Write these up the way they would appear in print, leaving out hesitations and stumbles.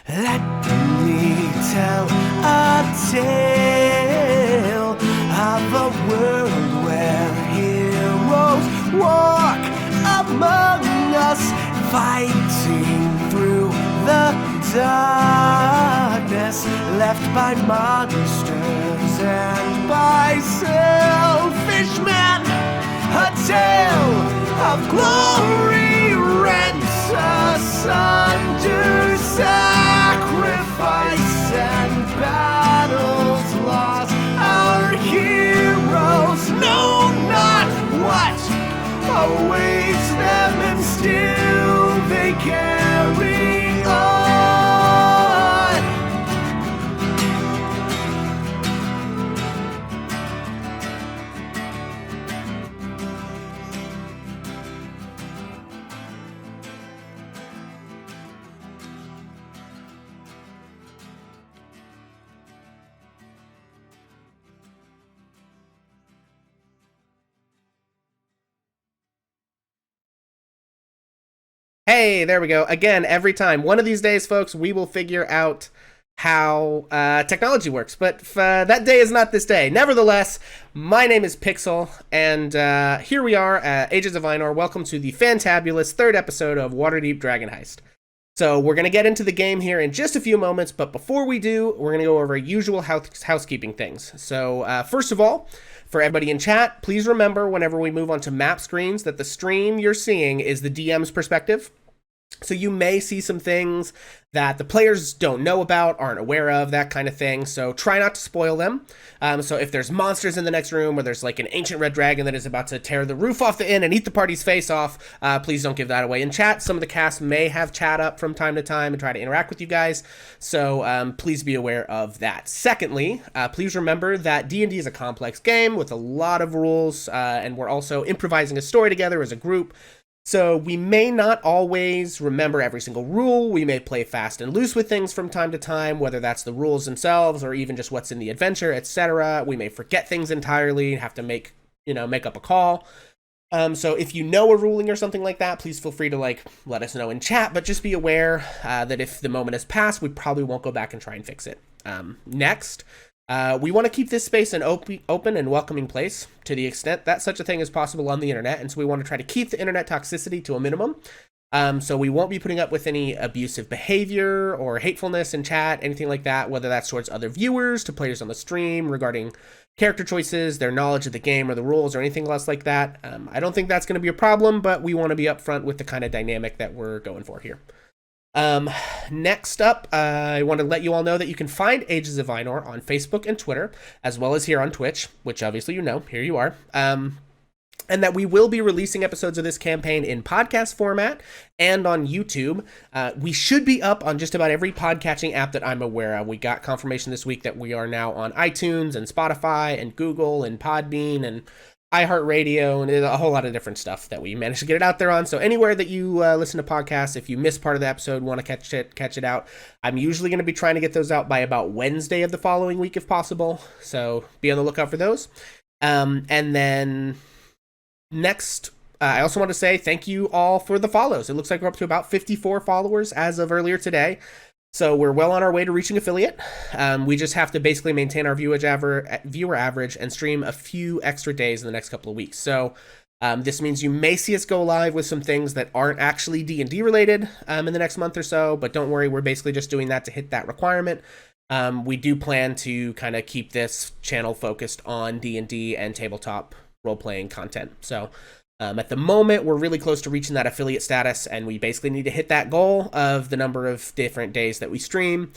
Let me tell a tale of a world where heroes walk among us, fighting through the darkness left by monsters and by selfish men. A tale of glory rent asunder, sacrifice and battles lost. Our heroes know not what awaits them, and still they carry on. Hey, there we go. Again, every time. One of these days, folks, we will figure out how technology works. But that day is not this day. Nevertheless, my name is Pixel, and here we are at Ages of Einor. Welcome to the fantabulous third episode of Waterdeep Dragon Heist. So we're going to get into the game here in just a few moments, but before we do, we're going to go over usual housekeeping things. So first of all, for everybody in chat, please remember whenever we move on to map screens that the stream you're seeing is the DM's perspective. So you may see some things that the players don't know about, aren't aware of, that kind of thing. So try not to spoil them. So if there's monsters in the next room, or there's like an ancient red dragon that is about to tear the roof off the inn and eat the party's face off, please don't give that away in chat. Some of the cast may have chat up from time to time and try to interact with you guys. So please be aware of that. Secondly, please remember that D&D is a complex game with a lot of rules, and we're also improvising a story together as a group. So we may not always remember every single rule. We may play fast and loose with things from time to time, whether that's the rules themselves or even just what's in the adventure, etc. We may forget things entirely, have to make up a call. So if you know a ruling or something like that, please feel free to let us know in chat, but just be aware that if the moment has passed, we probably won't go back and try and fix it. Next, we want to keep this space an open and welcoming place to the extent that such a thing is possible on the internet, and so we want to try to keep the internet toxicity to a minimum. So we won't be putting up with any abusive behavior or hatefulness in chat, anything like that, whether that's towards other viewers, to players on the stream, regarding character choices, their knowledge of the game or the rules or anything else like that. I don't think that's going to be a problem, but we want to be upfront with the kind of dynamic that we're going for here. Next up, I want to let you all know that you can find Ages of Einor on Facebook and Twitter, as well as here on Twitch, which obviously here you are. And that we will be releasing episodes of this campaign in podcast format and on YouTube. We should be up on just about every podcatching app that I'm aware of. We got confirmation this week that we are now on iTunes and Spotify and Google and Podbean and iHeartRadio, and a whole lot of different stuff that we managed to get it out there on. So anywhere that you listen to podcasts, if you miss part of the episode, want to catch it out, I'm usually going to be trying to get those out by about Wednesday of the following week if possible. So be on the lookout for those. And then next, I also want to say thank you all for the follows. It looks like we're up to about 54 followers as of earlier today. So we're well on our way to reaching affiliate. We just have to basically maintain our viewer average and stream a few extra days in the next couple of weeks. So this means you may see us go live with some things that aren't actually D&D related in the next month or so, but don't worry, we're basically just doing that to hit that requirement. We do plan to kind of keep this channel focused on D&D and tabletop role-playing content. So at the moment, we're really close to reaching that affiliate status, and we basically need to hit that goal of the number of different days that we stream.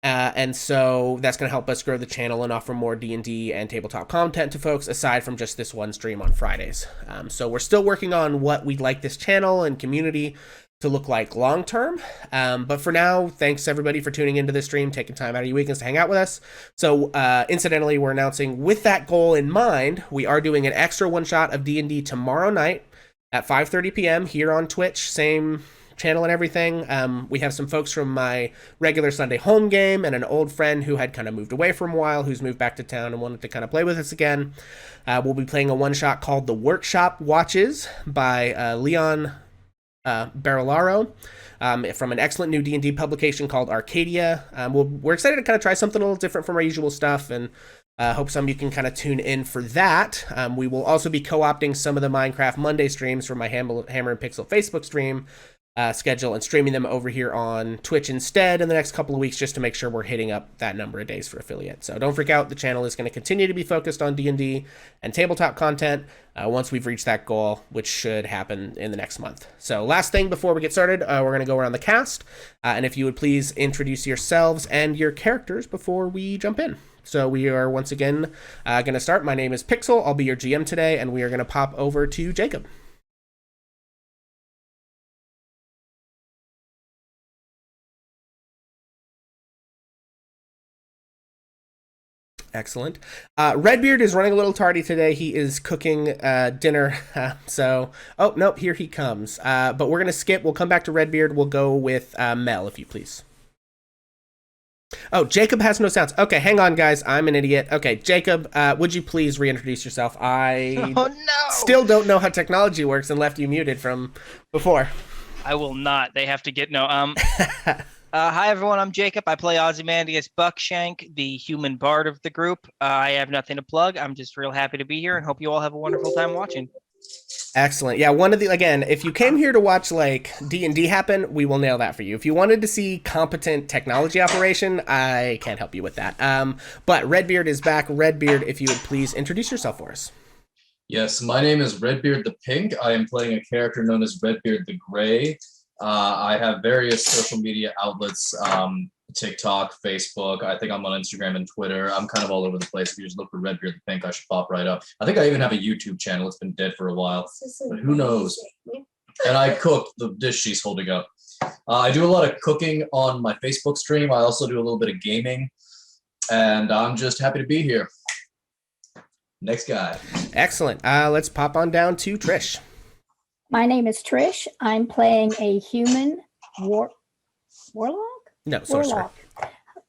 And so that's going to help us grow the channel and offer more D&D and tabletop content to folks, aside from just this one stream on Fridays. So we're still working on what we'd like this channel and community to look like long term. But for now, thanks everybody for tuning into this stream, taking time out of your weekends to hang out with us. So incidentally, we're announcing with that goal in mind, we are doing an extra one shot of D&D tomorrow night at 5:30 p.m. here on Twitch, same channel and everything. We have some folks from my regular Sunday home game and an old friend who had kind of moved away for a while, who's moved back to town and wanted to kind of play with us again. We'll be playing a one shot called The Workshop Watches by Leon Barolaro, from an excellent new D&D publication called Arcadia. We're excited to kind of try something a little different from our usual stuff, and hope some of you can kind of tune in for that. We will also be co-opting some of the Minecraft Monday streams from my Hammer and Pixel Facebook stream schedule and streaming them over here on Twitch instead in the next couple of weeks, just to make sure we're hitting up that number of days for affiliate. So don't freak out. The channel is going to continue to be focused on D&D and tabletop content once we've reached that goal, which should happen in the next month. So last thing before we get started, we're going to go around the cast, and if you would please introduce yourselves and your characters before we jump in. So we are once again going to start. My name is Pixel. I'll be your GM today, and we are going to pop over to Jacob. Excellent. Redbeard is running a little tardy today. He is cooking dinner. Oh, nope, here he comes. But we're going to skip. We'll come back to Redbeard. We'll go with Mel, if you please. Oh, Jacob has no sounds. Okay, hang on, guys. I'm an idiot. Okay, Jacob, would you please reintroduce yourself? Still don't know how technology works and left you muted from before. I will not. They have to get Hi, everyone. I'm Jacob. I play Ozymandias Buckshank, the human bard of the group. I have nothing to plug. I'm just real happy to be here and hope you all have a wonderful time watching. Excellent. Yeah, again, if you came here to watch like D&D happen, we will nail that for you. If you wanted to see competent technology operation, I can't help you with that. But Redbeard is back. Redbeard, if you would please introduce yourself for us. Yes, my name is Redbeard the Pink. I am playing a character known as Redbeard the Gray. I have various social media outlets, TikTok, Facebook. I think I'm on Instagram and Twitter. I'm kind of all over the place. If you just look for Redbeard the Pink, I should pop right up. I think I even have a YouTube channel. It's been dead for a while, but who knows? And I cook the dish she's holding up. I do a lot of cooking on my Facebook stream. I also do a little bit of gaming, and I'm just happy to be here. Next guy. Excellent. Let's pop on down to Trish. My name is Trish. I'm playing a human warlock? No, sorcerer.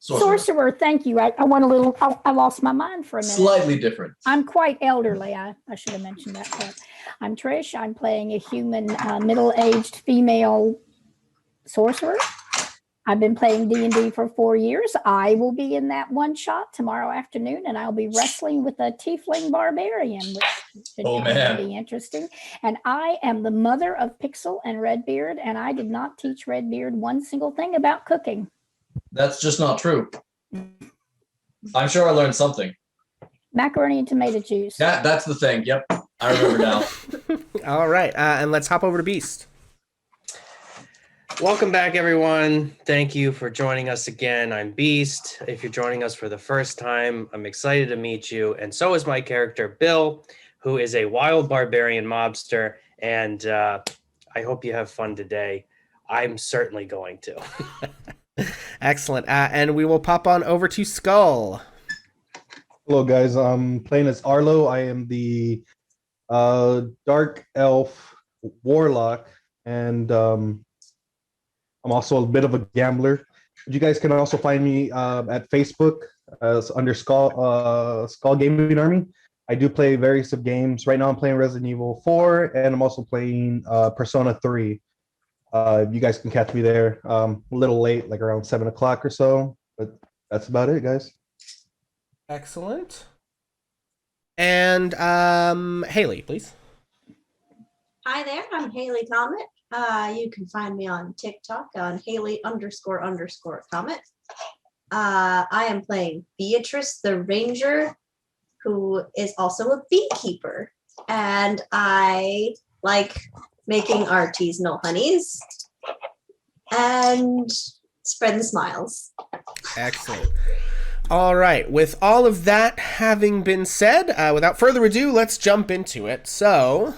Sorcerer, thank you. I want a little, I lost my mind for a minute. Slightly different. I'm quite elderly. I should have mentioned that part. I'm Trish. I'm playing a human middle-aged female sorcerer. I've been playing D&D for 4 years. I will be in that one shot tomorrow afternoon, and I'll be wrestling with a tiefling barbarian, which should be interesting. And I am the mother of Pixel and Redbeard, and I did not teach Redbeard one single thing about cooking. That's just not true. I'm sure I learned something. Macaroni and tomato juice. That's the thing. Yep, I remember now. All right, and let's hop over to Beast. Welcome back, everyone. Thank you for joining us again. I'm Beast. If you're joining us for the first time, I'm excited to meet you. And so is my character, Bill, who is a wild barbarian mobster. And I hope you have fun today. I'm certainly going to. Excellent. And we will pop on over to Skull. Hello, guys. I'm playing as Arlo. I am the dark elf warlock, and I'm also a bit of a gambler. You guys can also find me at Facebook as under Skull Gaming Army. I do play various of games. Right now I'm playing Resident Evil 4, and I'm also playing Persona 3. You guys can catch me there a little late, like around 7 o'clock or so. But that's about it, guys. Excellent. And Haley, please. Hi there, I'm Haley Comet. You can find me on TikTok on Haley__Comet. I am playing Beatrice the Ranger, who is also a beekeeper. And I like making artisanal honeys and spreading smiles. Excellent. All right, with all of that having been said, without further ado, let's jump into it. So,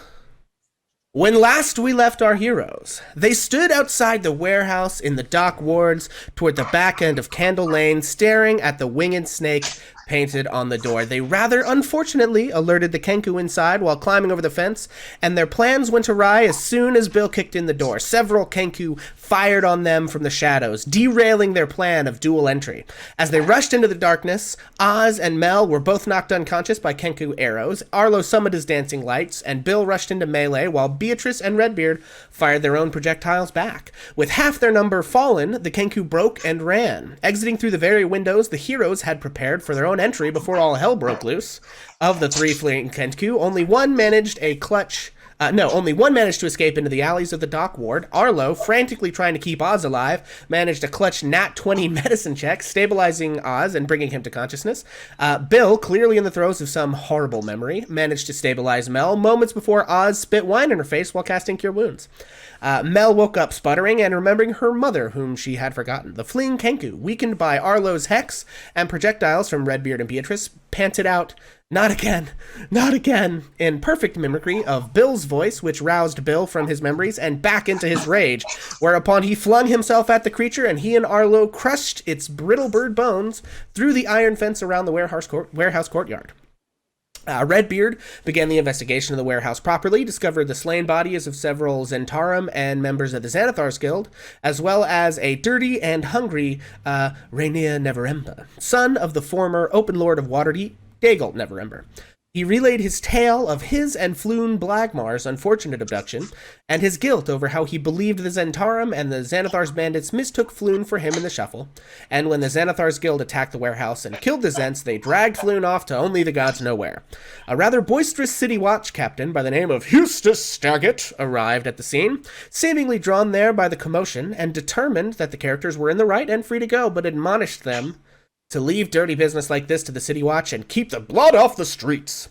when last we left our heroes, they stood outside the warehouse in the dock wards toward the back end of Candle Lane, staring at the winged snake painted on the door. They rather unfortunately alerted the Kenku inside while climbing over the fence, and their plans went awry as soon as Bill kicked in the door. Several Kenku fired on them from the shadows, derailing their plan of dual entry. As they rushed into the darkness, Oz and Mel were both knocked unconscious by Kenku arrows. Arlo summoned his dancing lights, and Bill rushed into melee while Beatrice and Redbeard fired their own projectiles back. With half their number fallen, the Kenku broke and ran. Exiting through the very windows the heroes had prepared for their own entry before all hell broke loose. Of the 3 fleeing Kenku, only one managed to escape into the alleys of the dock ward. Arlo, frantically trying to keep Oz alive, managed a clutch nat 20 medicine check, stabilizing Oz and bringing him to consciousness. Bill, clearly in the throes of some horrible memory, managed to stabilize Mel moments before Oz spit wine in her face while casting Cure Wounds. Mel woke up sputtering and remembering her mother, whom she had forgotten. The fleeing Kenku, weakened by Arlo's hex and projectiles from Redbeard and Beatrice, panted out, "Not again, not again," in perfect mimicry of Bill's voice, which roused Bill from his memories and back into his rage, whereupon he flung himself at the creature and he and Arlo crushed its brittle bird bones through the iron fence around the warehouse courtyard. Redbeard began the investigation of the warehouse properly, discovered the slain bodies of several Zentarum and members of the Xanathar's Guild, as well as a dirty and hungry Rainier Neverember, son of the former Open Lord of Waterdeep, Dagel Neverember. He relayed his tale of his and Floon Blagmaar's unfortunate abduction, and his guilt over how he believed the Zentarum and the Xanathar's bandits mistook Floon for him in the shuffle, and when the Xanathar's Guild attacked the warehouse and killed the Zents, they dragged Floon off to only the gods know where. A rather boisterous city watch captain by the name of Eustace Staggett arrived at the scene, seemingly drawn there by the commotion, and determined that the characters were in the right and free to go, but admonished them to leave dirty business like this to the City Watch and keep the blood off the streets.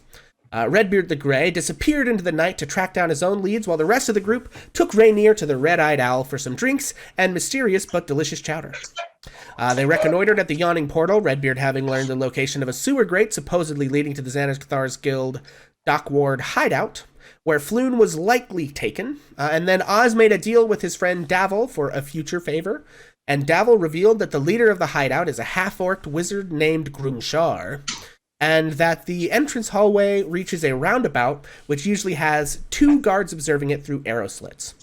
Redbeard the Grey disappeared into the night to track down his own leads, while the rest of the group took Rainier to the Red-Eyed Owl for some drinks and mysterious but delicious chowder. They reconnoitered at the yawning portal, Redbeard having learned the location of a sewer grate supposedly leading to the Xanathar's Guild dock ward hideout, where Floon was likely taken, and then Oz made a deal with his friend Davil for a future favor, and Davil revealed that the leader of the hideout is a half-orc wizard named Grunshar, and that the entrance hallway reaches a roundabout, which usually has 2 guards observing it through arrow slits.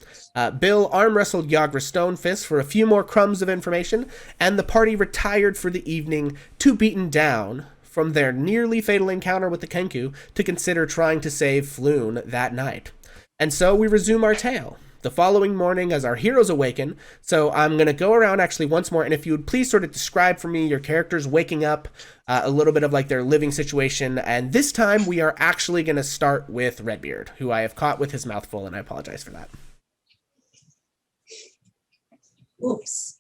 Bill arm-wrestled Yagra Stonefist for a few more crumbs of information, and the party retired for the evening, too beaten down from their nearly fatal encounter with the Kenku to consider trying to save Floon that night. And so we resume our tale the following morning as our heroes awaken. So I'm going to go around actually once more, and if you would please sort of describe for me your characters waking up, a little bit of like their living situation, and this time we are actually going to start with Redbeard, who I have caught with his mouth full, and I apologize for that. Oops.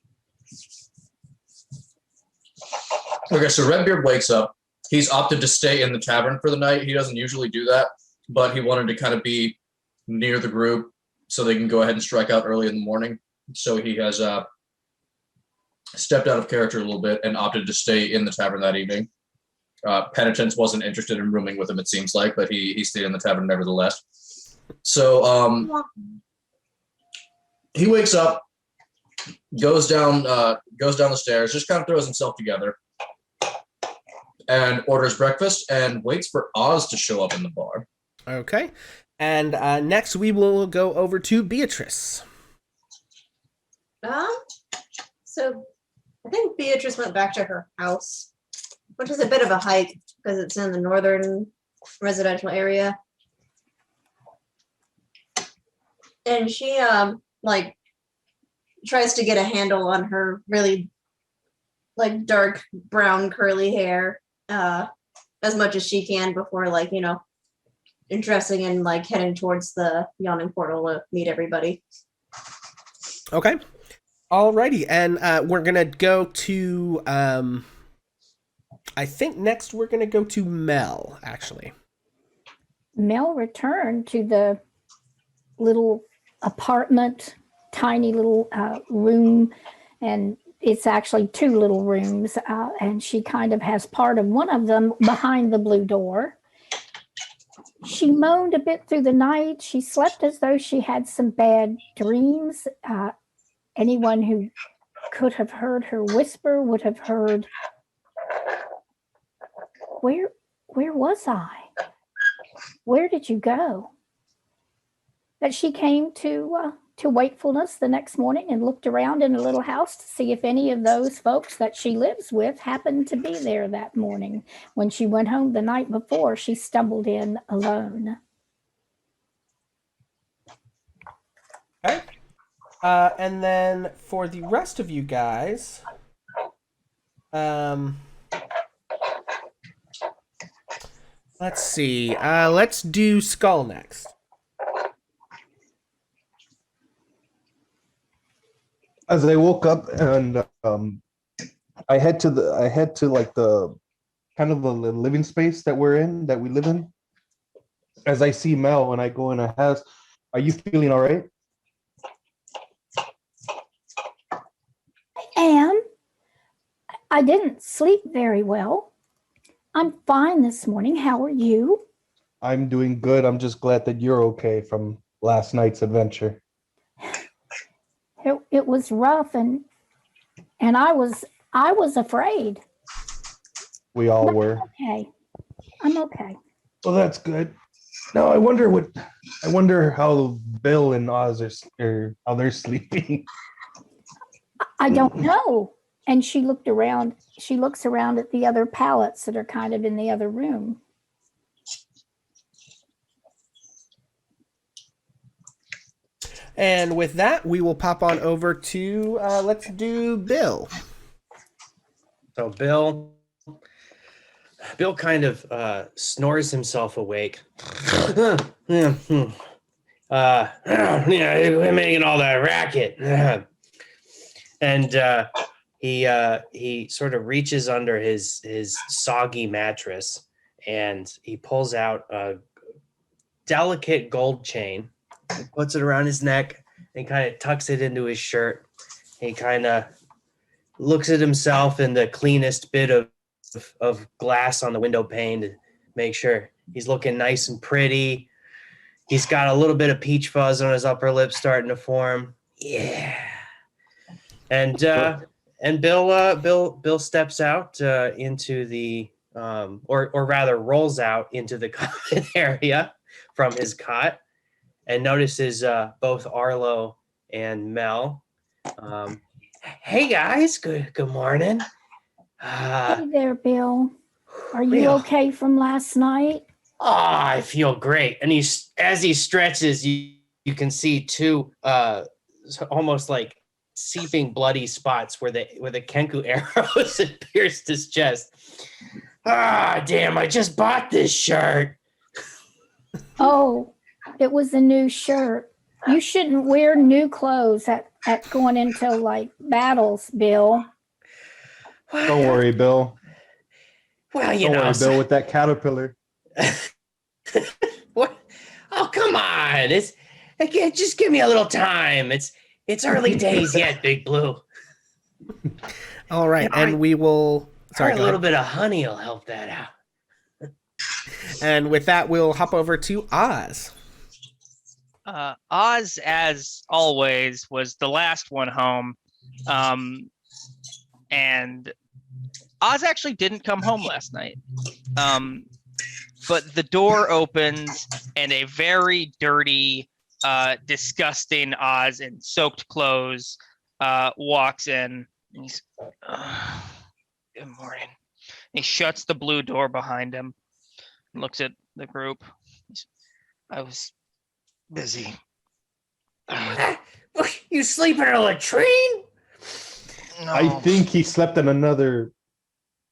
Okay, so Redbeard wakes up. He's opted to stay in the tavern for the night. He doesn't usually do that, but he wanted to kind of be near the group so they can go ahead and strike out early in the morning. So he has stepped out of character a little bit and opted to stay in the tavern that evening. Penitence wasn't interested in rooming with him, it seems like, but he stayed in the tavern nevertheless. So he wakes up, goes down the stairs, just kind of throws himself together, and orders breakfast and waits for Oz to show up in the bar. Okay. And next we will go over to Beatrice. So I think Beatrice went back to her house, which is a bit of a hike because it's in the northern residential area. And she like tries to get a handle on her really like dark brown curly hair as much as she can before dressing and like heading towards the yawning portal to meet everybody. Okay. Alrighty, and we're gonna go to I think next we're gonna go to Mel, actually. Mel returned to the little apartment, tiny little room, and it's actually 2 little rooms, and she kind of has part of one of them behind the blue door. She moaned a bit through the night. She slept as though she had some bad dreams. Anyone who could have heard her whisper would have heard where was I? Where did you go? That she came to wakefulness the next morning and looked around in her little house to see if any of those folks that she lives with happened to be there that morning. When she went home the night before, she stumbled in alone. Okay. And then for the rest of you guys, let's see. Let's do Skull next. As I woke up and I head to like the kind of the living space that we live in. As I see Mel and I go in her house, are you feeling all right? I didn't sleep very well. I'm fine this morning. How are you? I'm doing good. I'm just glad that you're okay from last night's adventure. It was rough, and I was afraid. We all were. Okay, I'm okay. Well, that's good. Now I wonder how Bill and Oz are how they're sleeping. I don't know. And she looks around at the other pallets that are kind of in the other room. And with that, we will pop on over to, let's do Bill. So Bill kind of snores himself awake. Yeah, we're making all that racket. And he sort of reaches under his soggy mattress and he pulls out a delicate gold chain and puts it around his neck and kind of tucks it into his shirt. He kind of looks at himself in the cleanest bit of glass on the window pane to make sure he's looking nice and pretty. He's got a little bit of peach fuzz on his upper lip starting to form. Yeah. And Bill steps out into the or rather rolls out into the common area from his cot and notices both Arlo and Mel. Hey guys, good morning. Hey there, Bill. Are you Bill. okay from last night? Oh, I feel great. And as he stretches, you can see two almost like seeping bloody spots where the Kenku arrows had pierced his chest. Ah, damn, I just bought this shirt. Oh, it was a new shirt. You shouldn't wear new clothes at going into like battles, Bill. Don't worry, Bill. Well, Don't worry, Bill, with that caterpillar. What? Oh, come on. Just give me a little time. It's early days yet, Big Blue. All right, and we will... Sorry, a little bit of honey will help that out. And with that, we'll hop over to Oz. Oz, as always, was the last one home. And Oz actually didn't come home last night. But the door opens and a very dirty, disgusting Oz in soaked clothes walks in. He's, good morning. He shuts the blue door behind him and looks at the group. I was busy. You sleep in a latrine? No. I think he slept in another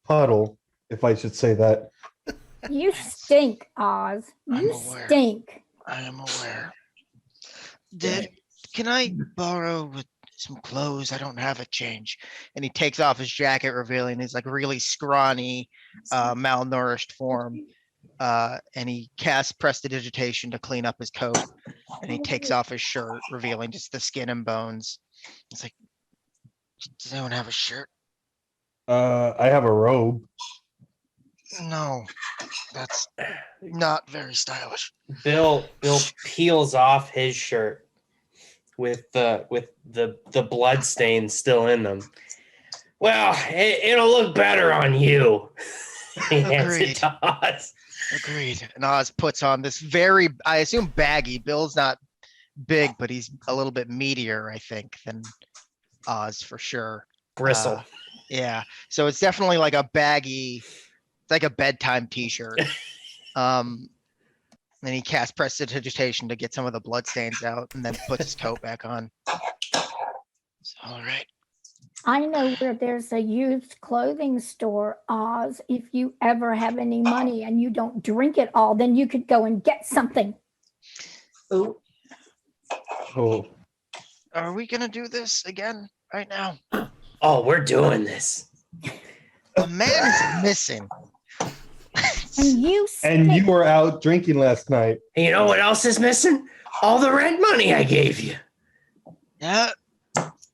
puddle, if I should say that. You stink, Oz. You stink. I am aware. Can I borrow some clothes? I don't have a change. And he takes off his jacket, revealing his like really scrawny, malnourished form. And he casts prestidigitation to clean up his coat. And he takes off his shirt, revealing just the skin and bones. It's like, does anyone have a shirt? I have a robe. No, that's not very stylish. Bill peels off his shirt with the blood stains still in them. Well, it'll look better on you. He hands Agreed. it to Oz. Agreed. And Oz puts on this very, I assume, baggy. Bill's not big, but he's a little bit meatier, I think, than Oz for sure. Bristle. Yeah. So it's definitely like a baggy, it's like a bedtime t-shirt. And he casts prestidigitation to get some of the blood stains out and then puts his coat back on. It's all right. I know where there's a used clothing store, Oz. If you ever have any money and you don't drink it all, then you could go and get something. Ooh. Oh, Are we gonna do this again right now? Oh, we're doing this. A man is missing. And you and stink. you were out drinking last night. And you know what else is missing? All the rent money I gave you. Yeah,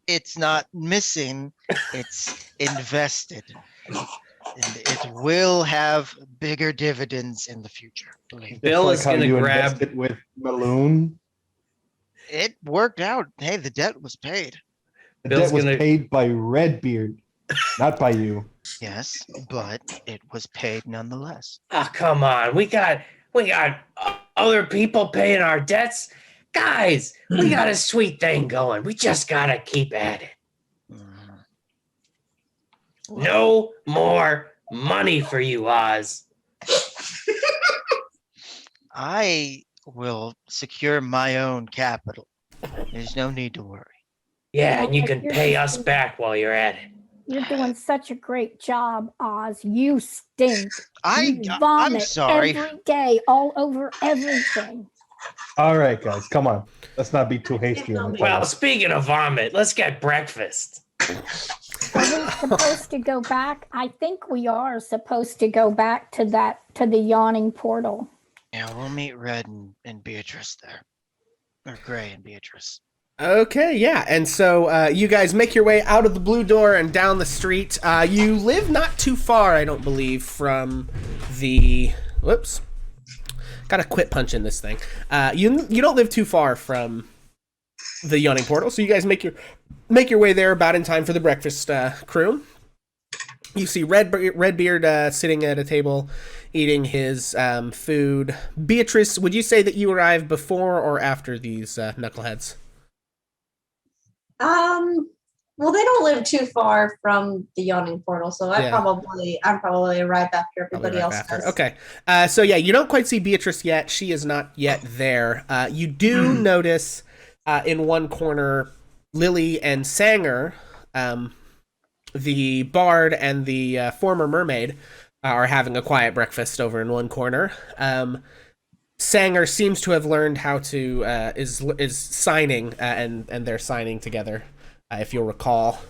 it's not missing, it's invested. And it will have bigger dividends in the future. Believe me. Bill Like is how going to you grab. invested with Maloon. It worked out. Hey, the debt was paid. The Bill's debt was gonna- paid by Redbeard, not by you. Yes, but it was paid nonetheless. Oh, come on. We got other people paying our debts. Guys, we got a sweet thing going. We just got to keep at it. Mhm. No more money for you, Oz. I will secure my own capital. There's no need to worry. Yeah, and you Okay, can you're pay just us back while you're at it. You're doing such a great job, Oz. You stink. I'm You vomit sorry. every day, all over everything. All right, guys, come on. Let's not be too hasty on the Well, speaking of vomit, let's get breakfast. Are we supposed to go back? I think we are supposed to go back to the yawning portal. Yeah, we'll meet Red and Beatrice there. Or Gray and Beatrice. Okay, yeah, and so you guys make your way out of the blue door and down the street. You live not too far, I don't believe, from the... Whoops. Gotta quit punching this thing. You don't live too far from the yawning portal, so you guys make your way there about in time for the breakfast crew. You see Redbeard sitting at a table eating his food. Beatrice, would you say that you arrived before or after these knuckleheads? Well, they don't live too far from the yawning portal, so I'm Yeah. probably arrived after everybody else does. Okay. So yeah, you don't quite see Beatrice yet. She is not yet there. You do notice in one corner Lily and Sanger, the bard and the former mermaid, are having a quiet breakfast over in one corner. Sanger seems to have learned how to is signing, and they're signing together. If you'll recall,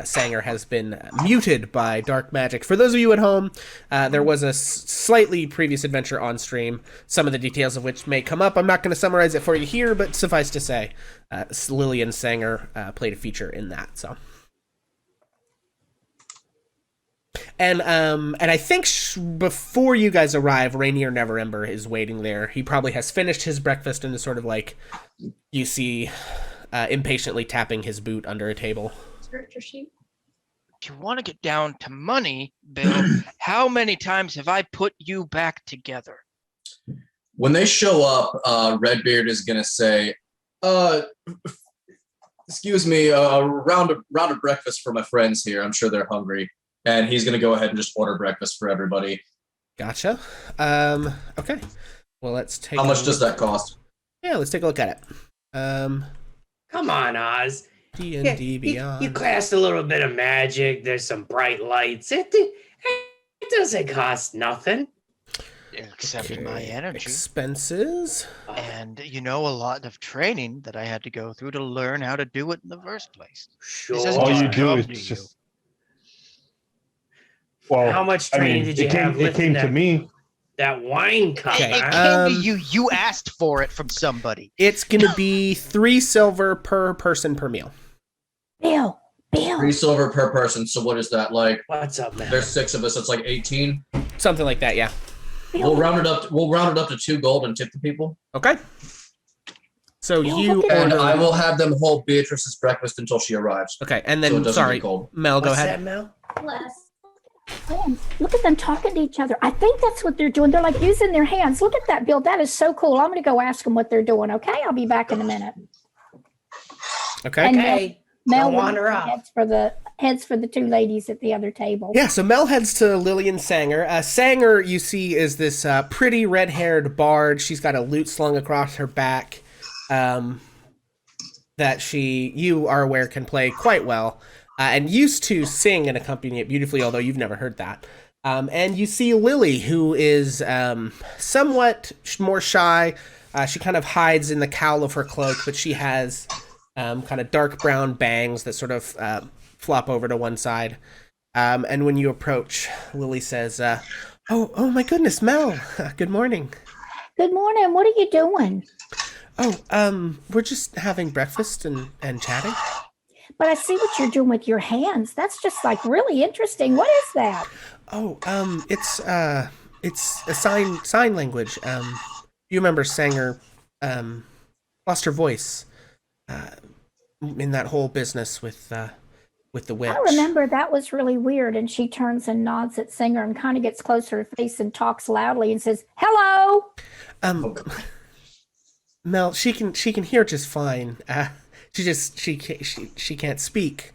Sanger has been muted by dark magic. For those of you at home, there was a slightly previous adventure on stream, some of the details of which may come up. I'm not going to summarize it for you here, but suffice to say, Lily and Sanger played a feature in that. So, and I think before you guys arrive, Rainier Neverember is waiting there. He probably has finished his breakfast and is sort of like, you see, impatiently tapping his boot under a table. Character sheet. If you want to get down to money, Bill, how many times have I put you back together? When they show up, Redbeard is gonna say, "Excuse me, a round of breakfast for my friends here. I'm sure they're hungry." And he's gonna go ahead and just order breakfast for everybody. Gotcha. Okay. Well, let's take. How much does that cost? Yeah, let's take a look at it. Come on, Oz. D&D Beyond. You cast a little bit of magic. There's some bright lights. It doesn't cost nothing. Except my energy. Expenses. And a lot of training that I had to go through to learn how to do it in the first place. Sure. doesn't All just you do come is to you. just. Well, How much I training mean, did you it came, have it lifting came to me. that wine cup? Okay, It huh? came to you. You asked for it from somebody. It's gonna be 3 silver per person per meal. Bill, 3 silver per person. So what is that like? What's up, man? There's 6 of us. It's like 18. Something like that, yeah. We'll round it up. We'll round it up to 2 gold and tip the people. Okay. So Yeah, you look at And order. I will have them hold Beatrice's breakfast until she arrives. Okay, and So it then doesn't sorry, get cold. Mel, go What's ahead. that, Mel? Less. hands. Look at them talking to each other. I think that's what they're doing. They're like using their hands. Look at that, Bill. That is so cool. I'm going to go ask them what they're doing. Okay, I'll be back in a minute. Okay. And Okay. Mel Don't wander off. heads for the two ladies at the other table. Yeah, so Mel heads to Lillian Sanger. Sanger, you see, is this pretty red-haired bard. She's got a lute slung across her back that you are aware can play quite well, and used to sing and accompany it beautifully, although you've never heard that. And you see Lily, who is somewhat more shy. She kind of hides in the cowl of her cloak, but she has kind of dark brown bangs that sort of flop over to one side. And when you approach, Lily says, oh my goodness, Mel, good morning. Good morning. What are you doing? Oh, we're just having breakfast and chatting. But I see what you're doing with your hands. That's just like really interesting. What is that? Oh, it's a sign language. You remember Sanger lost her voice in that whole business with the witch. I remember that was really weird. And she turns and nods at Singer and kind of gets close to her face and talks loudly and says, "Hello." Mel, she can hear just fine. She can't speak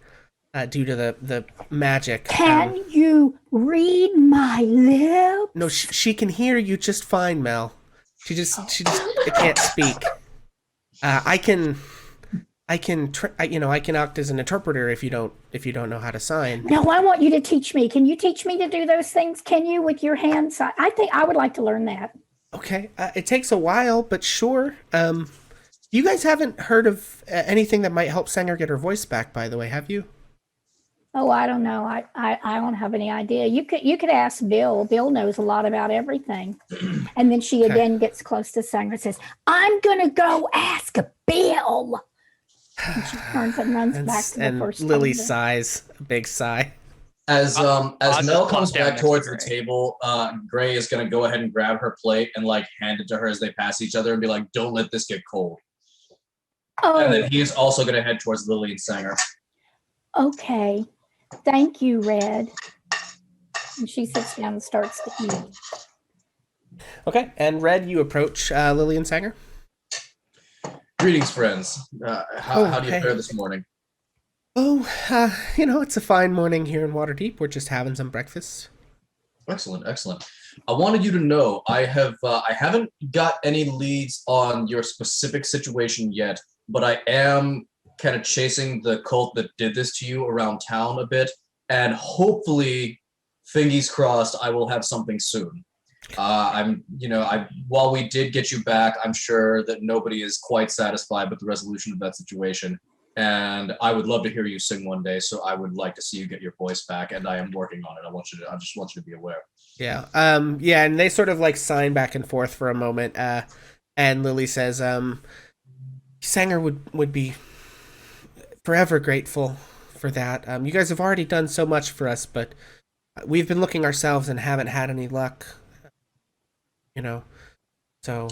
due to the magic. Can you read my lips? No, she can hear you just fine, Mel. She just can't speak. I can act as an interpreter if you don't know how to sign. No, I want you to teach me. Can you teach me to do those things? Can you with your hands? I think I would like to learn that. Okay, it takes a while, but sure. You guys haven't heard of anything that might help Sanger get her voice back, by the way, have you? Oh, I don't know. I don't have any idea. You could ask Bill. Bill knows a lot about everything. And then she again gets close to Sanger and says, "I'm gonna go ask Bill." And she turns and runs back to the first Lily table. sighs a big sigh. As Mel comes down back next towards to the Gray. table, Gray is gonna go ahead and grab her plate and like hand it to her as they pass each other and be like, "Don't let this get cold." Oh, And then he is also gonna head towards Lily and Sanger. okay. Thank you, Red. And she sits down and starts to eat. Okay, and Red, you approach Lillian Sanger. Greetings, friends. How do you hey. fare this morning? Oh, it's a fine morning here in Waterdeep. We're just having some breakfast. Excellent, excellent. I wanted you to know I haven't got any leads on your specific situation yet, but I am kind of chasing the cult that did this to you around town a bit, and hopefully, fingers crossed, I will have something soon. While we did get you back, I'm sure that nobody is quite satisfied with the resolution of that situation. And I would love to hear you sing one day, so I would like to see you get your voice back, and I am working on it. I just want you to be aware. Yeah. And they sort of like sign back and forth for a moment. And Lily says, Sanger would be forever grateful for that. You guys have already done so much for us, but we've been looking ourselves and haven't had any luck. So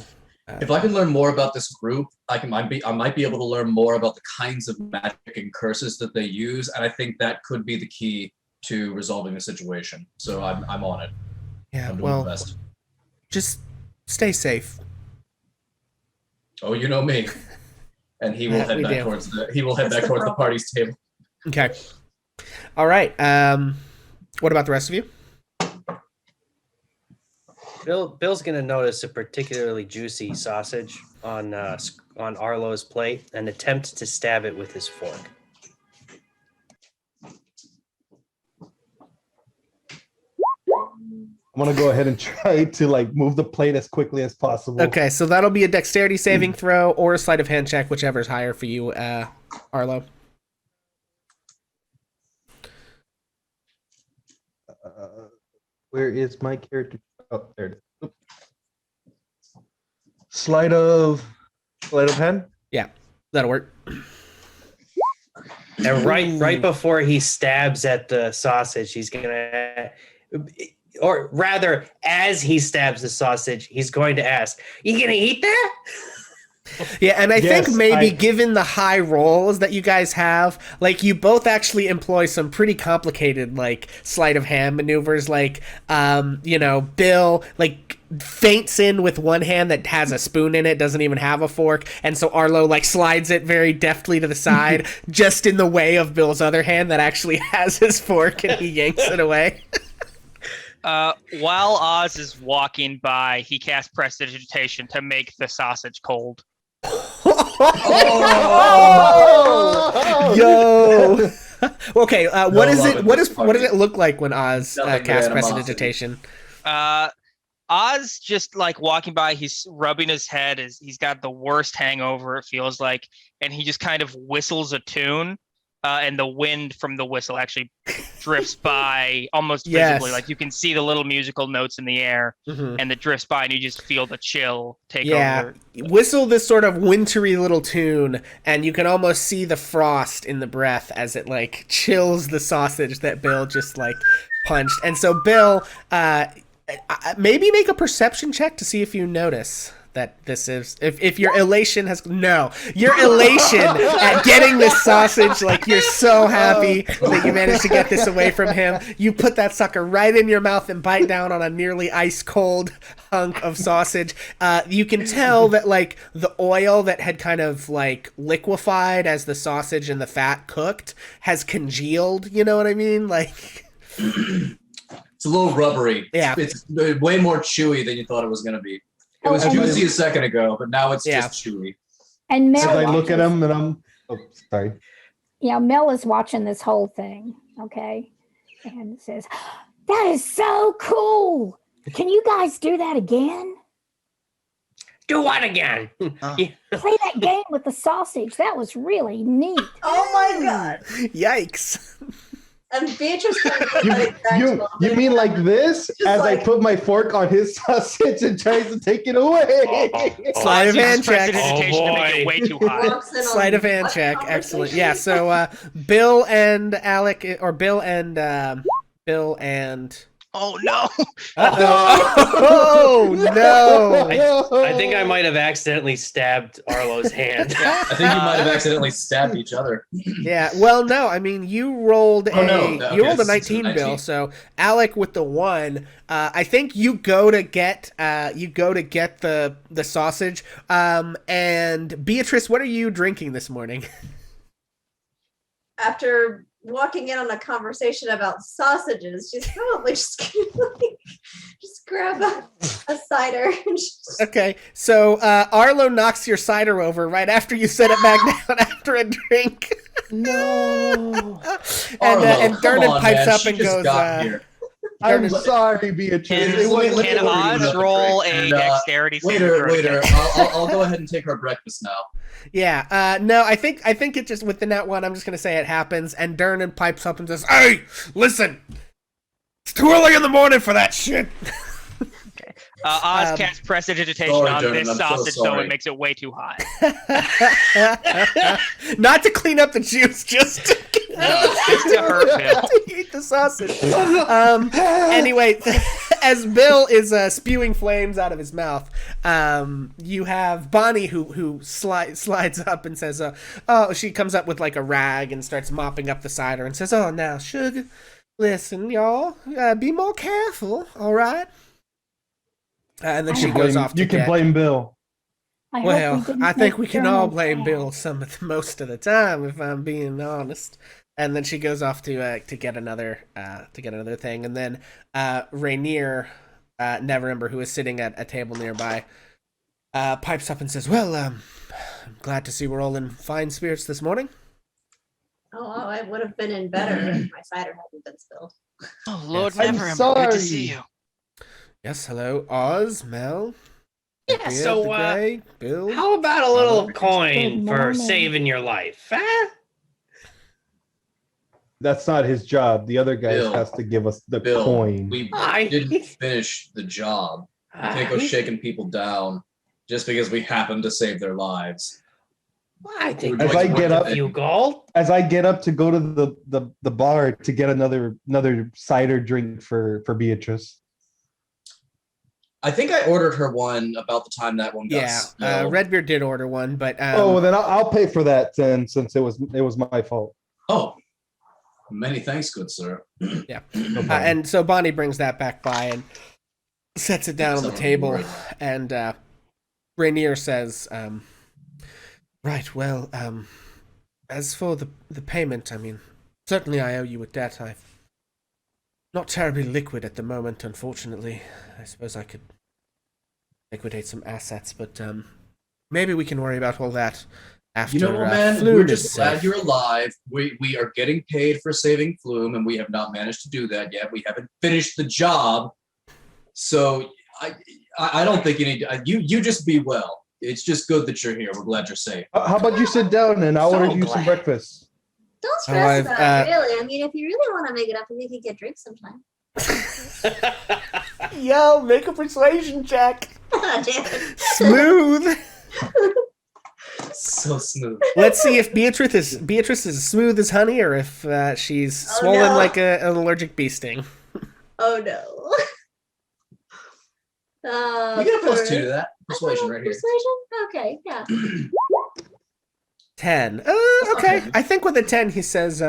If I can learn more about this group, I might be able to learn more about the kinds of magic and curses that they use, and I think that could be the key to resolving the situation. So I'm on it. yeah, I'm doing well, the best. just stay safe. Oh, you know me. And he will Yeah, head we back do. towards the party's table. Okay. All right. What about the rest of you? Bill's gonna notice a particularly juicy sausage on Arlo's plate and attempt to stab it with his fork. I'm gonna go ahead and try to like move the plate as quickly as possible. Okay, so that'll be a dexterity saving throw or a sleight of hand check, whichever's higher for you, Arlo. Where is my character? Oh, there it is. Oop. Sleight of hand. Yeah, that'll work. And right before he stabs at the sausage, he's gonna, or rather, as he stabs the sausage, he's going to ask, "You gonna eat that?" Yeah, and I Yes, think maybe I- given the high rolls that you guys have, like you both actually employ some pretty complicated like sleight of hand maneuvers. Like, Bill like feints in with one hand that has a spoon in it, doesn't even have a fork, and so Arlo like slides it very deftly to the side, just in the way of Bill's other hand that actually has his fork, and he yanks it away. While Oz is walking by, he casts prestidigitation to make the sausage cold. Yo. Okay, what No is love it? in What this is what does party. it look like when Oz Nothing but casts animosity. prestidigitation? Oz just like walking by, he's rubbing his head. He's got the worst hangover, it feels like, and he just kind of whistles a tune, and the wind from the whistle actually drifts by almost visibly. Yes. Like you can see the little musical notes in the air, Mhm. and it drifts by, and you just feel the chill take Yeah, over. whistle this sort of wintry little tune, and you can almost see the frost in the breath as it like chills the sausage that Bill just like punched. And so Bill, maybe make a perception check to see if you notice that this is if your elation has your elation at getting this sausage, like you're so happy that you managed to get this away from him. You put that sucker right in your mouth and bite down on a nearly ice cold hunk of sausage. You can tell that like the oil that had kind of like liquefied as the sausage and the fat cooked has congealed. You know what I mean? Like It's a little rubbery. Yeah. It's way more chewy than you thought it was going to be. It Oh, was and juicy a second ago, but now it's Yeah. just chewy. And Mel, As I look at watches- him and I'm, oh, sorry. Mel is watching this whole thing, okay, and says, "That is so cool. Can you guys do that again? Do what again? Play that game with the sausage. That was really neat." Oh my god. yikes. And Beatrice comes in You, at exact you, moment. you mean like this? Just As I like- put my fork on his sausage and tries to take it away. Sleight of Oz hand uses check. prestidigitation to make boy. it way too hot. Walks in on Sleight of hand what check. Excellent. conversation? Yeah. So Bill and Alec, or Bill and Oh no! oh no! I think I might have accidentally stabbed Arlo's hand. I think you might have accidentally stabbed each other. Yeah. Well, no. I mean, you rolled Oh, no. Okay, you rolled a it's a 19, Bill. 19. So Alec with the 1. I think you go to get the sausage. And Beatrice, what are you drinking this morning? After walking in on a conversation about sausages, she's probably just gonna just grab a cider and just Okay, so Arlo knocks your cider over right after you set it back down after a drink. No. And Arlo, come Durnan on, pipes man. up She and just goes, got here. I'm sorry, Beatrice. Can, It wasn't look can at what Oz you're doing. roll a And, dexterity saving Waiter, throw? waiter, I'll go ahead and take her breakfast now. yeah, no, I think it just, with the nat 1, I'm just going to say it happens, and Durnan pipes up and says, "Hey, listen, it's too early in the morning for that shit." Oz casts prestidigitation Sorry, on Durnan, this I'm so sausage, so sorry. it makes it way too hot. Not to clean up the juice, just to Just to hurt Bill. to eat the sausage. Anyway, as Bill is spewing flames out of his mouth, you have Bonnie who slides up and says, she comes up with like a rag and starts mopping up the cider and says, "Oh, now, sugar, listen, y'all, be more careful, all right?" And then she goes off to You can get... blame Bill. I hope Well, we didn't I think make we can all Durnan blame sad. Bill most of the time, if I'm being honest. And then she goes off to get another thing, and then Rainier, Neverember, who is sitting at a table nearby, pipes up and says, "Well, I'm glad to see we're all in fine spirits this morning." oh, I would have been in better if my cider hadn't been spilled. Oh Lord, I'm never. Good to sorry. see you. Yes, hello, Oz, Mel, Yeah, Beard so the Grey, Bill. how about a little Good coin for morning. saving your life? Huh? That's not his job. The other guy Bill. has to give us the Bill, coin. we I- didn't finish the job. We can't go shaking people down just because we happen to save their lives. I think As it's I worth get a up- few gold. As I get up to go to the bar to get another cider drink for Beatrice. I think I ordered her one about the time that one got Yeah, spilled. Redbeard did order one, but Oh, well, then I'll pay for that then, since it was my fault. Oh, many thanks, good sir. yeah. No problem. And so Bonnie brings that back by and sets it down on the Someone table, worried. and Rainier says, "Right, well, as for the payment, I mean, certainly I owe you a debt. I'm not terribly liquid at the moment, unfortunately. I suppose I could liquidate some assets, but maybe we can worry about all that after. You know what, man? Floon We're is just glad safe." you're alive. We are getting paid for saving Flume, and we have not managed to do that yet. We haven't finished the job. So I don't think you need to, you just be well. It's just good that you're here. We're glad you're safe. How about you sit down and I'll So order you some glad. breakfast? Don't stress I've, about it, really. I mean, if you really want to make it up, we could get drinks sometime. Yo, make a persuasion check. Damn it. Smooth. So smooth. Let's see if Beatrice is as smooth as honey, or if she's Oh, swollen no. like an allergic bee sting. Oh no. You get a +2 to that. Persuasion right here. Persuasion? Okay, yeah. 10. Okay. I think with a 10, he says,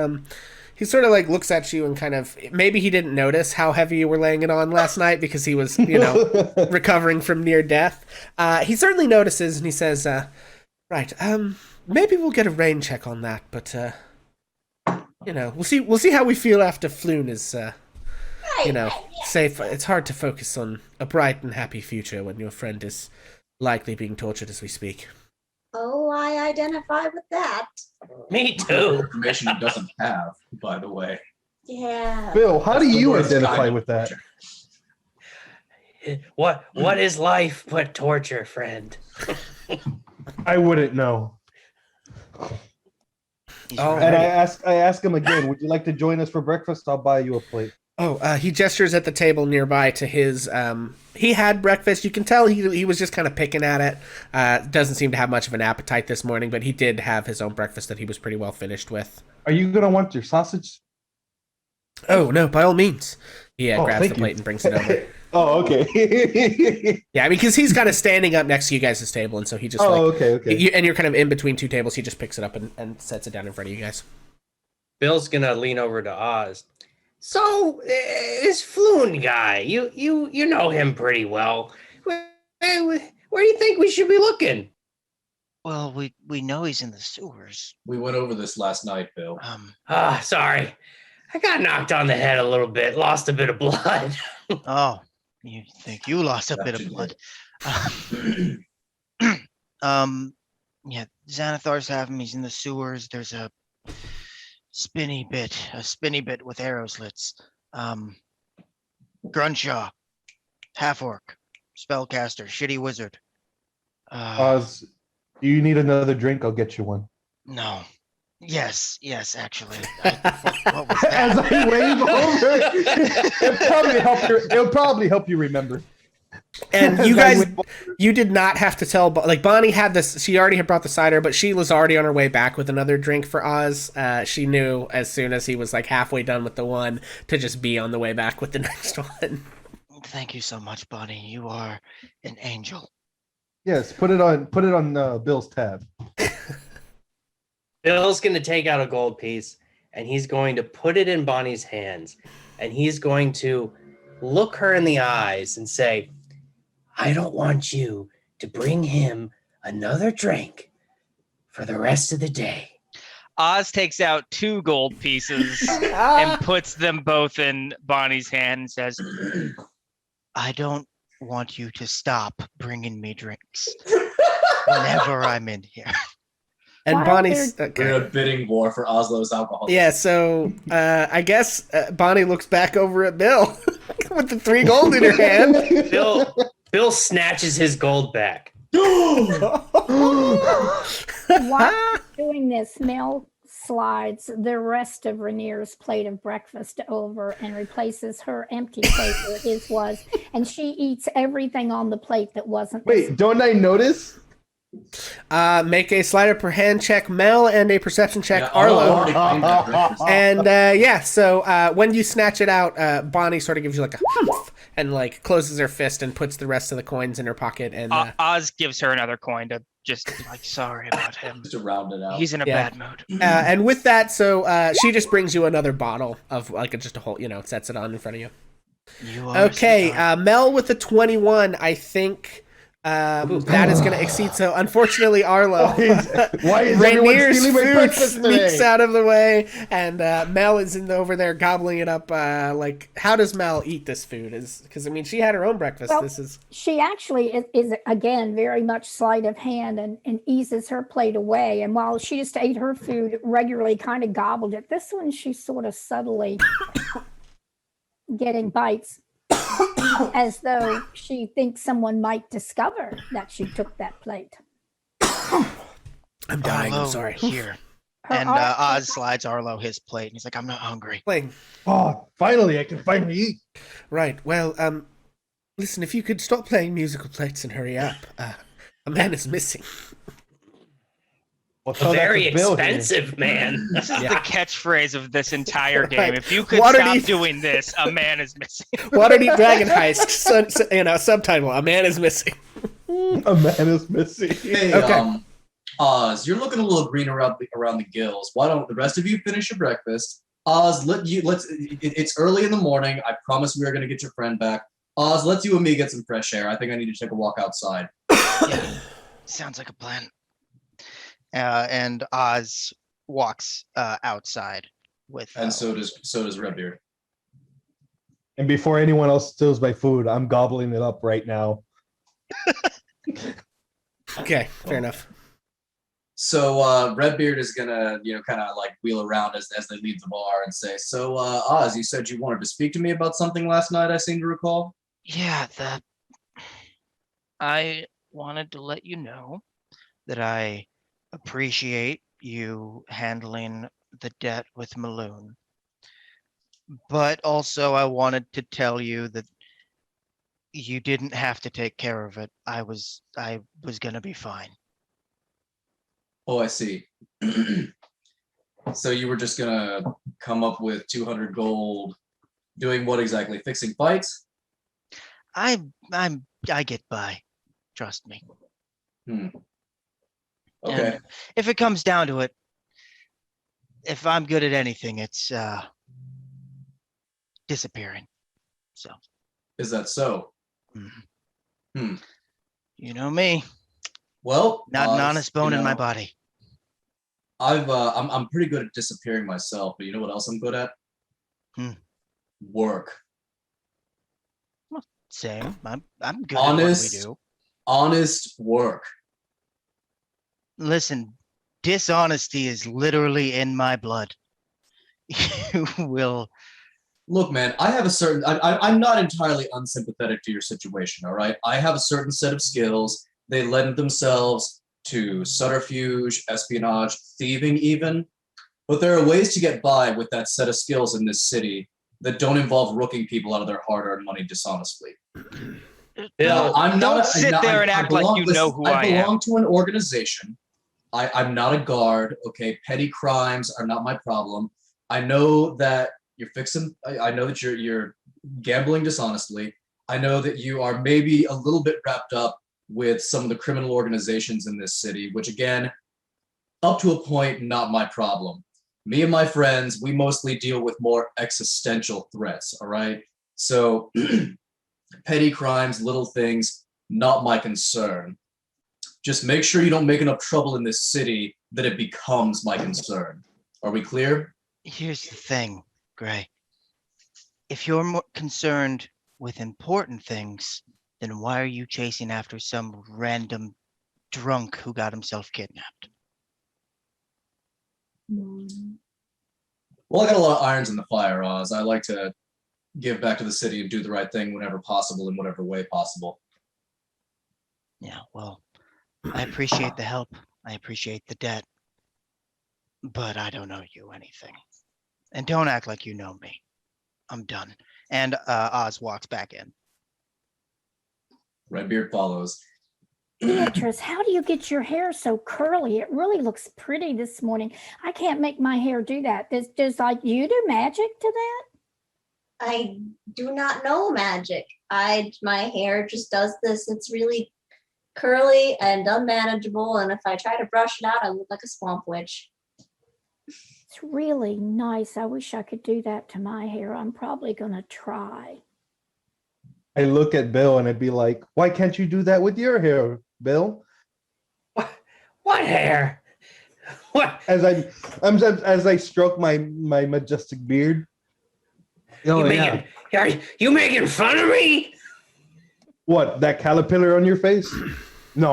he sort of like looks at you and kind of, maybe he didn't notice how heavy you were laying it on last night because he was, recovering from near death. He certainly notices and he says, right, maybe we'll get a rain check on that, but, we'll see how we feel after Floon is, safe. It's hard to focus on a bright and happy future when your friend is likely being tortured as we speak. Oh, I identify with that. Me No too. information he doesn't have, by the way. Yeah. Bill, how do That's the you worst identify kind of with that? torture. What is life but torture, friend? I wouldn't know. Oh, And I ask him again, would you like to join us for breakfast? I'll buy you a plate. he gestures at the table nearby to his, he had breakfast. You can tell he was just kind of picking at it. Doesn't seem to have much of an appetite this morning, but he did have his own breakfast that he was pretty well finished with. Are you going to want your sausage? Oh, no, by all means. He Oh, grabs thank the you. plate and brings it over. Oh, okay. Yeah, because he's kind of standing up next to you guys' table, and so he just, okay. and you're kind of in between two tables. He just picks it up and sets it down in front of you guys. Bill's gonna lean over to Oz. So this Floon guy, you know him pretty well. Where do you think we should be looking? Well, we know he's in the sewers. We went over this last night, Bill. Sorry. I got knocked on the head a little bit, lost a bit of blood. Oh, you think you lost a bit of blood? Yeah, Xanathar's have him. He's in the sewers. There's a spinny bit with arrow slits. Grunshaw, half orc, spellcaster, shitty wizard. Oz, do you need another drink? I'll get you one. No. Yes, actually. What was As that? I wave over, it'll probably help you remember. And As you I guys, wave over- you did not have to tell. Like Bonnie had this. She already had brought the cider, but she was already on her way back with another drink for Oz. She knew as soon as he was like halfway done with the one to just be on the way back with the next one. Thank you so much, Bonnie. You are an angel. Yes, put it on Bill's tab. Bill's gonna take out a gold piece and he's going to put it in Bonnie's hands, and he's going to look her in the eyes and say, I don't want you to bring him another drink for the rest of the day. Oz takes out 2 gold pieces and puts them both in Bonnie's hand and says, I don't want you to stop bringing me drinks whenever I'm in here. And Why Bonnie's We're in a bidding war for Oslo's alcohol. yeah. So I guess Bonnie looks back over at Bill with the 3 gold in her hand. Bill snatches his gold back. While doing this, Mel slides the rest of Rainier's plate of breakfast over and replaces her empty plate where his was, and she eats everything on the plate that wasn't. Wait, don't I notice? Make a sleight of hand check, Mel, and a perception check, Yeah, Arlo. already claimed that breakfast. And so when you snatch it out, Bonnie sort of gives you like a humph and like closes her fist and puts the rest of the coins in her pocket. And Oz gives her another coin to just be like, sorry about him. Just to round it out. He's in a Yeah. bad mood. and with that, so she just brings you another bottle of like just a whole, sets it on in front of you. You are Okay, Mel with the 21, I think. That is going to exceed. So, unfortunately, Arlo, Why is everyone Rainier's stealing my food breakfast sneaks today? out of the way, and Mel is over there gobbling it up. Like, how does Mel eat this food? Because I mean, she had her own breakfast. Well, This is She actually is again very much sleight of hand and eases her plate away. And while she just ate her food regularly, kind of gobbled it. This one she's sort of subtly getting bites, as though she thinks someone might discover that she took that plate. I'm dying. I'm Arlo, sorry. Here. Her And art- Oz slides Arlo his plate, and he's like, I'm not hungry. Playing. Oh, finally, I can finally eat. Right. Well, listen, if you could stop playing musical plates and hurry up, a man is missing. Well, tell that Very to Bill here. expensive, man. This is Yeah. the catchphrase of this entire game. Right. If you could Waterdeep- stop doing this, a man is missing. Waterdeep Dragon Heist. Subtitle: A man is missing. A man is missing. Hey, Okay. Oz, you're looking a little green around the gills. Why don't the rest of you finish your breakfast? Oz, it's early in the morning. I promise we are gonna get your friend back. Oz, let's you and me get some fresh air. I think I need to take a walk outside. Yeah, sounds like a plan. And Oz walks outside with. And so does Redbeard. And before anyone else steals my food, I'm gobbling it up right now. Okay, fair enough. So Redbeard is gonna, kind of like wheel around as they leave the bar and say, "So Oz, you said you wanted to speak to me about something last night. I seem to recall." Yeah, I wanted to let you know that I appreciate you handling the debt with Maloon. But also I wanted to tell you that you didn't have to take care of it. I was gonna be fine. Oh, I see. So you were just gonna come up with 200 gold, doing what exactly? Fixing fights? I get by. Trust me. Okay. And if it comes down to it, if I'm good at anything, it's disappearing. So. Is that so? You know me. Well, Not an Oz, honest bone in my body. I'm pretty good at disappearing myself, but you know what else I'm good at? Work. Same. I'm good at what we do. Honest work. Listen, dishonesty is literally in my blood. You will. Look, man, I have a certain. I'm not entirely unsympathetic to your situation. All right, I have a certain set of skills. They lend themselves to subterfuge, espionage, thieving, even. But there are ways to get by with that set of skills in this city that don't involve rooking people out of their hard-earned money dishonestly. Bill, Don't sit there and act like you know who I am. I belong to an organization. I'm not a guard. Okay, petty crimes are not my problem. I know that you're fixing. I know that you're gambling dishonestly. I know that you are maybe a little bit wrapped up with some of the criminal organizations in this city, which again, up to a point, not my problem. Me and my friends, we mostly deal with more existential threats. All right, so petty crimes, little things, not my concern. Just make sure you don't make enough trouble in this city that it becomes my concern. Are we clear? Here's the thing, Gray. If you're more concerned with important things, then why are you chasing after some random drunk who got himself kidnapped? Well, I got a lot of irons in the fire, Oz. I like to give back to the city and do the right thing whenever possible, in whatever way possible. Yeah, well, I appreciate the help. I appreciate the debt. But I don't owe you anything. And don't act like you know me. I'm done. And Oz walks back in. Redbeard follows. Beatrice, how do you get your hair so curly? It really looks pretty this morning. I can't make my hair do that. Does like you do magic to that? I do not know magic. My hair just does this. It's really curly and unmanageable, and if I try to brush it out, I look like a swamp witch. It's really nice. I wish I could do that to my hair. I'm probably gonna try. I look at Bill and I'd be like, why can't you do that with your hair, Bill? What hair? What? As I stroke my majestic beard. Oh, Are you making fun of me? What, that caterpillar on your face? No.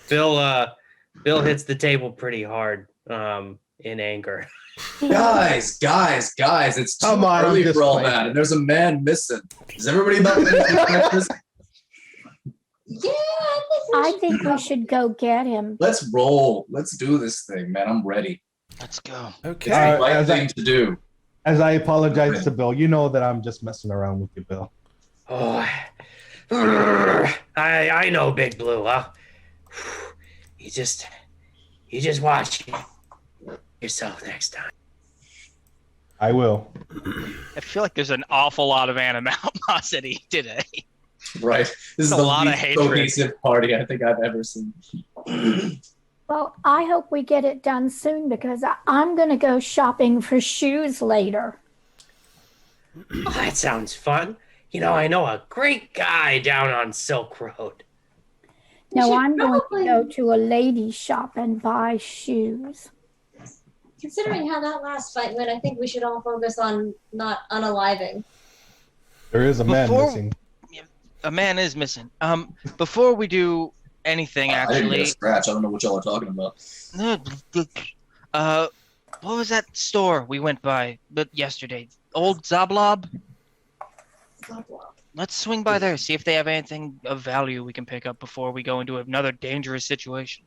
Bill hits the table pretty hard in anger. Guys, it's too Come on, I'm early just for all playing. that, and there's a man missing. Is everybody about to Yeah, I think we should go get him. Let's roll. Let's do this thing, man. I'm ready. Let's go. Okay. It's the right as thing to do. As I apologize to Bill, you know that I'm just messing around with you, Bill. Oh, I know, Big Blue. You just watch yourself next time. I will. I feel like there's an awful lot of animosity today. Right. This is a the lot of least hatred. cohesive party I think I've ever seen. Well, I hope we get it done soon because I'm going to go shopping for shoes later. Oh, that sounds fun. You know, I know a great guy down on Silk Road. No, should I'm going to probably- go to a lady shop and buy shoes. Considering how that last fight went, I think we should all focus on not unaliving. There is a man Before- missing. A man is missing. Before we do anything, I didn't get a actually, scratch. I don't know what y'all are talking about. what was that store we went by yesterday? Old Zablob? Let's swing by there, see if they have anything of value we can pick up before we go into another dangerous situation.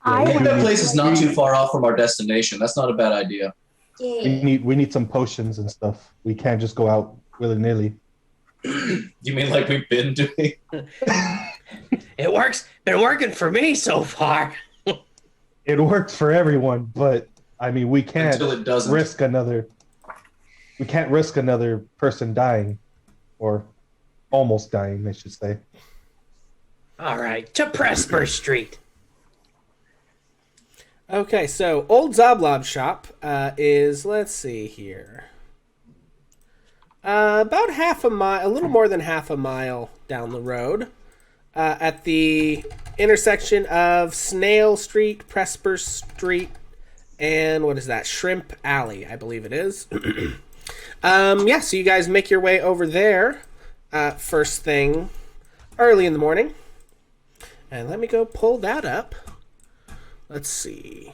Yeah, I think that went- place is not too far off from our destination. That's not a bad idea. Yeah. We need some potions and stuff. We can't just go out willy-nilly. You mean like we've been doing? It works. Been working for me so far. It works for everyone, but I mean, we can't Until it doesn't. risk another. We can't risk another person dying, or almost dying, I should say. All right, to Presper Street. Okay, so Old Zablob shop is, let's see here, about half a mile, a little more than half a mile down the road, at the intersection of Snail Street, Presper Street, and what is that? Shrimp Alley, I believe it is. Yeah, so you guys make your way over there first thing early in the morning. And let me go pull that up. Let's see.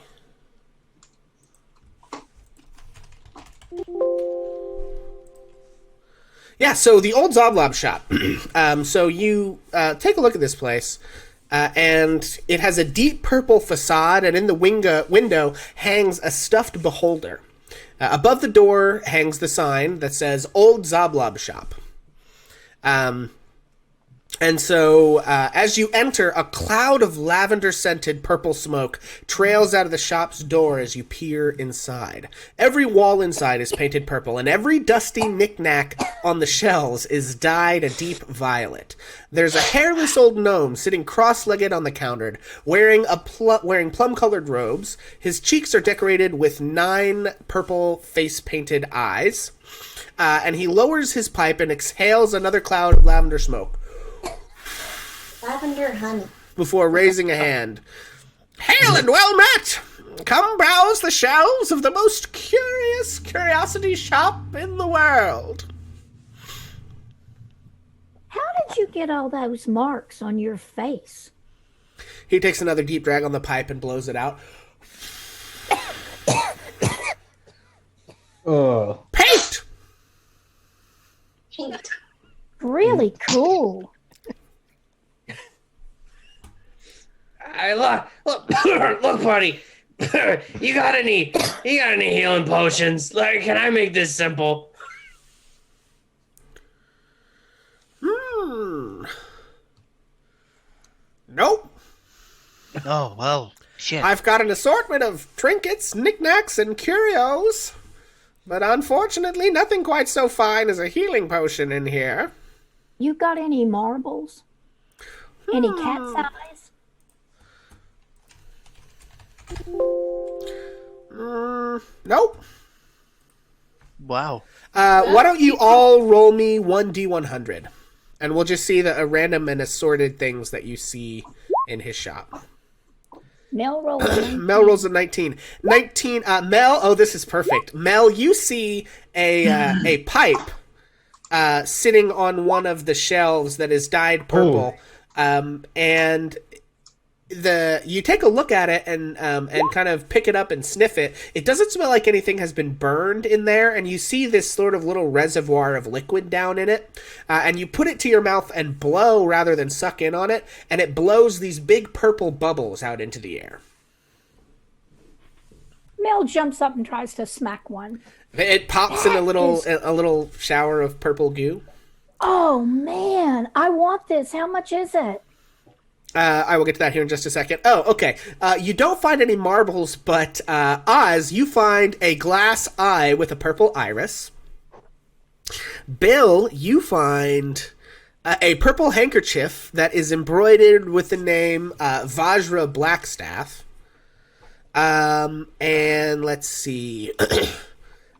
Yeah, so the Old Zablob shop. So you take a look at this place, and it has a deep purple facade, and in the window hangs a stuffed beholder. Above the door hangs the sign that says Old Zablob shop. And so, as you enter, a cloud of lavender-scented purple smoke trails out of the shop's door as you peer inside. Every wall inside is painted purple, and every dusty knick-knack on the shelves is dyed a deep violet. There's a hairless old gnome sitting cross-legged on the counter, wearing plum-colored robes. His cheeks are decorated with 9 purple face-painted eyes, and he lowers his pipe and exhales another cloud of lavender smoke Lavender honey. before raising a hand. Hail and well met! Come browse the shelves of the most curious curiosity shop in the world. How did you get all those marks on your face? He takes another deep drag on the pipe and blows it out. Paint! Paint. Really cool. I look, buddy. You got any healing potions? Like, can I make this simple? Nope. Oh, well, shit. I've got an assortment of trinkets, knickknacks, and curios. But unfortunately, nothing quite so fine as a healing potion in here. You got any marbles? Any cat's eyes? Nope. Wow. Why don't you all roll me 1d100? And we'll just see the random and assorted things that you see in his shop. Mel rolled a 19. Mel rolls a 19. 19, Mel, oh, this is perfect. Mel, you see a pipe sitting on one of the shelves that is dyed purple. And you take a look at it and kind of pick it up and sniff it. It doesn't smell like anything has been burned in there, and you see this sort of little reservoir of liquid down in it. And you put it to your mouth and blow rather than suck in on it, and it blows these big purple bubbles out into the air. Mel jumps up and tries to smack one. It pops in a little shower of purple goo. Oh man, I want this. How much is it? I will get to that here in just a second. Oh, okay. You don't find any marbles, but Oz, you find a glass eye with a purple iris. Bill, you find a purple handkerchief that is embroidered with the name Vajra Blackstaff. And let's see.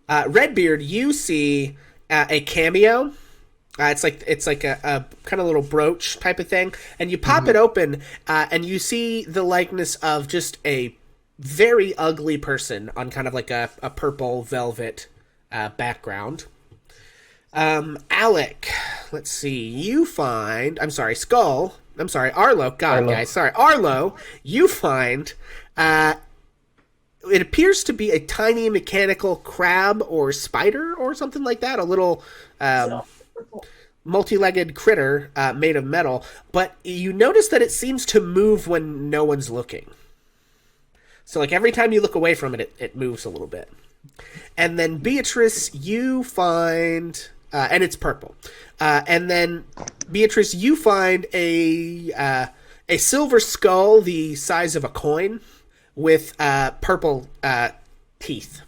Redbeard, you see a cameo. It's like a kind of little brooch type of thing, and you pop it open, and you see the likeness of just a very ugly person on kind of like a purple velvet background. Alec, let's see. You find Arlo. God, guys, sorry, Arlo. You find it appears to be a tiny mechanical crab or spider or something like that. A little. Multi-legged critter made of metal, but you notice that it seems to move when no one's looking. So like every time you look away from it, it moves a little bit. And then Beatrice, you find, and it's purple. And then Beatrice, you find a silver skull the size of a coin with purple teeth,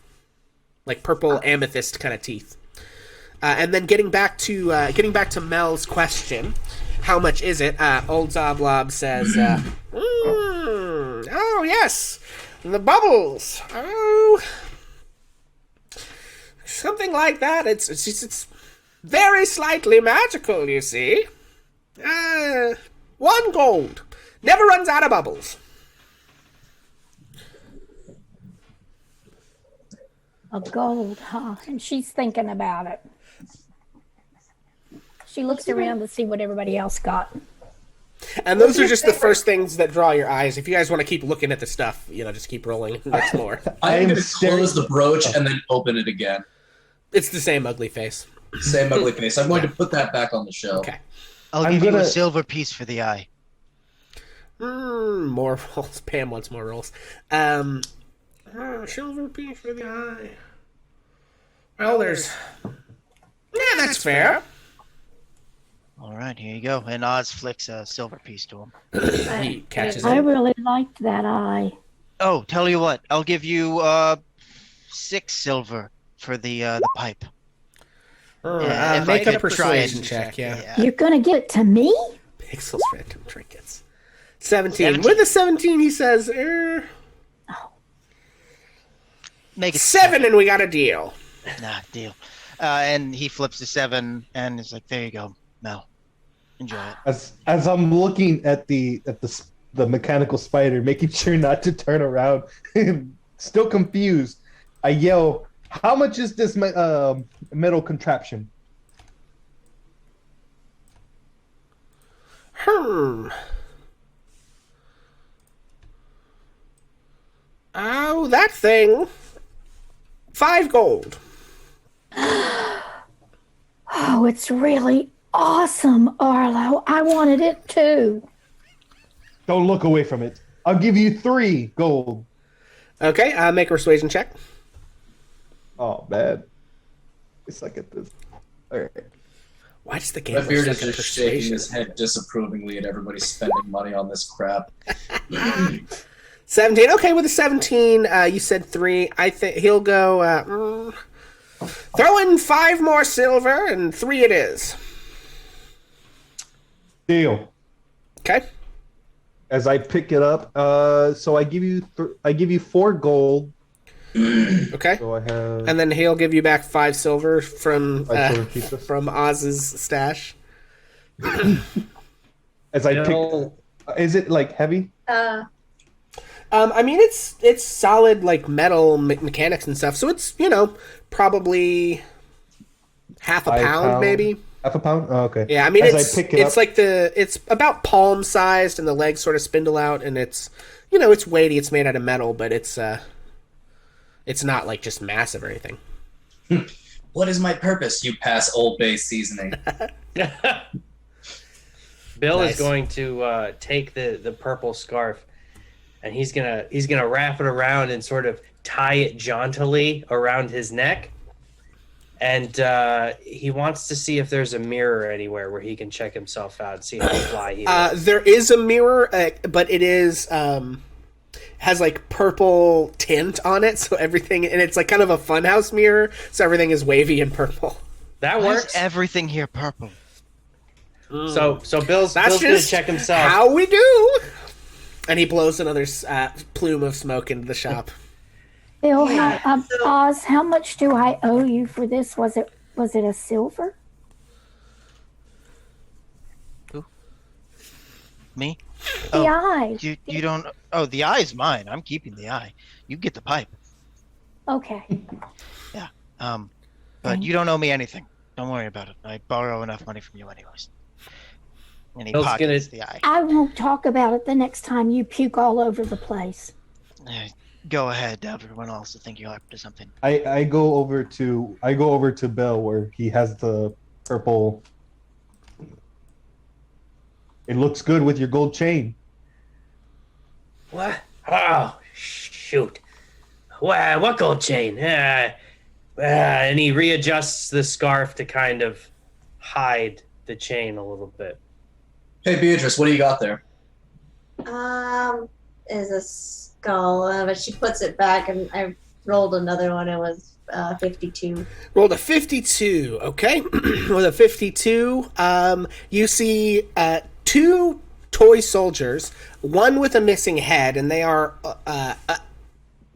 like purple amethyst kind of teeth. And then getting back to Mel's question, how much is it? Old Zoblob says, oh yes, the bubbles. Oh, something like that. It's very slightly magical, you see. 1 gold. Never runs out of bubbles. A gold, huh? And she's thinking about it. She looks around to see what everybody else got. And those are just the first things that draw your eyes. If you guys want to keep looking at the stuff, just keep rolling. There's more. I'm going to close the brooch and then open it again. It's the same ugly face. Same ugly face. I'm going to put that back on the shelf. Okay. I'll give you a silver piece for the eye. More rolls. Pam wants more rolls. Silver piece for the eye. Well, there's... Yeah, that's fair. All right, here you go. And Oz flicks a silver piece to him. He catches I it. really liked that eye. Oh, tell you what. I'll give you 6 silver for the pipe. If Make I a could persuasion check, yeah. You're gonna give it to me? Pixels random trinkets. 17. With a 17, he says, Make it 7 and we got a deal. Nah, deal. And he flips the 7 and is like, there you go, Mel. Enjoy it. As I'm looking at the mechanical spider, making sure not to turn around, still confused, I yell, "How much is this metal contraption?" Oh, that thing. 5 gold. Oh, it's really awesome, Arlo. I wanted it too. Don't look away from it. I'll give you 3 gold. Okay, make a persuasion check. Oh, man. I suck at this. All right. Why does the game Redbeard suck is at just shaking persuasion? his head disapprovingly at everybody spending money on this crap. 17. Okay, with a 17, you said 3. I think he'll go. Throw in 5 more silver, and 3 it is. Deal. Okay. As I pick it up, so I give you 4 gold. Okay. So I have. And then he'll give you back 5 silver from 5 silver pieces. from Oz's stash. As I pick, is it like heavy? I mean, it's solid like metal mechanics and stuff. So it's probably half a pound maybe. Half a pound? Oh, okay. Yeah, I mean As I pick it up, it's about palm sized, and the legs sort of spindle out, and it's it's weighty. It's made out of metal, but it's not like just massive or anything. What is my purpose? You pass Old Bay seasoning. Bill Nice. is going to take the purple scarf, and he's gonna wrap it around and sort of tie it jauntily around his neck. And he wants to see if there's a mirror anywhere where he can check himself out, see how fly he is. There is a mirror, but it is has like purple tint on it, so everything, and it's like kind of a funhouse mirror, so everything is wavy and purple. That Why is works. everything here purple? So Bill's That's gonna just check himself. how we do. And he blows another plume of smoke into the shop. Bill, Yeah, Oz, how much do I owe you for this? Was it a silver? Me? The Oh, eye. You don't. Oh, the eye's mine. I'm keeping the eye. You get the pipe. Okay. But you don't owe me anything. Don't worry about it. I borrow enough money from you anyways. And he Bill's pockets the eye. I won't talk about it the next time you puke all over the place. Go ahead. Everyone else will think you're up to something. I go over to Bill where he has the purple. It looks good with your gold chain. What? Oh, shoot. What gold chain? And he readjusts the scarf to kind of hide the chain a little bit. Hey, Beatrice, what do you got there? Is a skull, but she puts it back, and I rolled another one. It was 52. Rolled a 52. Okay, with a 52, you see 2 toy soldiers, one with a missing head, and they are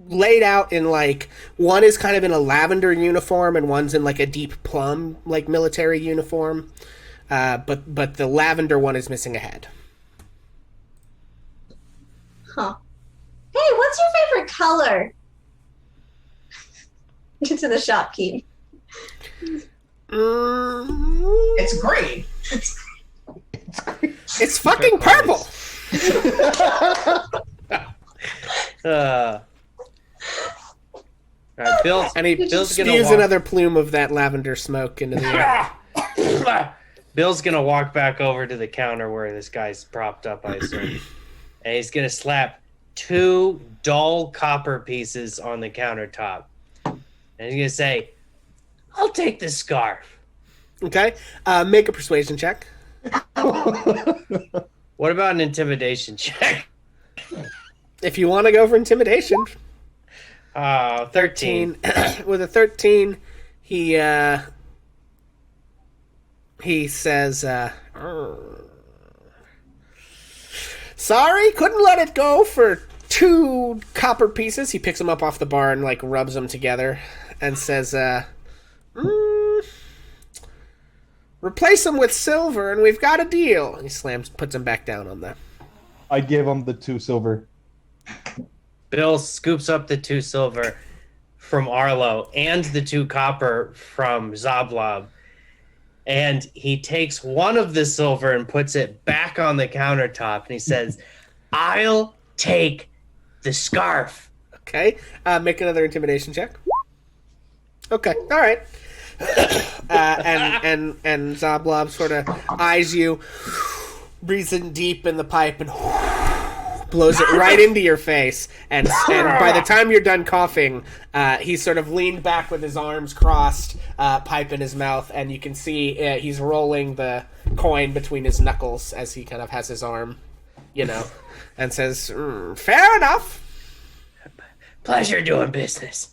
laid out in like, one is kind of in a lavender uniform and one's in like a deep plum like military uniform, but the lavender one is missing a head. Huh. Hey, what's your favorite color? To the shopkeep. It's green. It's fucking purple. All right, Bill's Bill's gonna spews walk. another plume of that lavender smoke into the air. Bill's gonna walk back over to the counter where this guy's propped up, I assume, and he's gonna slap 2 dull copper pieces on the countertop, and he's gonna say, "I'll take the scarf." Okay, make a persuasion check. What about an intimidation check? If you want to go for intimidation. 13. With a 13, he says, sorry, couldn't let it go for 2 copper pieces. He picks them up off the bar and like rubs them together and says, replace them with silver and we've got a deal. And he puts them back down on them. I give him the 2 silver. Bill scoops up the 2 silver from Arlo and the 2 copper from Zoblob, and he takes one of the silver and puts it back on the countertop, and he says, "I'll take the scarf." Okay, make another intimidation check. Okay, all right. And Zoblob sort of eyes you, breathes in deep in the pipe, and blows it right into your face, and by the time you're done coughing, he's sort of leaned back with his arms crossed, pipe in his mouth, and you can see he's rolling the coin between his knuckles as he kind of has his arm, and says, "Fair enough. Pleasure doing business."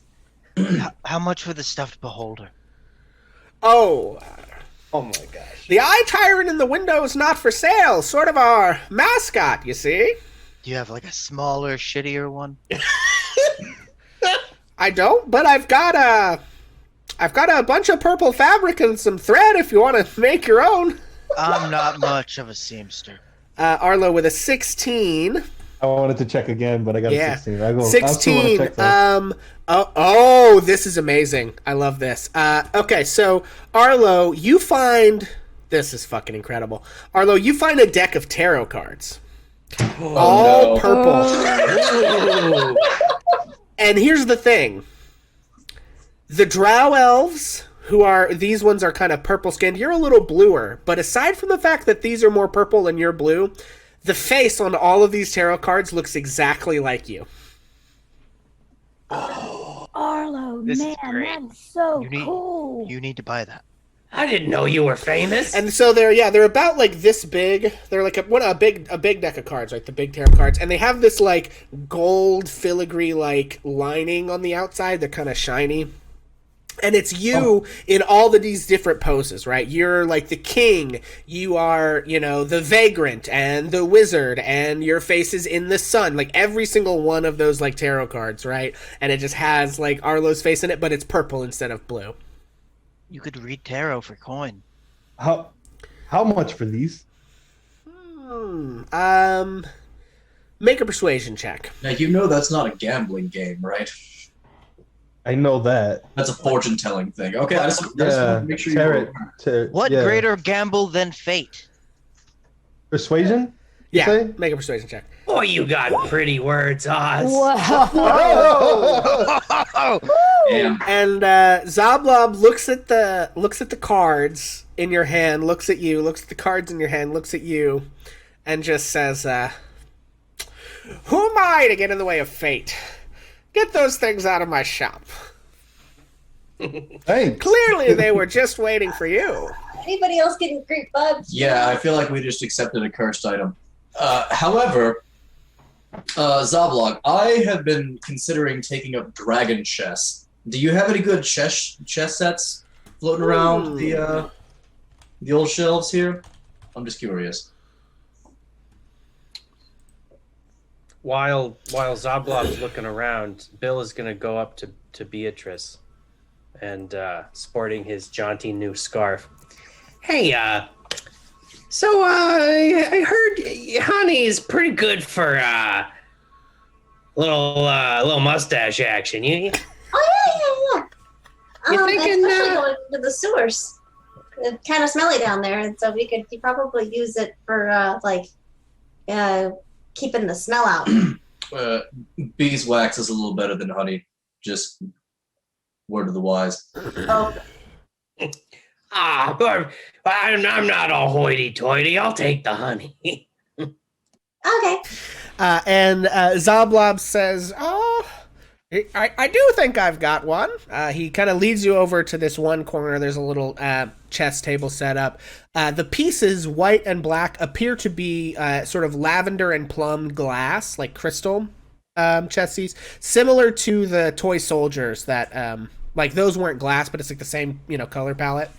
How much for the stuffed beholder? Oh, Oh my gosh. the eye tyrant in the window is not for sale. Sort of our mascot, you see." Do you have like a smaller, shittier one? I don't, but I've got a bunch of purple fabric and some thread if you want to make your own. I'm not much of a seamster. Arlo with a 16. I wanted to check again, but I got a 16. I still wanna 16. check that. This is amazing. I love this. Okay, so Arlo, you find this is fucking incredible. Arlo, you find a deck of tarot cards. All no. purple. And here's the thing. The drow elves, these ones are kind of purple skinned. You're a little bluer, but aside from the fact that these are more purple and you're blue, the face on all of these tarot cards looks exactly like you. Arlo, This is man, great. that's so You need- cool. You need to buy that. I didn't know you were famous. And so they're about like this big. They're like a big deck of cards, right? The big tarot cards, and they have this like gold filigree like lining on the outside. They're kind of shiny. And it's you in all of these different poses, right? You're like the king, you are, the vagrant and the wizard, and your face is in the sun. Like every single one of those like tarot cards, right? And it just has like Arlo's face in it, but it's purple instead of blue. You could read tarot for coin. How much for these? Make a persuasion check. Now that's not a gambling game, right? I know that. That's a fortune telling thing. Okay, I just want to make sure you What greater gamble than fate? Persuasion? You Yeah, say? make a persuasion check. Boy, you got pretty words, Oz. Whoa. Damn. And Zablob looks at the cards in your hand, looks at you, looks at the cards in your hand, looks at you, and just says, "Who am I to get in the way of fate? Get those things out of my shop. Thanks. Clearly, they were just waiting for you." Anybody else getting creep bugs? Yeah, I feel like we just accepted a cursed item. However, Zablog, I have been considering taking up dragon chess. Do you have any good chess sets floating around the old shelves here? I'm just curious. While Zablob's looking around, Bill is going to go up to Beatrice and sporting his jaunty new scarf. Hey, so I heard honey is pretty good for little mustache action. You Oh yeah. You thinking, especially going to the sewers. It's kind of smelly down there, and so you probably use it for keeping the smell out. Beeswax is a little better than honey. Just word of the wise. Oh, but I'm not all hoity-toity. I'll take the honey. okay. And Zablob says, "Oh, I do think I've got one." He kind of leads you over to this one corner. There's a little chess table set up. The pieces, white and black, appear to be sort of lavender and plumbed glass, like crystal chessies, similar to the toy soldiers that, like those weren't glass, but it's like the same, color palette.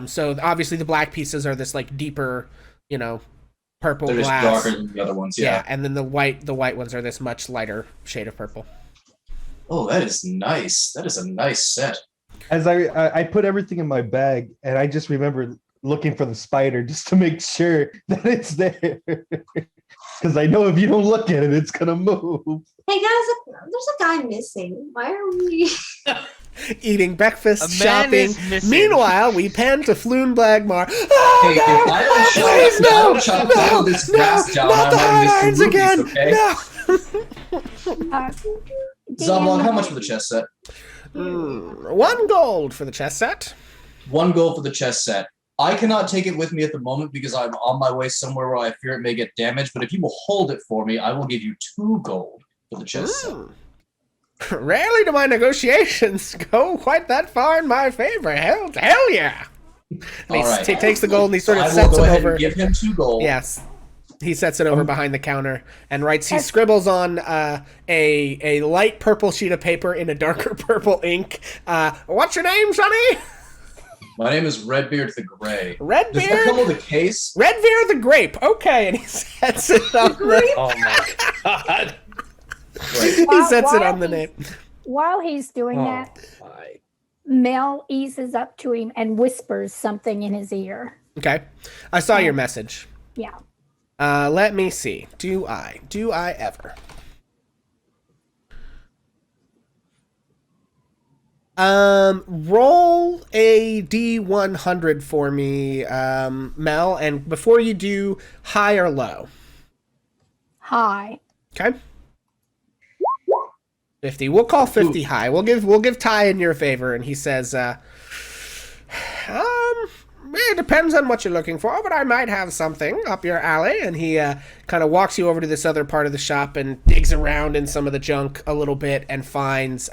So obviously the black pieces are this like deeper, purple They're just glass. darker than the other ones, yeah. And then the white ones are this much lighter shade of purple. Oh, that is nice. That is a nice set. As I put everything in my bag, and I just remember looking for the spider just to make sure that it's there. Because I know if you don't look at it, it's going to move. Hey guys, there's a guy missing. Why are we? Eating breakfast, A man shopping. is missing. Meanwhile, we pan to Floon Blagmaar. Hey, Oh, if I don't chop, please, if I no, don't chop all this grass down, not the I hot might irons miss the again. movies, okay? No. Zablon, how much for the chess set? 1 gold for the chess set. 1 gold for the chess set. I cannot take it with me at the moment because I'm on my way somewhere where I fear it may get damaged. But if you will hold it for me, I will give you 2 gold for the chest set. Rarely do my negotiations go quite that far in my favor. Hell yeah! And All right. he takes the gold and he sort of I will sets go it ahead over. and give him 2 gold. Yes. He sets it over behind the counter and writes. He scribbles on a light purple sheet of paper in a darker purple ink. What's your name, Sonny? My name is Redbeard the Gray. Redbeard? Does that come with a case? Redbeard the Grape. Okay, and he sets it on the... Oh my god. He sets it on the name. While he's doing that, My. Mel eases up to him and whispers something in his ear. Okay. I saw your message. Yeah. Let me see. Do I ever? Roll a D100 for me, Mel, and before you do, high or low? Hi. Okay. 50. We'll call 50 high. We'll give Ty in your favor, and he says, it depends on what you're looking for, but I might have something up your alley. And he kind of walks you over to this other part of the shop and digs around in some of the junk a little bit and finds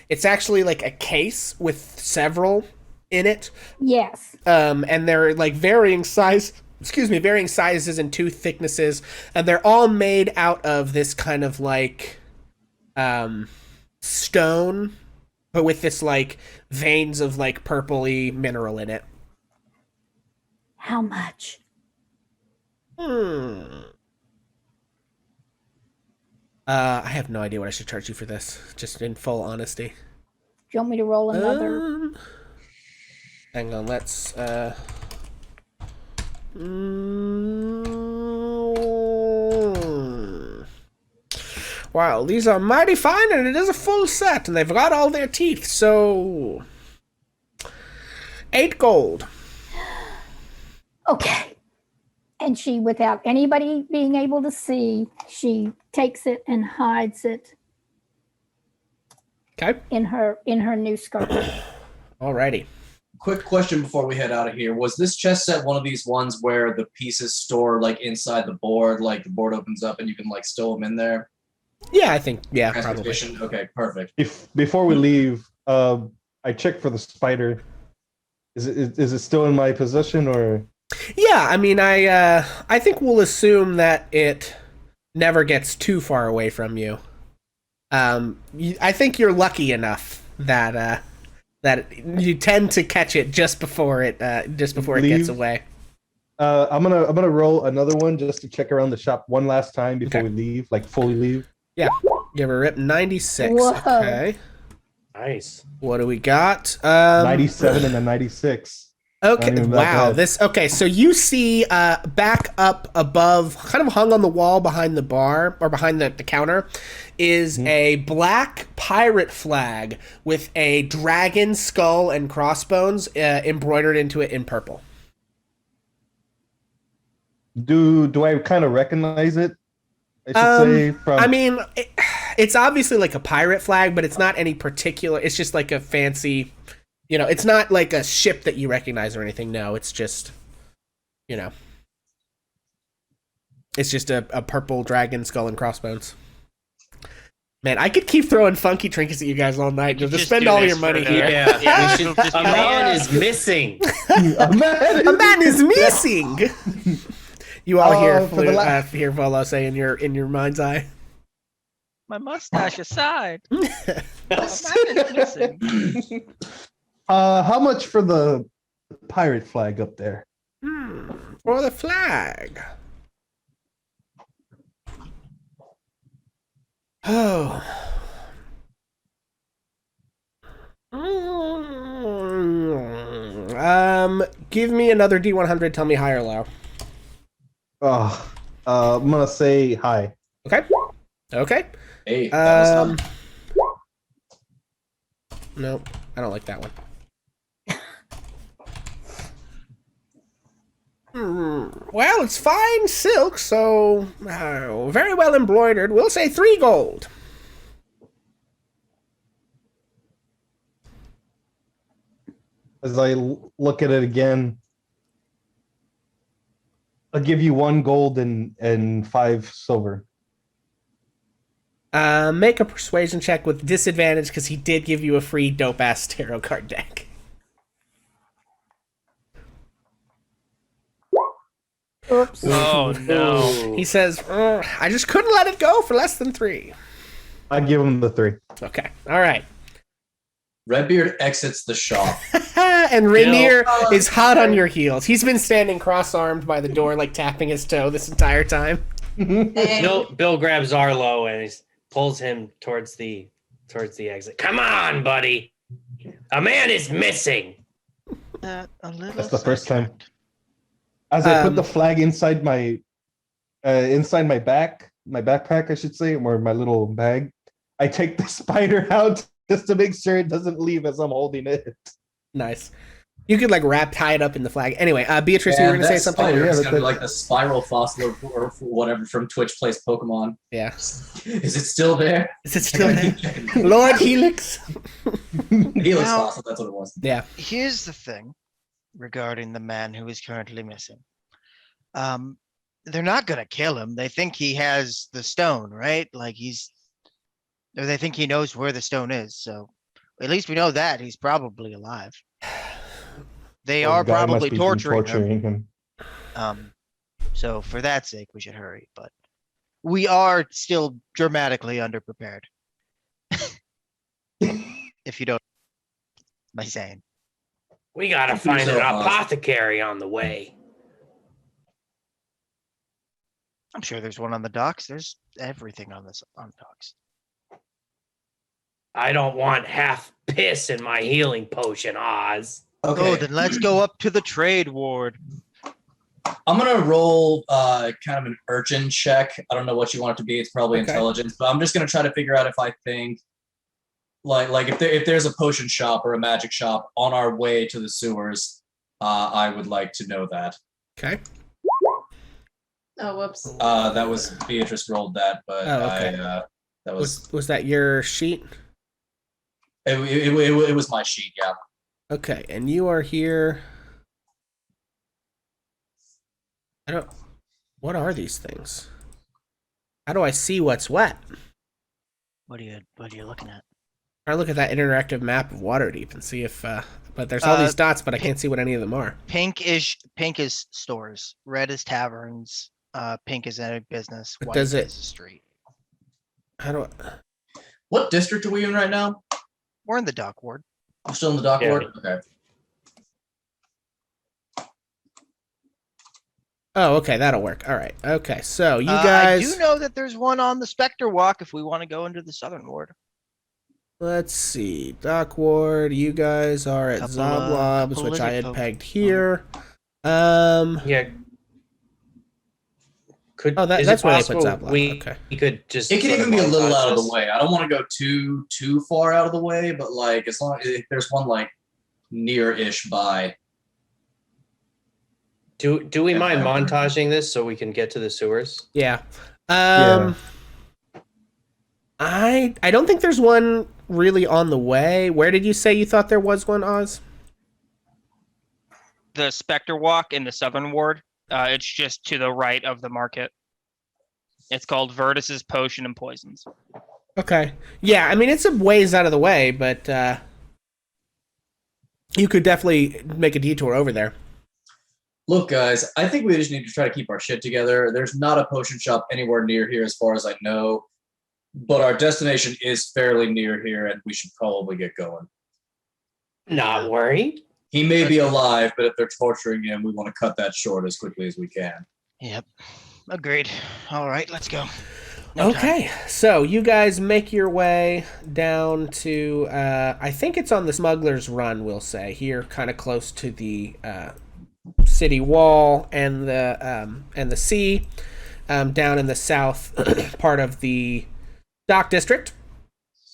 it's actually like a case with several in it. Yes. And they're like varying sizes and tooth thicknesses, and they're all made out of this kind of like stone, but with this like veins of like purpley mineral in it. How much? I have no idea what I should charge you for this, just in full honesty. Do you want me to roll another? Hang on, let's wow, these are mighty fine, and it is a full set, and they've got all their teeth, so 8 gold. Okay. And she, without anybody being able to see, she takes it and hides it Okay. in her new skirt. Alrighty. Quick question before we head out of here. Was this chess set one of these ones where the pieces store like inside the board, like the board opens up and you can like stow them in there? Yeah, I think, yeah, probably. Transportation? Okay, perfect. Before we leave, I checked for the spider. Is it still in my possession or? Yeah, I mean, I think we'll assume that it never gets too far away from you. I think you're lucky enough that you tend to catch it just before it gets away. I'm gonna roll another one just to check around the shop one last time before we leave, like fully leave. Yeah, give her a rip. 96. Whoa. Okay. Nice. What do we got? 97 and a 96. Okay. Not even that Wow. bad. Okay. So you see, back up above, kind of hung on the wall behind the bar or behind the counter, is a black pirate flag with a dragon skull and crossbones embroidered into it in purple. Do I kind of recognize it? I should say from. I mean, it's obviously like a pirate flag, but it's not any particular. It's just like a fancy. It's not like a ship that you recognize or anything. No, it's just, it's just a purple dragon skull and crossbones. Man, I could keep throwing funky trinkets at you guys all night. You'll just spend do all this your money for here. Yeah, we should, a man is missing. A man A man is missing. You all hear for the hear Volo say in your mind's eye. My mustache aside. My man is missing. How much for the pirate flag up there? For the flag. Oh. Give me another D100. Tell me high or low. I'm gonna say hi. Okay. Okay. Hey, that was not. No, I don't like that one. Well, it's fine silk, so very well embroidered. We'll say 3 gold. As I look at it again, I'll give you 1 gold and 5 silver. Make a persuasion check with disadvantage because he did give you a free dope ass tarot card deck. Oops. Oh no. He says, I just couldn't let it go for less than 3. I give him the 3. Okay. All right. Redbeard exits the shop. And Rainier is hot on your heels. He's been standing cross-armed by the door, like tapping his toe this entire time. Bill grabs Arlo and he pulls him towards the exit. Come on, buddy. A man is missing. A little That's the first time. sidetracked. As I put the flag inside my backpack, I should say, or my little bag, I take the spider out just to make sure it doesn't leave as I'm holding it. Nice. You could like tie it up in the flag. Anyway, Beatrice, you were going to say something? Spider is Yeah, gonna be like the spiral fossil or whatever from Twitch Plays Pokemon. Yeah. Is it still there? Is it still there? Lord Helix? Helix Now- fossil, that's what it was. Yeah. Here's the thing regarding the man who is currently missing. They're not gonna kill him. They think he has the stone, right? Like or they think he knows where the stone is. So at least we know that he's probably alive. They Oh, are the guy must probably be torturing him. him. So for that sake, we should hurry. But we are still dramatically underprepared. If you don't, by saying. We gotta find an apothecary on the way. I'm sure there's one on the docks. There's everything on docks. I don't want half piss in my healing potion, Oz. Okay, Oh, then let's go up to the trade ward. I'm gonna roll kind of an urchin check. I don't know what you want it to be. It's probably Okay. intelligence, but I'm just gonna try to figure out if I think like if there's a potion shop or a magic shop on our way to the sewers. I would like to know that. Okay. Oh, whoops. That was Beatrice rolled that, but Oh, okay. that was Was that your sheet? it was my sheet. Yeah. Okay, and you are here. What are these things? How do I see what's wet? What are you looking at? I look at that interactive map of Waterdeep and see if. But there's all these dots, but I can't see what any of them are. Pink is stores. Red is taverns. Pink is any business. But White does it- is a street. How do What district are we in right now? We're in the dock ward. I'm still in the dock Yeah. ward. Okay. Oh, okay, that'll work. All right. Okay, so you guys. I do know that there's one on the Spectre Walk if we want to go into the southern ward. Let's see. Dock Ward, you guys are at Couple of Zoblobs, which I lizard had folk. pegged here. Yeah. Is that's it where they put possible Zablob. we Okay. could just It can sort even of be a little montage out of the this? way. I don't want to go too far out of the way, but like as long if there's one like near-ish by. Do we Yeah, mind I remember. montaging this so we can get to the sewers? Yeah. Yeah. I don't think there's one really on the way. Where did you say you thought there was one, Oz? The Spectre Walk in the southern ward. It's just to the right of the market. It's called Vertus's Potion and Poisons. Okay. Yeah, I mean it's a ways out of the way, but you could definitely make a detour over there. Look, guys, I think we just need to try to keep our shit together. There's not a potion shop anywhere near here as far as I know, but our destination is fairly near here and we should probably get going. Not worried. He may be alive, but if they're torturing him, we want to cut that short as quickly as we can. Yep. Agreed. All right, let's go. No time. Okay, so you guys make your way down to, I think it's on the Smuggler's Run, we'll say, here kind of close to the city wall and the sea, down in the south part of the dock district.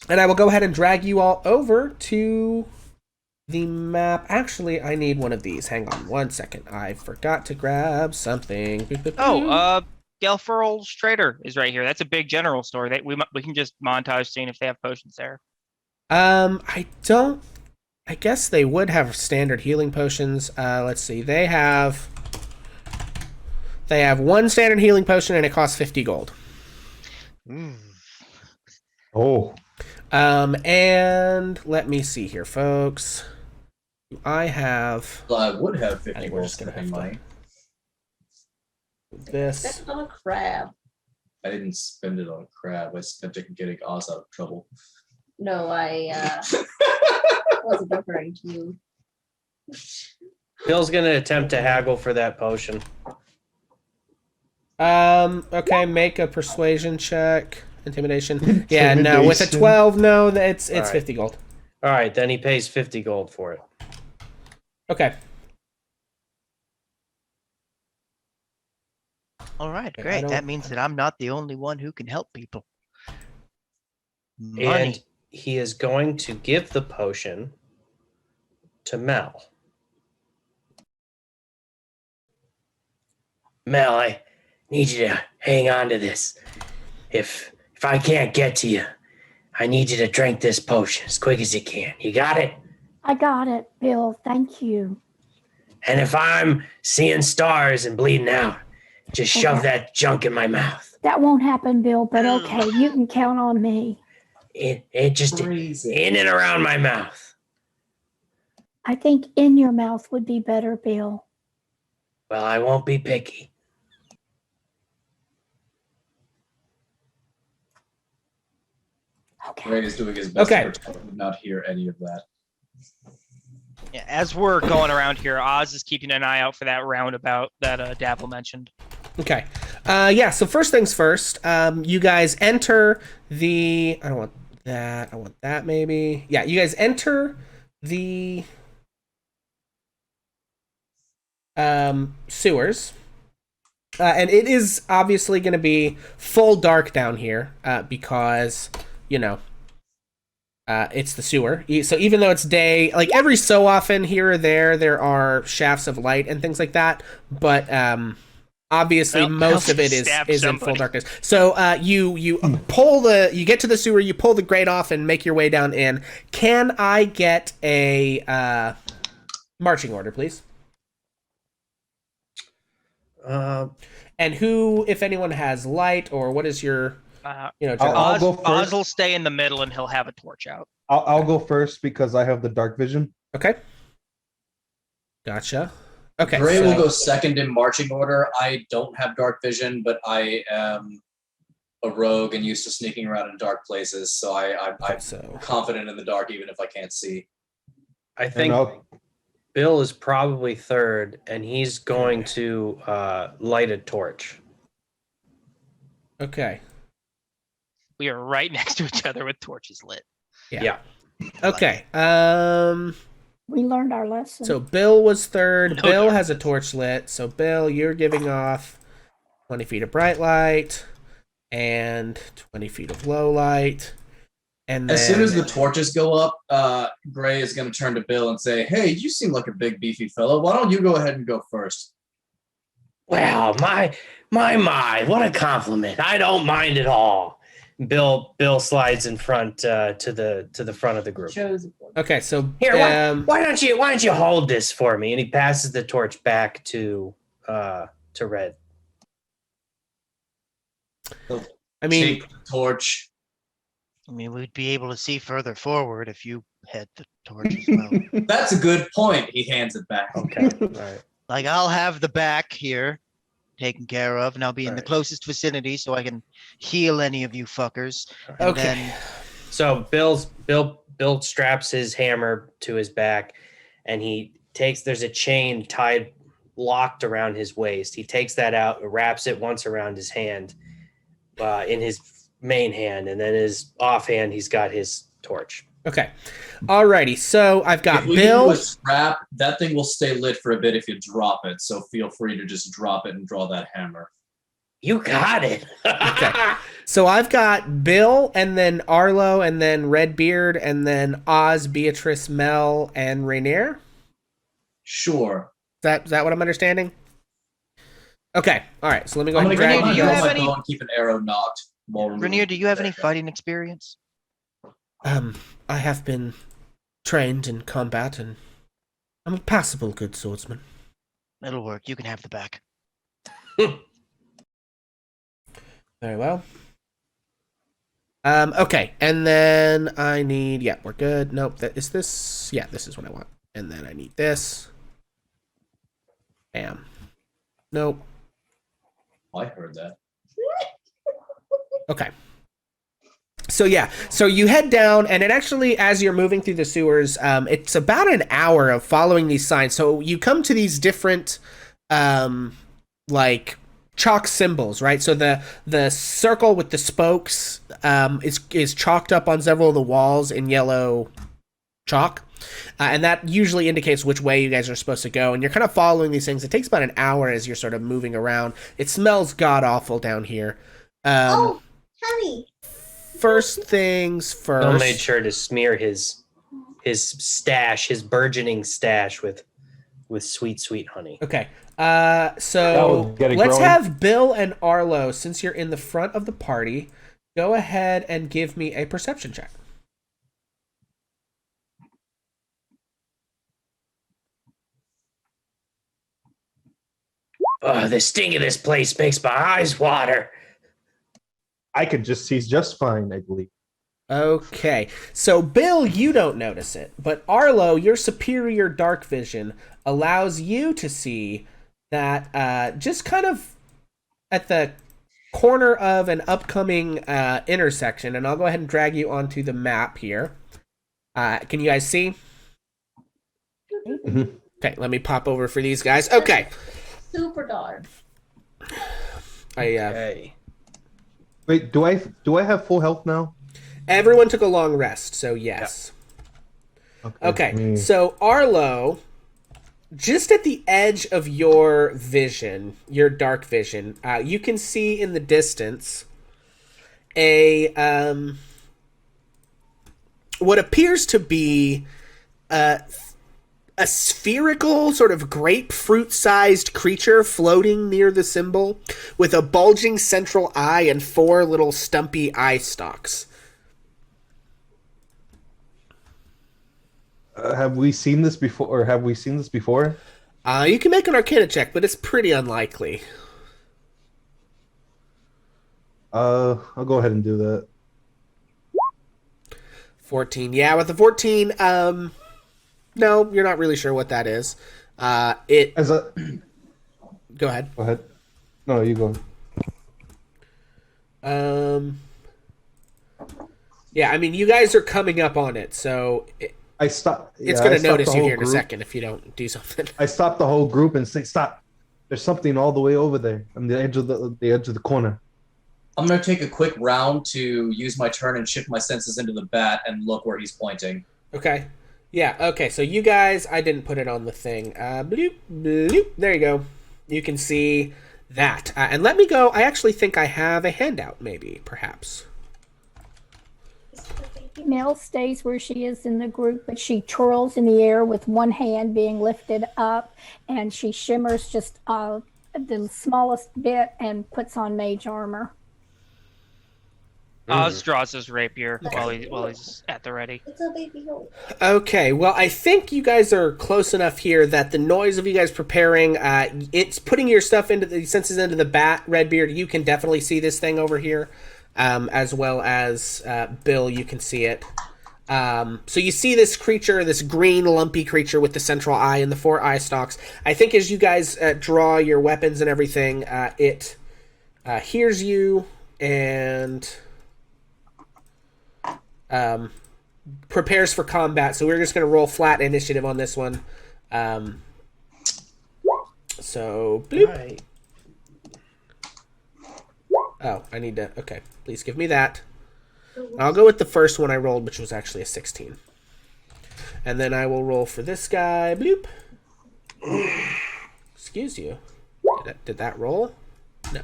And I will go ahead and drag you all over to the map. Actually, I need one of these. Hang on 1 second. I forgot to grab something. Gelfurl's Trader is right here. That's a big general store. We can just montage seeing if they have potions there. I guess they would have standard healing potions. Let's see. They have They have 1 standard healing potion, and it costs 50 gold. Oh, And let me see here, folks. I have Well, I would have I 50 think we're gold just gonna spending have to- money. this. That's on a crab. I didn't spend it on crab. I spent it getting Oz out of trouble. No, I wasn't referring to you. Bill's gonna attempt to haggle for that potion. Okay, make a persuasion check. Intimidation. Yeah, no, with a 12, no, it's All right. 50 gold. All right, then he pays 50 gold for it. Okay. All right, I great. don't- That means that I'm not the only one who can help people. Money. And he is going to give the potion to Mel. Mel, I need you to hang on to this. If I can't get to you, I need you to drink this potion as quick as you can. You got it? I got it, Bill. Thank you. And if I'm seeing stars and bleeding out, just shove that junk in my mouth. That won't happen, Bill, but okay, you can count on me. It just in and around my mouth. I think in your mouth would be better, Bill. Well, I won't be picky. Okay. Ray is doing his best Okay. to pretend he did not hear any of that. Yeah, as we're going around here, Oz is keeping an eye out for that roundabout that Dapple mentioned. Okay. Yeah, so first things first, you guys enter the... I don't want that. I want that, maybe. Yeah, you guys enter the sewers. And it is obviously going to be full dark down here because, you know, it's the sewer. So even though it's day, like every so often here or there are shafts of light and things like that. But obviously Well, most of it stab is in full somebody. darkness. So you you get to the sewer, you pull the grate off and make your way down in. Can I get a marching order, please? And who, if anyone, has light, or what is your, I'll Oz, go first. Oz will stay in the middle and he'll have a torch out. I'll go first because I have the dark vision. Okay. Gotcha. Okay. Gray so- will go second in marching order. I don't have dark vision, but I am a rogue and used to sneaking around in dark places, so I'm so confident in the dark even if I can't see. I And think I'll- Bill is probably third, and he's going to light a torch. okay. We are right next to each other with torches lit. Yeah. Okay. We learned our lesson. So Bill was third. No Bill dark has a torch lit. So Bill, you're giving off 20 feet of bright light and 20 feet of low light. And As soon then- as the torches go up, Gray is going to turn to Bill and say, "Hey, you seem like a big beefy fellow. Why don't you go ahead and go first?" Wow, my, what a compliment. I don't mind at all. Bill slides in front to the front of the group. Okay, so Here, why don't you hold this for me? And he passes the torch back to Red. I mean, Take the torch. I mean, we'd be able to see further forward if you had the torch as well. That's a good point. He hands it back. Okay, all right. Like, I'll have the back here taken care of, and I'll be in the Right. closest vicinity so I can heal any of you fuckers. And okay. then So Bill straps his hammer to his back, and there's a chain tied locked around his waist. He takes that out, wraps it once around his hand, in his main hand, and then his offhand he's got his torch. Okay. Alrighty. So I've got If we Bill. do a strap, that thing will stay lit for a bit if you drop it. So feel free to just drop it and draw that hammer. You got it. Okay. So I've got Bill, and then Arlo, and then Redbeard, and then Oz, Beatrice, Mel, and Rainier. Sure. Is that what I'm understanding? Okay. All right. So let me go I'm ahead gonna and go drag do you you guys. have any- and keep an arrow knocked. While Rainier, do you have any fighting experience? I have been trained in combat, and I'm a passable good swordsman. It'll work. You can have the back. Very well. Okay, and then I need, yeah, we're good. Nope, that is this. Yeah, this is what I want. And then I need this. Bam. Nope. I heard that. Okay. So yeah, so you head down, and it actually, as you're moving through the sewers, it's about an hour of following these signs. So you come to these different, like chalk symbols, right? So the circle with the spokes is chalked up on several of the walls in yellow chalk. And that usually indicates which way you guys are supposed to go. And you're kind of following these things. It takes about an hour as you're sort of moving around. It smells god-awful down here. Oh, honey. First things first. Bill made sure to smear his stash, his burgeoning stash with sweet, sweet honey. Okay. That So will get it let's growing. have Bill and Arlo, since you're in the front of the party, go ahead and give me a perception check. Oh, the sting of this place makes my eyes water. I could just see just fine, I believe. Okay, so Bill, you don't notice it, but Arlo, your superior dark vision allows you to see that just kind of at the corner of an upcoming intersection, and I'll go ahead and drag you onto the map here. Can you guys see? Mhm. Okay, let me pop over for these guys. Okay, Super dark. Okay. Wait, do I have full health now? everyone took a long rest, so yes. Okay, Mm. so Arlo, just at the edge of your vision, your dark vision, you can see in the distance a what appears to be a spherical, sort of grapefruit-sized creature floating near the symbol with a bulging central eye and 4 little stumpy eye stalks. Have we seen this before? Or have we seen this before? You can make an Arcana check, but it's pretty unlikely. I'll go ahead and do that. 14. Yeah, with the 14, no, you're not really sure what that is. Go ahead. Go ahead. No, you go. Yeah, I mean, you guys are coming up on it, so I stopped. it's I going to stopped notice the you whole here in a group. second if you don't do something. I stopped the whole group and say, "Stop! There's something all the way over there on the edge of the corner." I'm going to take a quick round to use my turn and shift my senses into the bat and look where he's pointing. Okay. Yeah, okay, so you guys, I didn't put it on the thing. Bloop, bloop, there you go. You can see that. And let me go, I actually think I have a handout, maybe, perhaps. Mel stays where she is in the group, but she twirls in the air with one hand being lifted up, and she shimmers just the smallest bit and puts on mage armor. Oz draws his rapier while he's at the ready. It's a baby hole. Okay, well, I think you guys are close enough here that the noise of you guys preparing, it's putting your stuff into the senses into the bat, Redbeard. You can definitely see this thing over here, as well as Bill, you can see it. So you see this creature, this green lumpy creature with the central eye and the 4 eye stalks. I think as you guys draw your weapons and everything, it hears you and prepares for combat. So we're just going to roll flat initiative on this one. So bloop. Right. Oh, I need to. Okay, please give me that. I'll go with the first one I rolled, which was actually a 16. And then I will roll for this guy. Bloop. Excuse you. Did that roll? No.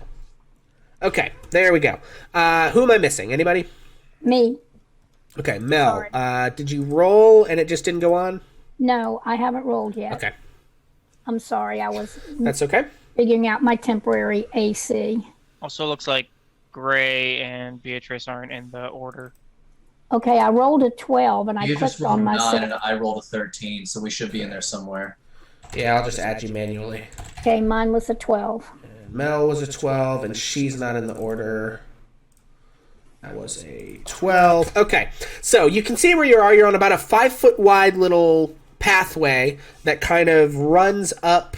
Okay, there we go. Who am I missing? Anybody? Me. Okay, Mel. Sorry. Did you roll and it just didn't go on? No, I haven't rolled yet. Okay, I'm sorry. I was that's okay. figuring out my temporary AC. Also looks like Gray and Beatrice aren't in the order. Okay, I rolled a 12 and I You just clicked rolled on a 9 myself. and I rolled a 13, so we should be in there somewhere. Yeah, I'll just add you manually. Okay, mine was a 12. Mel was a 12, and she's not in the order. That was a 12. Okay, so you can see where you are. You're on about a 5-foot wide little pathway that kind of runs up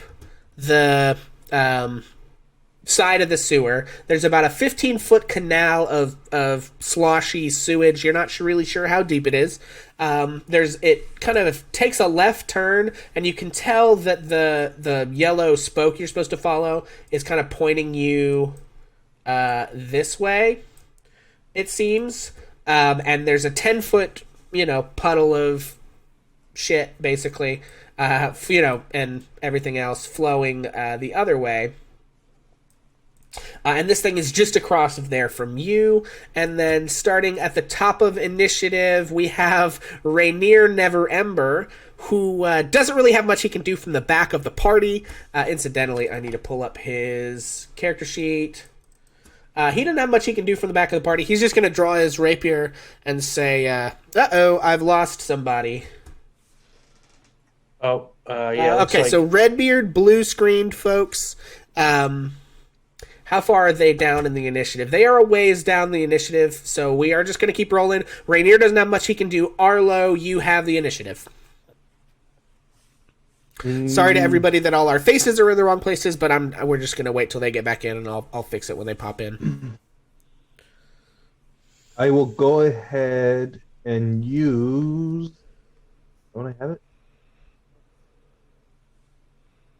the side of the sewer. There's about a 15-foot canal of sloshy sewage. You're not really sure how deep it is. It kind of takes a left turn, and you can tell that the yellow spoke you're supposed to follow is kind of pointing you this way, it seems. And there's a 10-foot, puddle of shit, basically, and everything else flowing the other way. And this thing is just across of there from you. And then starting at the top of initiative, we have Rainier Never Ember, who doesn't really have much he can do from the back of the party. Incidentally, I need to pull up his character sheet. He doesn't have much he can do from the back of the party. He's just going to draw his rapier and say, uh-oh, I've lost somebody. Oh, yeah. Okay, so Redbeard, blue screened folks. How far are they down in the initiative? They are a ways down the initiative, so we are just going to keep rolling. Rainier doesn't have much he can do. Arlo, you have the initiative. Sorry to everybody that all our faces are in the wrong places, but we're just going to wait till they get back in, and I'll fix it when they pop in. I will go ahead and use... Don't I have it?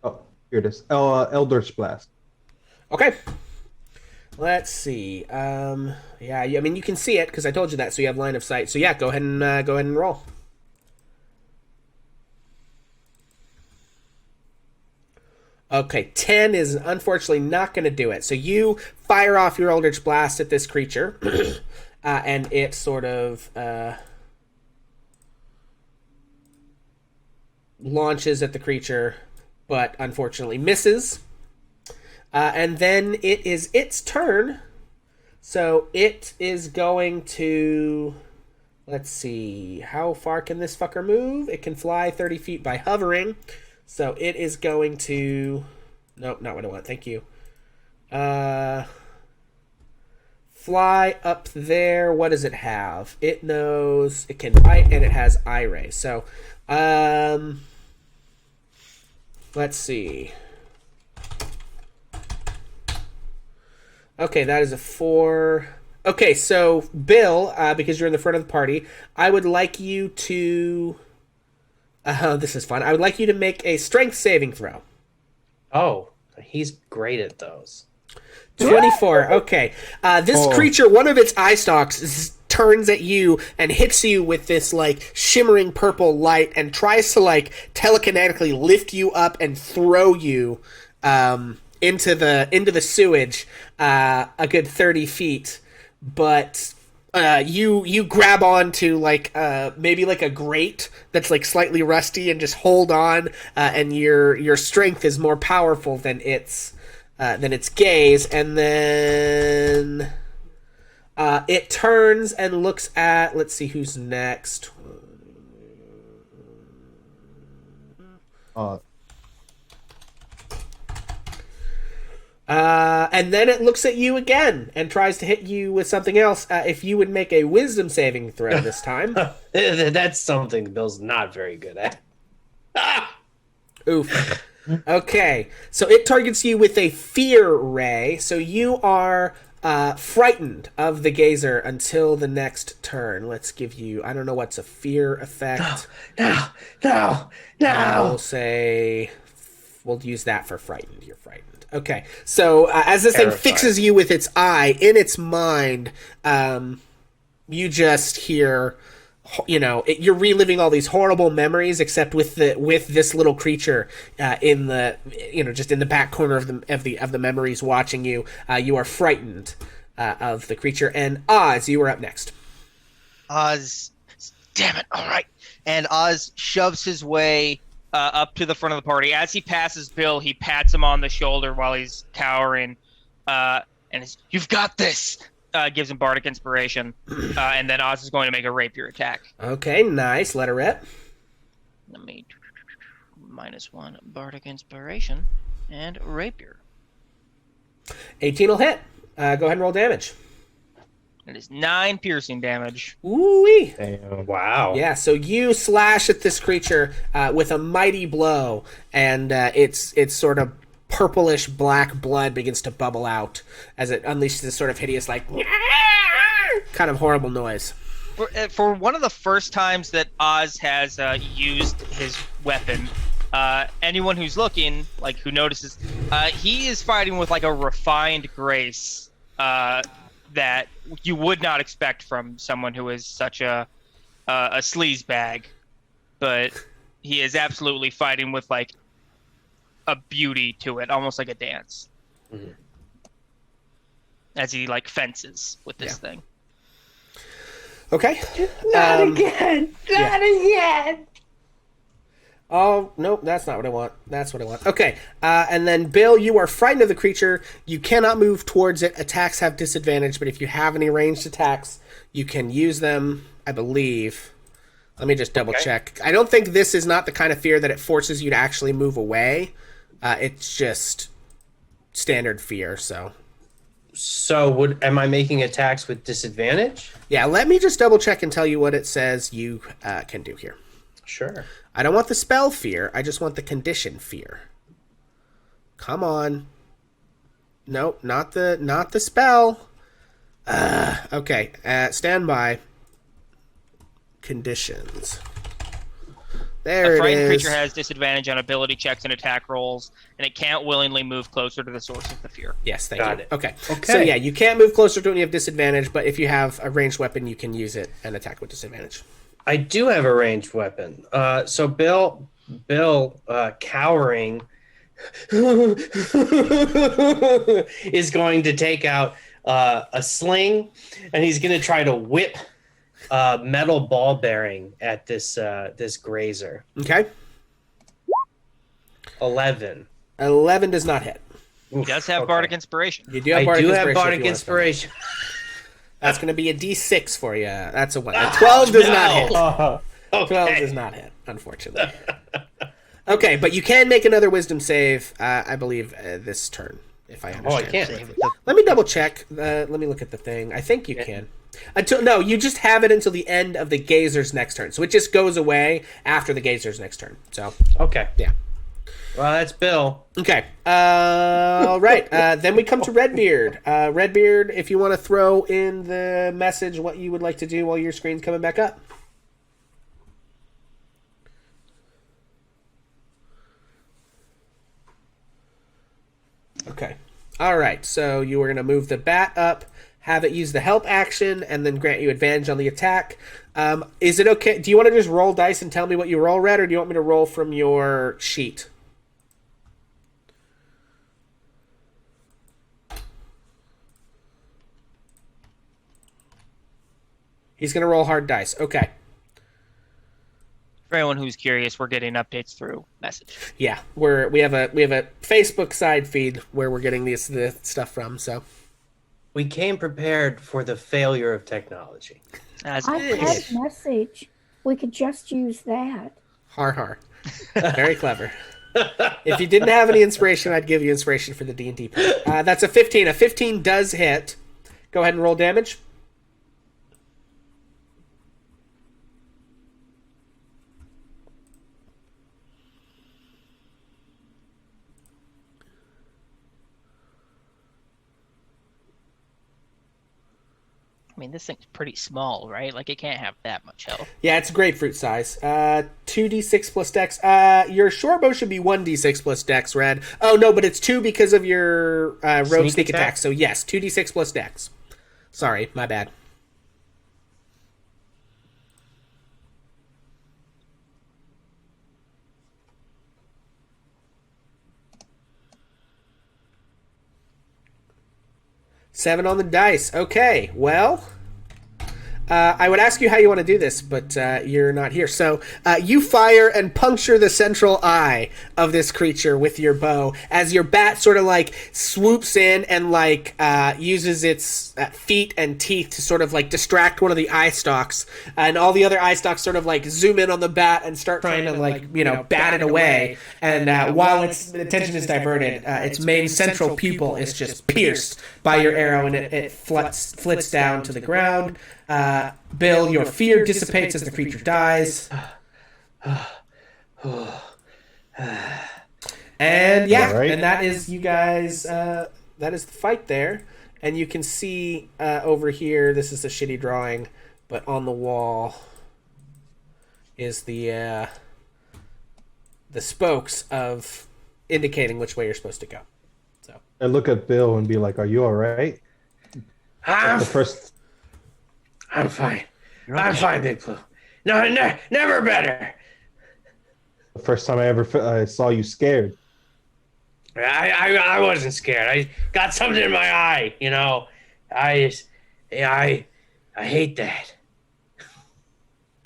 Oh, here it is. Eldritch Blast. Okay. Let's see. Yeah, I mean, you can see it because I told you that, so you have line of sight. So yeah, go ahead and roll. Okay, 10 is unfortunately not going to do it. So you fire off your Eldritch Blast at this creature, and it sort of launches at the creature, but unfortunately misses. And then it is its turn. So it is going to... Let's see. How far can this fucker move? It can fly 30 feet by hovering. So it is going to... Nope, not what I want. Thank you. Fly up there. What does it have? It knows it can bite, and it has eye ray. So, let's see. Okay, that is a 4. Okay, so Bill, because you're in the front of the party, I would like you to... this is fun. I would like you to make a strength saving throw. Oh, he's great at those. 24. Okay. This creature, one of its eye stalks turns at you and hits you with this shimmering purple light and tries to telekinetically lift you up and throw you into the sewage a good 30 feet, but you grab onto maybe a grate that's slightly rusty and just hold on, and your strength is more powerful than its gaze, and then it turns and looks at, let's see who's next. And then it looks at you again and tries to hit you with something else. If you would make a wisdom saving throw this time. That's something Bill's not very good at. Oof. Okay, so it targets you with a fear ray. So you are frightened of the gazer until the next turn. Let's give you, I don't know what's a fear effect. No. We'll say, we'll use that for frightened. You're frightened. Okay, so as this thing fixes you with its eye, in its mind, you just hear, you're reliving all these horrible memories, except with this little creature in the, just in the back corner of the memories watching you. You are frightened of the creature. And Oz, you are up next. Oz, damn it! All right, and Oz shoves his way up to the front of the party. As he passes Bill, he pats him on the shoulder while he's cowering, and is, "You've got this." Gives him bardic inspiration, and then Oz is going to make a rapier attack. Okay, nice. Let her rip. Let me -1 bardic inspiration and rapier. 18 will hit. Go ahead and roll damage. It is 9 piercing damage. Ooh-wee. Damn. Wow. Yeah, so you slash at this creature with a mighty blow, and its sort of purplish black blood begins to bubble out as it unleashes this sort of hideous, like, kind of horrible noise. For one of the first times that Oz has used his weapon, anyone who's looking, like who notices, he is fighting with like a refined grace that you would not expect from someone who is such a sleaze bag, but he is absolutely fighting with like a beauty to it, almost like a dance, as he like fences with this thing. Okay. Not again. Not again. Oh, nope, that's not what I want. That's what I want. Okay, and then, Bill, you are frightened of the creature. You cannot move towards it. Attacks have disadvantage, but if you have any ranged attacks, you can use them, I believe. Let me just double check. I don't think this is not the kind of fear that it forces you to actually move away. It's just standard fear, so... So am I making attacks with disadvantage? Yeah, let me just double check and tell you what it says you can do here. Sure. I don't want the spell fear. I just want the condition fear. Come on. Nope, not the spell. Okay, stand by. Conditions. There A it frightened is. creature has disadvantage on ability checks and attack rolls, and it can't willingly move closer to the source of the fear. Yes, thank Got you. it. Okay. Okay. So yeah, you can't move closer to it when you have disadvantage, but if you have a ranged weapon, you can use it and attack with disadvantage. I do have a ranged weapon. So Bill, cowering, is going to take out a sling, and he's going to try to whip metal ball bearing at this grazer. Okay. 11. 11 does not hit. He does have Bardic Inspiration. You do have I Bardic do Inspiration have if Bardic you want to spend it. Inspiration. That's going to be a D6 for you. That's a 1. A 12 does not hit. 12 does not hit, unfortunately. Okay, but you can make another Wisdom save, I believe, this turn, if I understand. Oh, I can't. Save it. Let me double check. Let me look at the thing. I think you can. No, you just have it until the end of the Gazer's next turn. So it just goes away after the Gazer's next turn. So, Okay. yeah. Well, that's Bill. Okay. All right. Then we come to Redbeard. Redbeard, if you want to throw in the message what you would like to do while your screen's coming back up. Okay. All right. So you are going to move the bat up, have it use the help action, and then grant you advantage on the attack. Is it okay? Do you want to just roll dice and tell me what you roll, Red, or do you want me to roll from your sheet? He's going to roll hard dice. Okay. For anyone who's curious, we're getting updates through message. Yeah, we have a Facebook side feed where we're getting the stuff from. So We came prepared for the failure of technology. As I it had is. a message. We could just use that. har. Very clever. If you didn't have any inspiration, I'd give you inspiration for the D&D part. That's a 15. A 15 does hit. Go ahead and roll damage. I mean, this thing's pretty small, right? Like, it can't have that much health. Yeah, it's grapefruit size. 2d6 plus dex. Your short bow should be 1d6 plus dex, Red. Oh, no, but it's 2 because of your rogue sneak attack. So, yes, 2d6 plus dex. Sorry, my bad. Seven on the dice. Okay, well, I would ask you how you want to do this, but you're not here. So you fire and puncture the central eye of this creature with your bow as your bat sort of like swoops in and like uses its feet and teeth to sort of like distract one of the eye stalks, and all the other eye stalks sort of like zoom in on the bat and start trying to like bat it away. And while its attention is diverted, its main central pupil is just pierced by your arrow, and it flits down to the ground. Bill, your fear dissipates as the creature dies. And and that is you guys. That is the fight there, and you can see over here. This is a shitty drawing, but on the wall is the spokes of indicating which way you're supposed to go. So I look at Bill and be like, "Are you all right?" The first. I'm fine. I'm fine, Big Blue. No, never better. The first time I ever saw you scared. I wasn't scared. I got something in my eye. I hate that.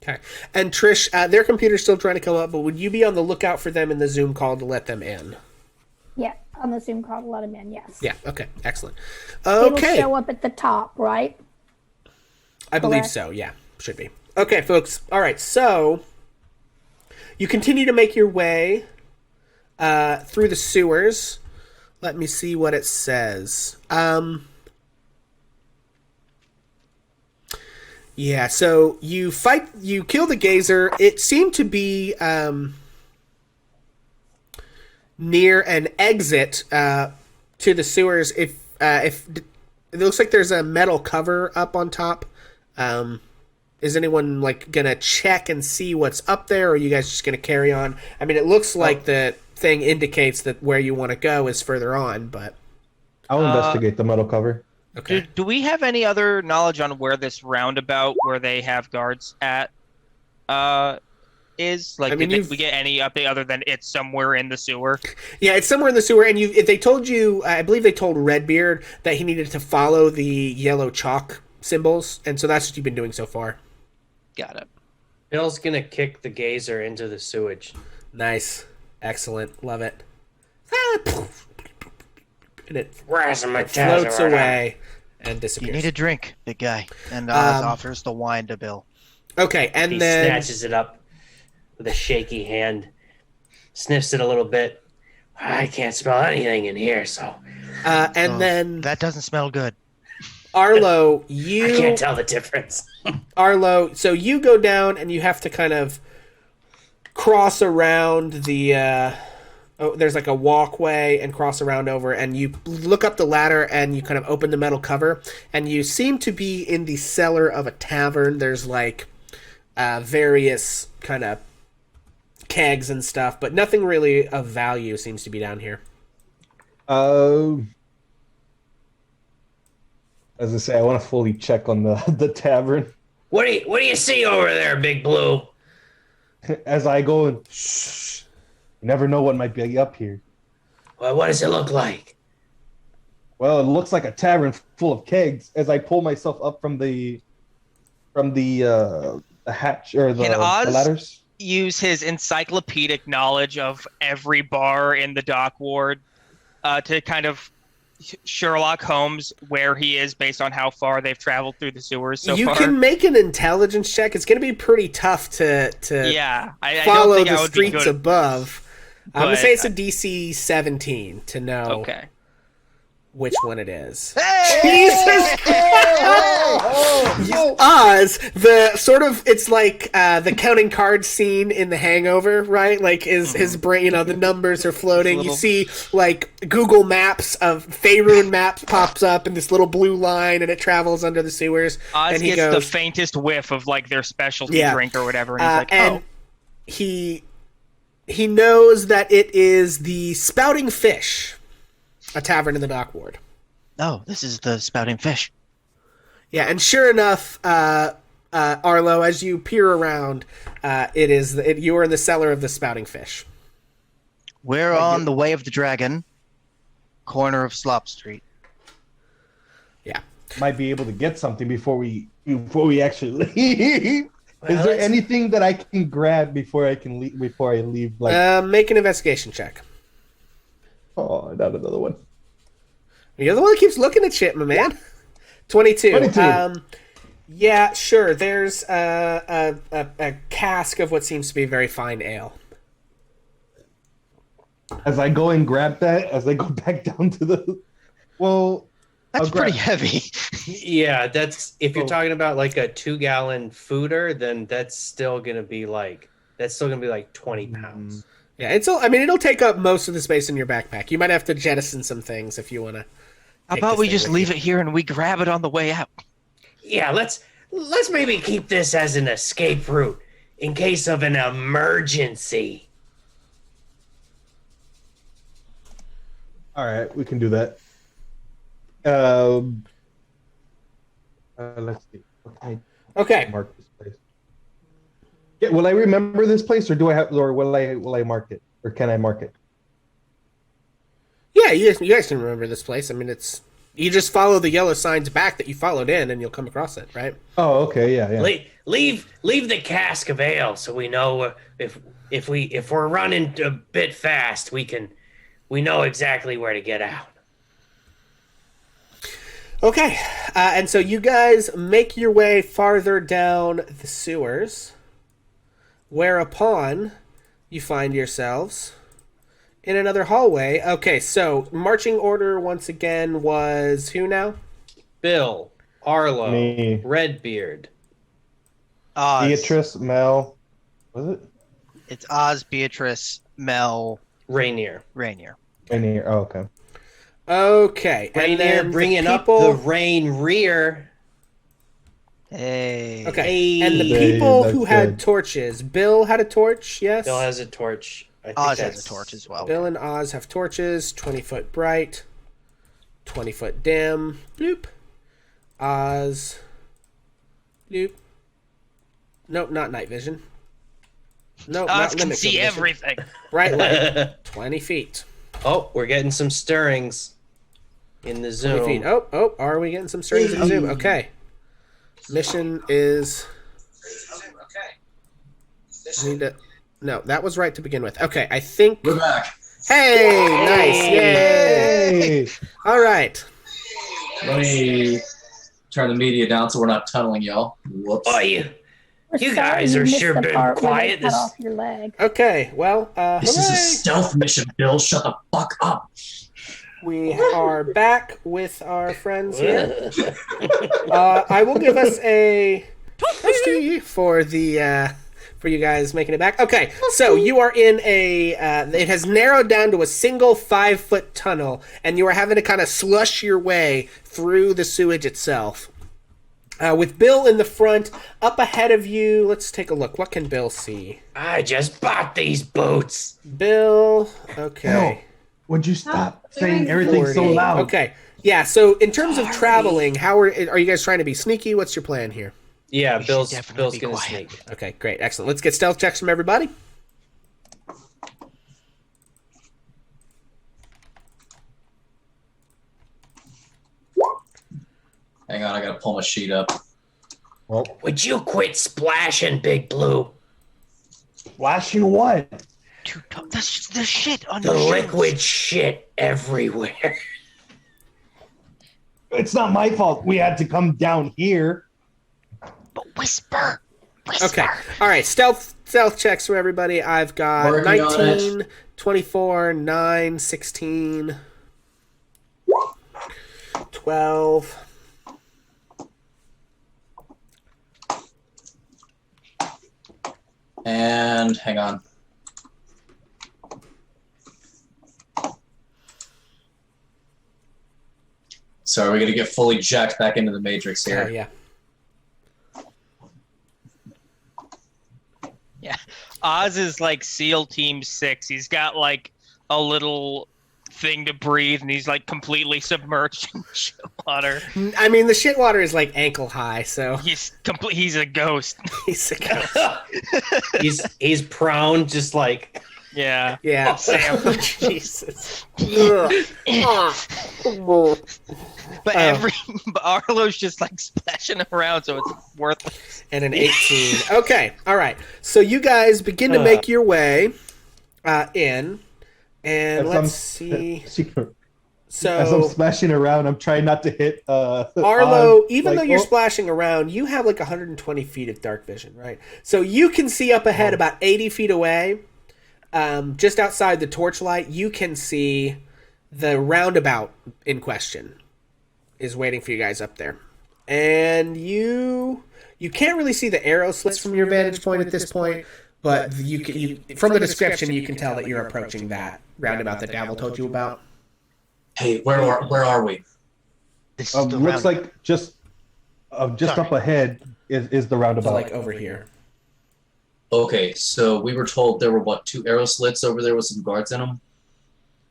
okay. And Trish, their computer's still trying to come up, but would you be on the lookout for them in the Zoom call to let them in? Yeah, on the Zoom call to let him in, yes. Yeah, okay, excellent. It'll Okay. show up at the top, right? I believe so, yeah. Should be. Okay, folks. All right, so you continue to make your way through the sewers. Let me see what it says. Yeah, so you kill the gazer. It seemed to be near an exit to the sewers. If it looks like there's a metal cover up on top. Is anyone like gonna check and see what's up there, or are you guys just gonna carry on? I mean, it looks like the thing indicates that where you want to go is further on, but I'll investigate the metal cover. okay. Do we have any other knowledge on where this roundabout where they have guards at is? Like, I mean, did we get any update other than it's somewhere in the sewer? Yeah, it's somewhere in the sewer, and they told you. I believe they told Redbeard that he needed to follow the yellow chalk symbols, and so that's what you've been doing so far. Got it. Bill's gonna kick the gazer into the sewage. Nice, excellent, love it. And it floats away and disappears. You need a drink, big guy. And Oz offers the wine to Bill. Okay, and He then snatches it up with a shaky hand, sniffs it a little bit. I can't smell anything in here, so and then That doesn't smell good. Arlo, I can't tell the difference. Arlo, so you go down and you have to kind of cross around the there's like a walkway and cross around over, and you look up the ladder and you kind of open the metal cover, and you seem to be in the cellar of a tavern. There's like various kind of kegs and stuff, but nothing really of value seems to be down here. As I say, I want to fully check on the tavern. What do you see over there, Big Blue? As I go and shh, you never know what might be up here. Well, what does it look like? Well, it looks like a tavern full of kegs. As I pull myself up from the hatch or the Oz ladders. use his encyclopedic knowledge of every bar in the dock ward to kind of Sherlock Holmes where he is based on how far they've traveled through the sewers so you far. can make an intelligence check. It's going to be pretty tough to I follow don't think the I would be streets good. above. I'm going to but- say it's a DC 17 to know Okay. which one it is. Hey! Jesus! Oz, the sort of, it's like the counting cards scene in The Hangover, right? Like his brain, the numbers are floating. You see like Google Maps of Faerun maps pops up in this little blue line, and it travels under the sewers. Oz and he gets the goes, faintest whiff of like their specialty Yeah. drink or whatever, and he's like, and he knows that it is the Spouting Fish, a tavern in the dock ward. Oh, this is the spouting fish. Yeah, and sure enough, Arlo, as you peer around, you are in the cellar of the Spouting Fish. We're on the Way of the Dragon, corner of Slop Street. Yeah. might be able to get something before we actually leave. Well, Is there let's- anything that I can grab before I can leave? Before I leave, like Make an investigation check. oh, not another one. You're the one that keeps looking at shit, my man. 22. 22. Yeah, sure. There's a cask of what seems to be very fine ale. As I go and grab that, as I go back down to the, well, That's I'll grab- pretty heavy. Yeah, that's if you're Oh. talking about like a 2-gallon fooder, then that's still gonna be like 20 pounds. Yeah, it'll take up most of the space in your backpack. You might have to jettison some things if you want to. How about we just leave it here and we grab it on the way out? Yeah, let's maybe keep this as an escape route in case of an emergency. All right, we can do that. Let's see. Okay, Okay. mark this place. Yeah, will I remember this place, or will I mark it, or can I mark it? Yeah, you guys can remember this place. I mean, you just follow the yellow signs back that you followed in, and you'll come across it, right? Oh, okay, yeah. Leave the cask of ale so we know if we're running a bit fast, we know exactly where to get out. Okay, and so you guys make your way farther down the sewers, whereupon you find yourselves in another hallway. Okay, so marching order once again was who now? Bill, Arlo, Me. Redbeard. Oz. Beatrice, Mel, was it? It's Oz, Beatrice, Mel, Rainier. Rainier. In here. Oh, okay. Okay, and Rainier then bringing the up people, the rain rear. Hey. Okay, and the Hey, people that's who had good. torches. Bill had a torch, yes? Bill has a torch. I think Oz that's has a torch as well. Bill and Oz have torches, 20-foot bright, 20-foot dim, bloop. Oz, bloop. Nope, not night vision. Nope, Oz not can limit see vision. everything. Bright light, 20 feet. Oh, we're getting some stirrings in the 20 Zoom. feet. Oh, are we getting some strings in Zoom? Okay. Mission is... Need to... No, that was right to begin with. Okay, I think... We're back. Hey, nice, yay! Hey, All right. Let me turn the media down so we're not tunneling y'all. Whoops. Oh, you We're You sorry guys you are missed sure the been part where they quiet cut this- off your leg. Okay, well, This is a hooray. stealth mission, Bill. Shut the fuck up. We are back with our friends here. I will give us a +2 for the for you guys making it back. Okay, so you are in a it has narrowed down to a single 5-foot tunnel, and you are having to kind of slush your way through the sewage itself. With Bill in the front, up ahead of you, let's take a look. What can Bill see? I just bought these boots. Bill, okay. would you stop Oh, saying very everything so 40. loud? Okay. Yeah, so in terms of traveling, how are you guys trying to be sneaky? What's your plan here? Yeah, We should Bill's definitely be gonna quiet. sneak. Okay, great. Excellent. Let's get stealth checks from everybody. Hang on, I gotta pull my sheet up. Well, Would you quit splashing, Big Blue? flashing what? Dude, that's just the shit on The your shoes. liquid shit everywhere. It's not my fault. We had to come down here. But whisper. Whisper. Okay. All right. Stealth checks from everybody. I've got Working on 19, 24, 9, 16, 12. And hang on. So are we gonna get fully jacked back into the matrix here? Oh, yeah. Oz is like SEAL Team 6. He's got like a little thing to breathe, and he's like completely submerged in shit water. I mean, the shit water is like ankle high, so He's a ghost. he's a ghost. he's prone, just like Yeah. Yeah. Sam. Jesus. Ugh. But but Arlo's just like splashing around, so it's worthless. And an 18. Okay. All right. So you guys begin to make your way in. And let's see. As I'm So smashing around, I'm trying not to hit. Arlo, even though you're oh, splashing around, you have like 120 feet of dark vision, right? So you can see up ahead about 80 feet away, just outside the torchlight, you can see the roundabout in question is waiting for you guys up there. And you can't really see the arrow slits from your vantage point at this point, but you from the description you can tell that you're approaching that roundabout that Davil told you about. Hey, where are we? This is the looks round- like just up ahead is the So roundabout. like over here. Okay, so we were told there were, what, 2 arrow slits over there with some guards in them?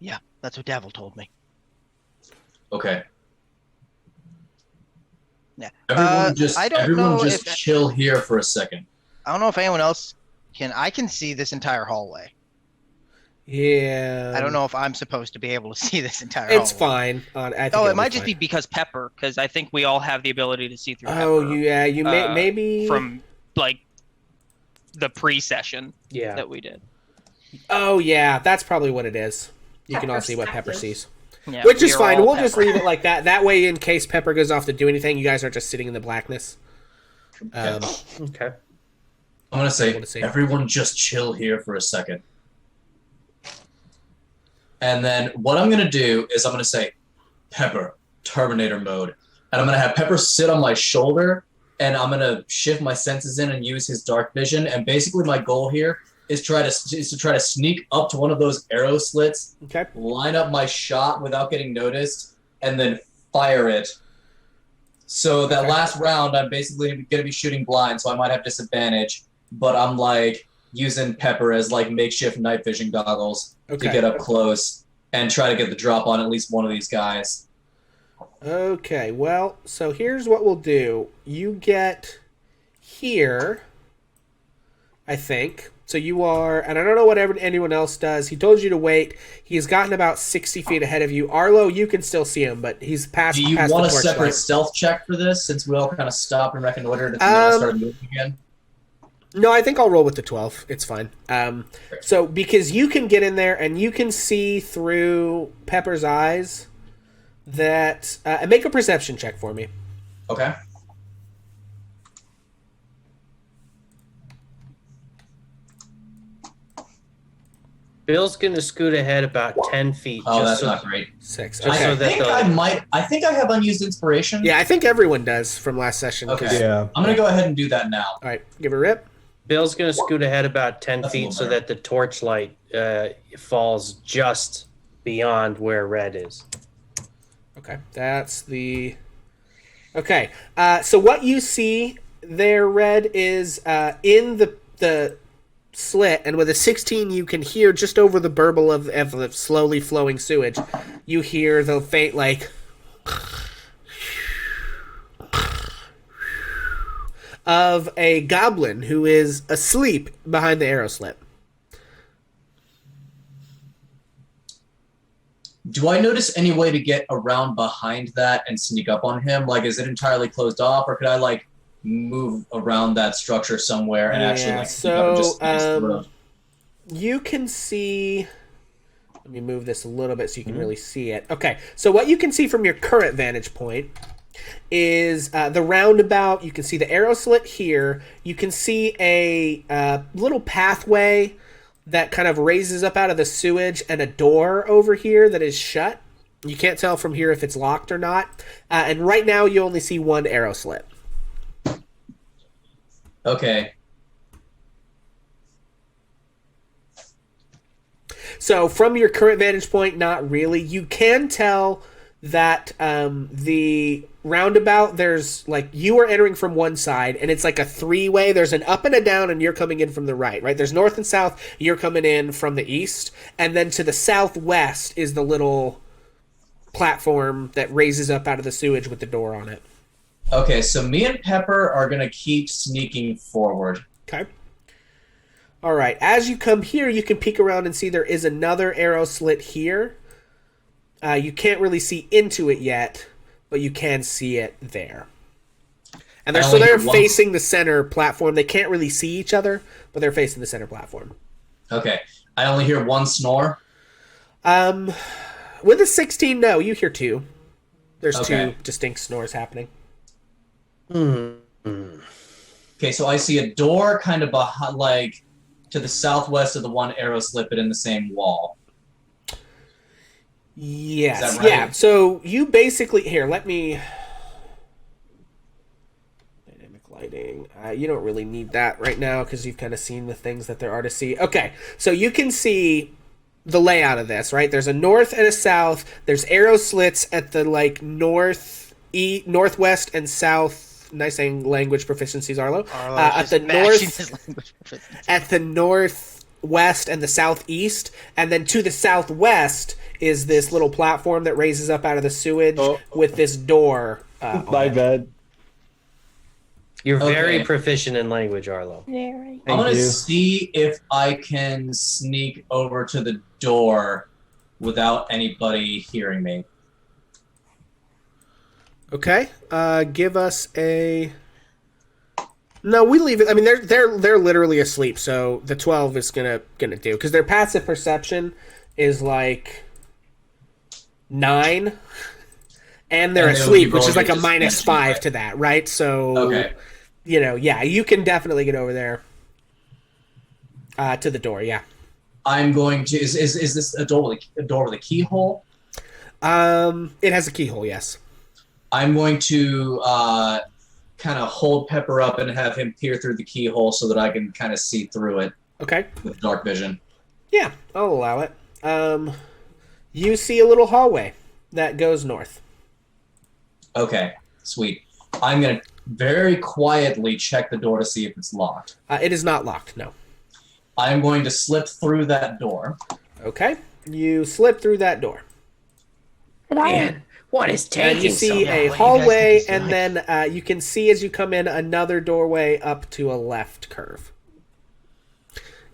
Yeah, that's what Davil told me. Okay. Yeah. Everyone know just if chill here for a second. I don't know if anyone else can. I can see this entire hallway. Yeah. I don't know if I'm supposed to be able to see this entire. It's hallway. fine. I think Oh, it'll it might just fine. be because Pepper, because I think we all have the ability to see through Pepper. Oh, yeah. You may maybe from like the pre-session Yeah. that we did. Oh, yeah. That's probably what it is. You can all Pepper's see what Pepper active. sees. Yeah, Which we is are fine. all We'll just Pepper. leave it like that. That way, in case Pepper goes off to do anything, you guys are just sitting in the blackness. Okay. I'm going to say, Able to see. everyone just chill here for a second. And then what I'm going to do is I'm going to say, Pepper, Terminator mode. And I'm going to have Pepper sit on my shoulder, and I'm going to shift my senses in and use his dark vision. And basically my goal here is to try to sneak up to one of those arrow slits, Okay. line up my shot without getting noticed, and then fire it. So that last round, I'm basically going to be shooting blind, so I might have disadvantage. But I'm like using Pepper as like makeshift night vision goggles to get up close and try to get the drop on at least one of these guys. Okay. Well, so here's what we'll do. You get here, I think. So you are, and I don't know what anyone else does. He told you to wait. He's gotten about 60 feet ahead of you. Arlo, you can still see him, but he's past. Do you past want the a separate torchlight. stealth check for this, since we all kind of stopped and reconnoitered and then I started moving again? No, I think I'll roll with the 12. It's fine. So because you can get in there and you can see through Pepper's eyes, that make a perception check for me. Okay. Bill's gonna scoot ahead about 10 feet. Oh, just that's so, not great. 6. Just Okay. so I that think the- I think I have unused inspiration. Yeah, I think everyone does from last session. 'Cause- Okay. Yeah. I'm gonna go ahead and do that now. All right, give it a rip. Bill's gonna scoot ahead about 10 That's a feet little so better. that the torchlight falls just beyond where red is. Okay, that's the. Okay, so what you see there, Red, is in the slit, and with a 16, you can hear just over the burble of the slowly flowing sewage. You hear the faint like of a goblin who is asleep behind the arrow slit. Do I notice any way to get around behind that and sneak up on him? Like, is it entirely closed off, or could I like move around that structure somewhere and actually Yeah, like sneak up and just sneak through? You can see. Let me move this a little bit so you can really see it. Okay, so what you can see from your current vantage point is the roundabout. You can see the arrow slit here. You can see a little pathway that kind of raises up out of the sewage, and a door over here that is shut. You can't tell from here if it's locked or not. And right now you only see one arrow slit. Okay. So from your current vantage point, not really. You can tell that the roundabout, there's like, you are entering from one side, and it's like a three-way. There's an up and a down, and you're coming in from the right, right? There's north and south. You're coming in from the east. And then to the southwest is the little platform that raises up out of the sewage with the door on it. Okay, so me and Pepper are gonna keep sneaking forward. Okay. All right. As you come here, you can peek around and see there is another arrow slit here. You can't really see into it yet, but you can see it there. And they're facing the center platform. They can't really see each other, but they're facing the center platform. Okay. I only hear one snore. With a 16, no, you hear two. There's Okay. two distinct snores happening. Okay, so I see a door kind of behind, like to the southwest of the one arrow slit, but in the same wall. Yes. Is that right? Yeah. So you basically let me dynamic lighting. You don't really need that right now because you've kind of seen the things that there are to see. Okay, so you can see the layout of this, right? There's a north and a south. There's arrow slits at the like northwest and south. Nice saying language proficiencies, Arlo. At the northwest and the southeast, and then to the southwest is this little platform that raises up out of the sewage with this door. My bad. You're very proficient in language, Arlo. Very. I'm going to see if I can sneak over to the door without anybody hearing me. Okay. Give us a. No, we leave it. I mean, they're literally asleep, so the 12 is gonna do because their passive perception is like 9, and they're asleep, which is like a -5 to that, right? So, you can definitely get over there to the door. Yeah. I'm going to. Is this a door with a keyhole? It has a keyhole. Yes. I'm going to kind of hold Pepper up and have him peer through the keyhole so that I can kind of see through it. Okay. With dark vision. Yeah, I'll allow it. You see a little hallway that goes north. Okay, sweet. I'm going to very quietly check the door to see if it's locked. It is not locked, no. I'm going to slip through that door. Okay, you slip through that door. Man, what is taking and you see a hallway, and then you can see as you come in another doorway up to a left curve.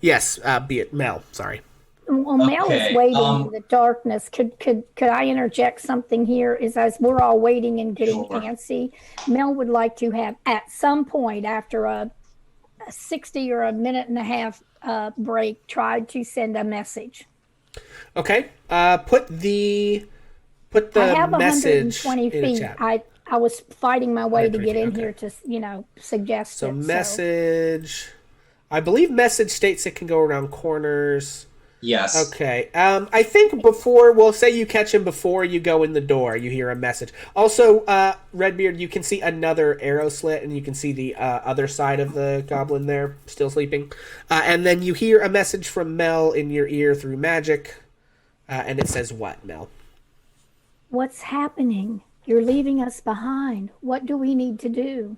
Yes, be it Mel. Sorry. Well, Mel is waiting in the darkness. Could I interject something here? Is as we're all waiting and getting antsy, Mel would like to have at some point after a 60 or a minute and a half break, tried to send a message. Okay. Put the I have message 120 in feet. the chat. I was fighting my way to get in here to suggest So it. Message. I believe message states it can go around corners. Yes. Okay. I think we'll say you catch him before you go in the door. You hear a message. Also, Redbeard, you can see another arrow slit, and you can see the other side of the goblin there, still sleeping. And then you hear a message from Mel in your ear through magic, and it says what, Mel? What's happening? You're leaving us behind. What do we need to do?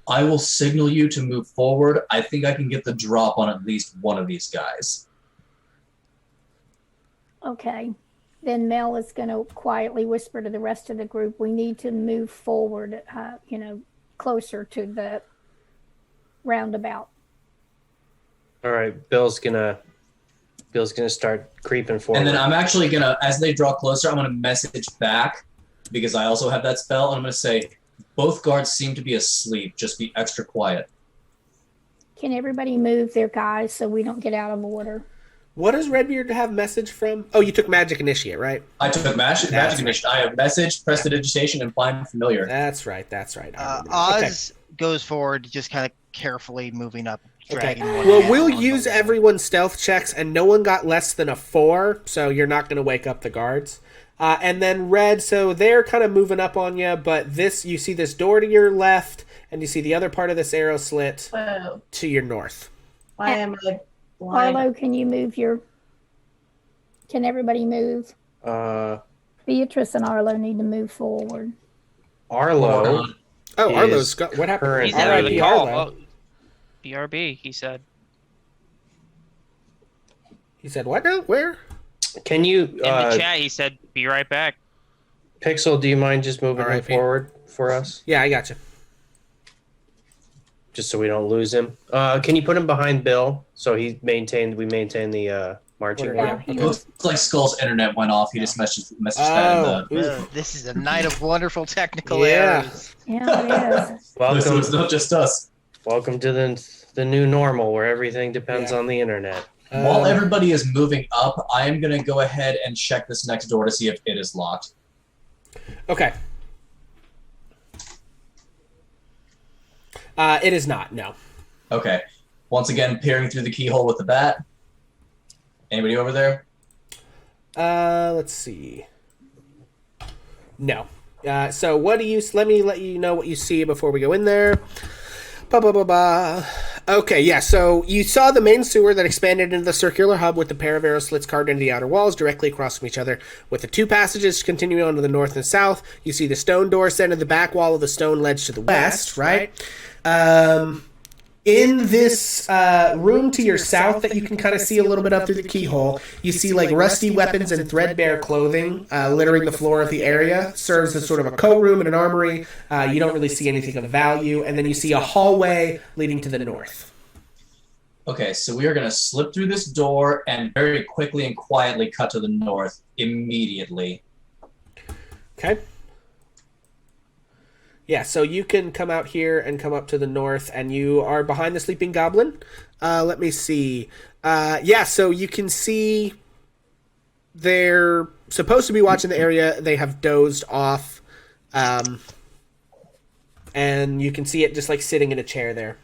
I will signal you to move forward. I think I can get the drop on at least one of these guys. Okay. Then Mel is going to quietly whisper to the rest of the group, we need to move forward, closer to the roundabout. All right, Bill's gonna start creeping forward. And then I'm actually gonna, as they draw closer, I'm gonna message back because I also have that spell, and I'm gonna say, both guards seem to be asleep. Just be extra quiet. Can everybody move their guys so we don't get out of order? What does Redbeard have message from? Oh, you took Magic Initiate, right? I took Magic Initiate. I have Message, Prestidigitation, and Find Familiar. That's right. Oz goes forward, just kind of carefully moving up. Okay. Well, we'll use everyone's stealth checks, and no one got less than a 4, so you're not going to wake up the guards. And then Red, so they're kind of moving up on you, but you see this door to your left, and you see the other part of this arrow slit to your north. Why am I blind? Arlo, can you move can everybody move? Beatrice and Arlo need to move forward. Arlo. Oh, Arlo's got, what happened? He's under the Arlo. call. BRB, he said. He said what now? Where? Can you In the chat, he said, "Be right back." Pixel, do you mind just moving him forward for us? Yeah, I got you. just so we don't lose him. Can you put him behind Bill so we maintain the marching Order, Yeah, order? he It was, looks like Skull's internet went off. He just messaged that in the. Oh, This is a night of wonderful technical Yeah. errors. yeah, it is. So Welcome, it's not just us. welcome to the new normal where everything depends Yeah. on the internet. While everybody is moving up, I am going to go ahead and check this next door to see if it is locked. Okay. It is not, no. Okay. Once again, peering through the keyhole with the bat. Anybody over there? Let's see. No. So what do you... Let me let you know what you see before we go in there. Okay, yeah, so you saw the main sewer that expanded into the circular hub with the pair of arrow slits carved into the outer walls directly across from each other. With the two passages continuing on to the north and south, you see the stone door set into the back wall of the stone ledge to the west, right? In this room to your south that you can kind of see a little bit up through the keyhole, you see like rusty weapons and threadbare clothing littering the floor of the area. Serves as sort of a coat room and an armory. You don't really see anything of value. And then you see a hallway leading to the north. Okay, so we are going to slip through this door and very quickly and quietly cut to the north immediately. Okay. Yeah, so you can come out here and come up to the north, and you are behind the sleeping goblin. Let me see. Yeah, so you can see they're supposed to be watching the area. They have dozed off. And you can see it just like sitting in a chair there.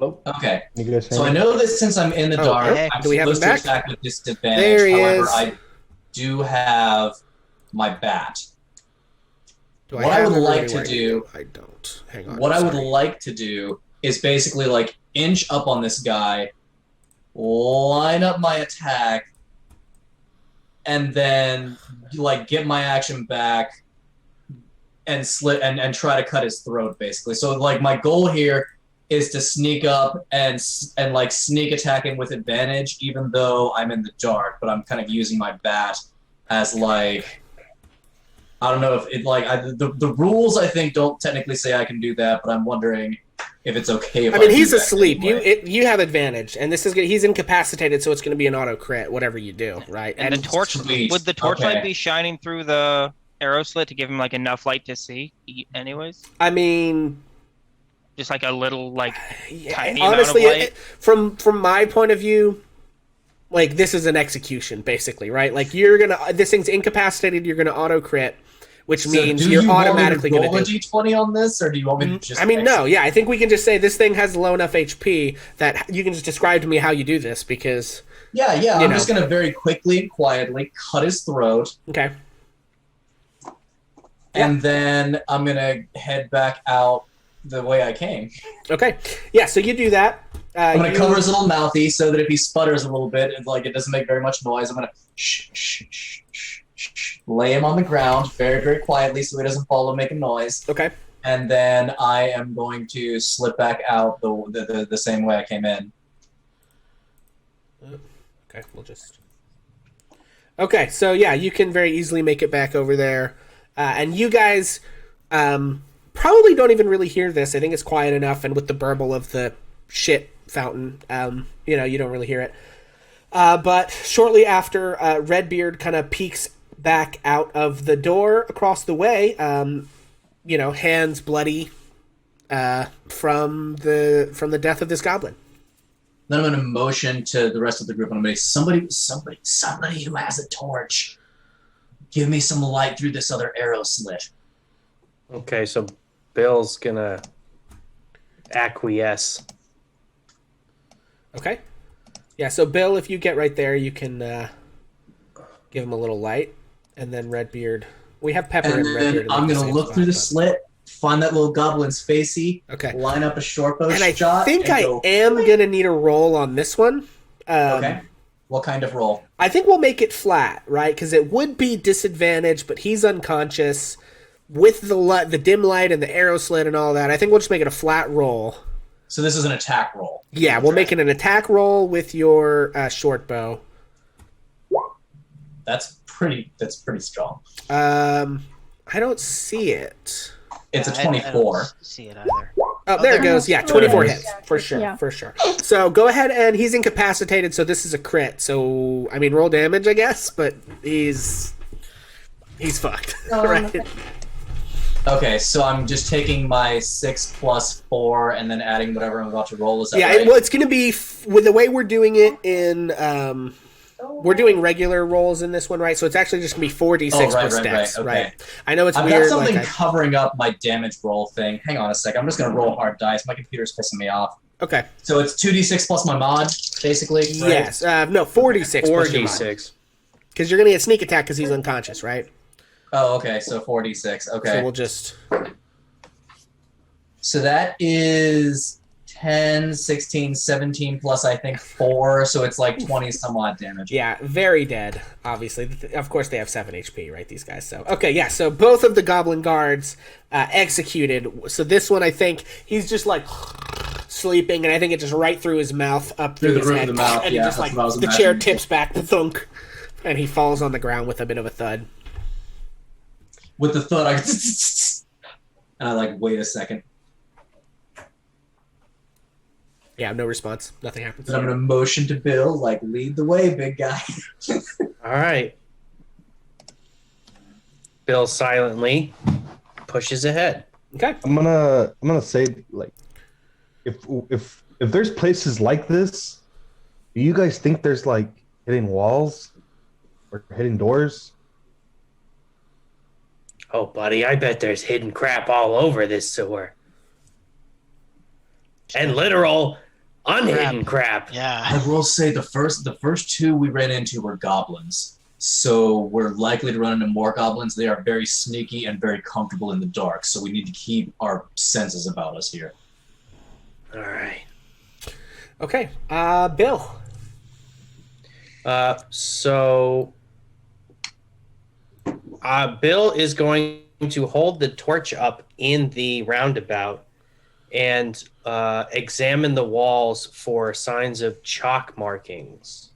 Okay, You guys so I know that since I'm in the Oh, dark, heck, I'm do we have him supposed to back? attack with disadvantage. There he However, is. I do have my bat. Do What I have would him like everywhere? to do- I don't. Hang on. What I would sorry. like to do is basically like inch up on this guy, line up my attack, and then like get my action back and slit and try to cut his throat basically. So like my goal here is to sneak up and like sneak attack him with advantage, even though I'm in the dark. But I'm kind of using my bat as like, I don't know if it like the rules I think don't technically say I can do that, but I'm wondering if it's okay. If I mean, do he's that asleep. anyway. You have advantage, and this is he's incapacitated, so it's going to be an auto crit, whatever you do, right? And the torch Sweet. would the torchlight Okay. be shining through the arrow slit to give him like enough light to see? Anyways, I mean, just like a little like yeah, tiny honestly, amount of light. from my point of view, like this is an execution, basically, right? Like this thing's incapacitated. You're gonna auto crit, which So means do you're you automatically want me going to to roll do. a d20 on this, or do you want me to just? I mean, no, execute? yeah, I think we can just say this thing has low enough HP that you can just describe to me how you do this because Yeah. you I'm know. just gonna very quickly and quietly cut his throat, okay, and then I'm gonna head back out the way I came. okay, yeah. So you do that. I'm gonna You- cover his little mouthy so that if he sputters a little bit, like it doesn't make very much noise. I'm gonna lay him on the ground very, very quietly so he doesn't fall and make a noise. Okay. And then I am going to slip back out the same way I came in. Okay, we'll just. Okay, so yeah, you can very easily make it back over there, and you guys probably don't even really hear this. I think it's quiet enough, and with the burble of the shit fountain, you don't really hear it. But shortly after, Redbeard kind of peeks back out of the door across the way, hands bloody from the death of this goblin. Then I'm going to motion to the rest of the group, and I'm going to say, somebody who has a torch, give me some light through this other arrow slit. Okay, so Bill's gonna acquiesce. Okay. Yeah, so Bill, if you get right there, you can give him a little light, and then Redbeard. We have Pepper and, And Redbeard. then I'm going to look through the slit, find that little goblin's facey, Okay. line up a short bow And I shot, think and I go, am going to need a roll on this one. okay. What kind of roll? I think we'll make it flat, right? Because it would be disadvantage, but he's unconscious with the dim light and the arrow slit and all that. I think we'll just make it a flat roll. So this is an attack roll. Yeah, we'll make it an attack roll with your short bow. That's pretty strong. I don't see it. It's a I don't 24. see it either. Oh, there it goes. Yeah, 24 hits. For sure. Yeah. For sure. So go ahead, and he's incapacitated, so this is a crit. So, I mean, roll damage, I guess, but he's fucked. Right? Okay, so I'm just taking my 6 plus 4 and then adding whatever I'm about to roll. Is that Yeah, right? well, it's going to be, with the way we're doing it in, we're doing regular rolls in this one, right? So it's actually just going to be 4d6 plus dex, okay. right? I know it's I've weird. got something like covering up my damage roll thing. Hang on a sec. I'm just going to roll hard dice. My computer's pissing me off. Okay. So it's 2d6 plus my mod, basically? Right? Yes. No, 4d6 plus your mod. 4d6. Because you're going to get sneak attack because he's unconscious, right? Oh, okay. So 4d6. Okay. So we'll just... So that is 10, 16, 17 plus, I think, 4. So it's like 20 some odd damage. Yeah, very dead, obviously. Of course, they have 7 HP, right, these guys? So, okay, yeah, so both of the goblin guards executed. So this one, I think, he's just like sleeping, and I think it just right through his mouth, up through the his roof head. of the mouth, and yeah, he just that's like, what I was the chair imagining. tips back, thunk, and he falls on the ground with a bit of a thud. With the thud, and I like, wait a second. Yeah, no response. Nothing happens. Then I'm going to motion to Bill, like, lead the way, big guy. All right. Bill silently pushes ahead. Okay. I'm gonna say, like, if there's places like this, do you guys think there's like hidden walls or hidden doors? Oh, buddy, I bet there's hidden crap all over this sewer. And literal unhidden crap. Yeah. I will say the first 2 we ran into were goblins. So we're likely to run into more goblins. They are very sneaky and very comfortable in the dark. So we need to keep our senses about us here. All right. Okay. Bill. So Bill is going to hold the torch up in the roundabout and examine the walls for signs of chalk markings.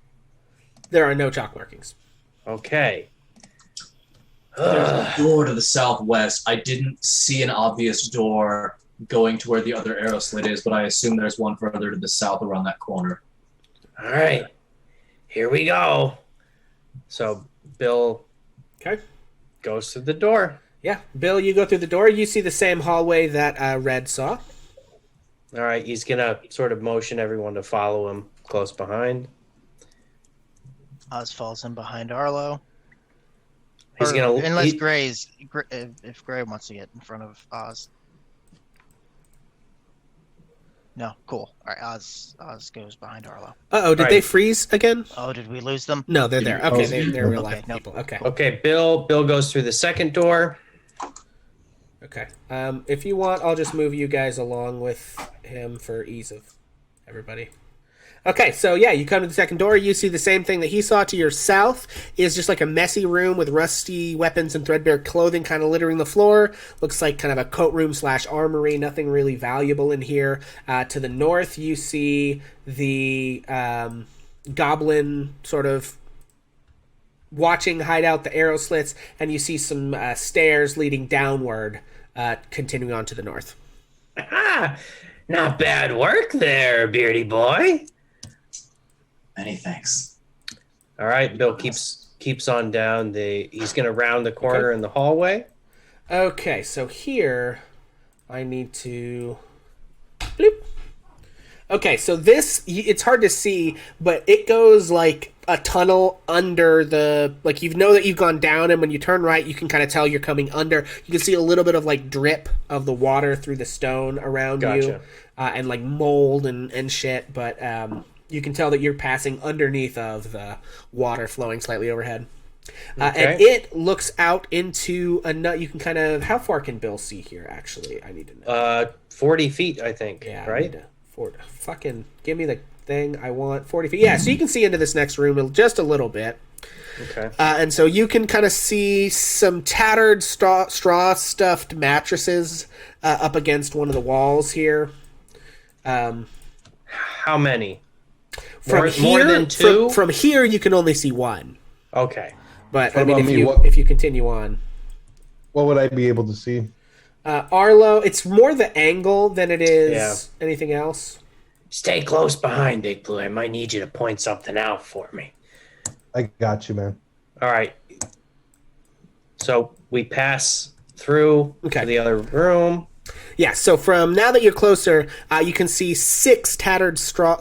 There are no chalk markings. Okay. There's a door to the southwest. I didn't see an obvious door going to where the other arrow slit is, but I assume there's one further to the south around that corner. All right. Here we go. So Bill goes through the door. Yeah. Bill, you go through the door. You see the same hallway that Red saw. All right. He's going to sort of motion everyone to follow him close behind. Oz falls in behind Arlo. He's Or going to... unless if Gray wants to get in front of Oz. No, cool. All right, Oz goes behind Arlo. Uh-oh, did Right. they freeze again? Oh, did we lose them? No, they're there. Okay, they're real Okay, life no. people. Okay. Okay, Bill goes through the second door. Okay. If you want, I'll just move you guys along with him for ease of everybody. Okay, so yeah, you come to the second door. You see the same thing that he saw. To your south is just like a messy room with rusty weapons and threadbare clothing kind of littering the floor. Looks like kind of a coat room / armory. Nothing really valuable in here. To the north, you see the goblin sort of watching hideout, the arrow slits, and you see some stairs leading downward, continuing on to the north. Ah, not bad work there, beardy boy. Many thanks. All right, Bill keeps on down. He's going to round the corner in the hallway. Okay, so here I need to bloop. Okay, so this, it's hard to see, but it goes like a tunnel under the, like, you know that you've gone down, and when you turn right, you can kind of tell you're coming under. You can see a little bit of like drip of the water through the stone around you, and like mold and shit, but you can tell that you're passing underneath of the water flowing slightly overhead. And it looks out into a nut. You can kind of, how far can Bill see here, actually? I need to know. 40 feet, I think, Yeah, right? Fucking give me the thing I want. 40 feet. Yeah, so you can see into this next room just a little bit. Okay. And so you can kind of see some tattered straw-stuffed mattresses up against one of the walls here. How many? From more here, than two? From here, you can only see one. Okay. But What I mean, about if me? you What- if you continue on, What would I be able to see? Arlo, it's more the angle than it is anything else. Stay close behind, Big Blue. I might need you to point something out for me. I got you, man. All right. So we pass through to the other room. Yeah, so from now that you're closer, you can see 6 tattered straw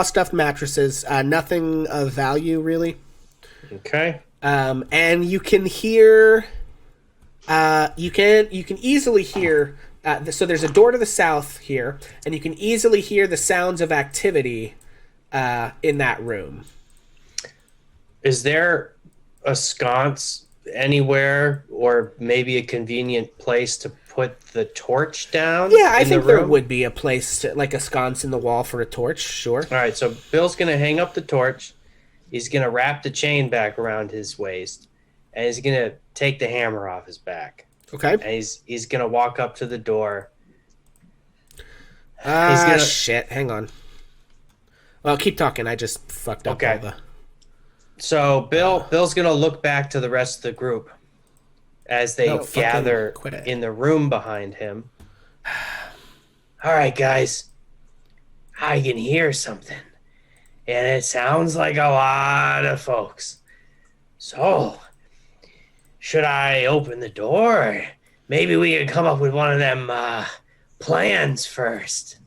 stuffed mattresses, nothing of value really. Okay. And you can hear you can easily hear so there's a door to the south here, and you can easily hear the sounds of activity in that room. Is there a sconce anywhere, or maybe a convenient place to put the torch down? Yeah, I think there would be a place like a sconce in the wall for a torch, sure. All right, so Bill's going to hang up the torch. He's going to wrap the chain back around his waist, and he's going to take the hammer off his back. Okay. And he's going to walk up to the door. Shit, hang on. Well, keep talking. I just fucked up all the... So Bill's going to look back to the rest of the group as they gather in the room behind him. All right, guys. I can hear something. And it sounds like a lot of folks. So, should I open the door? Maybe we can come up with one of them plans first.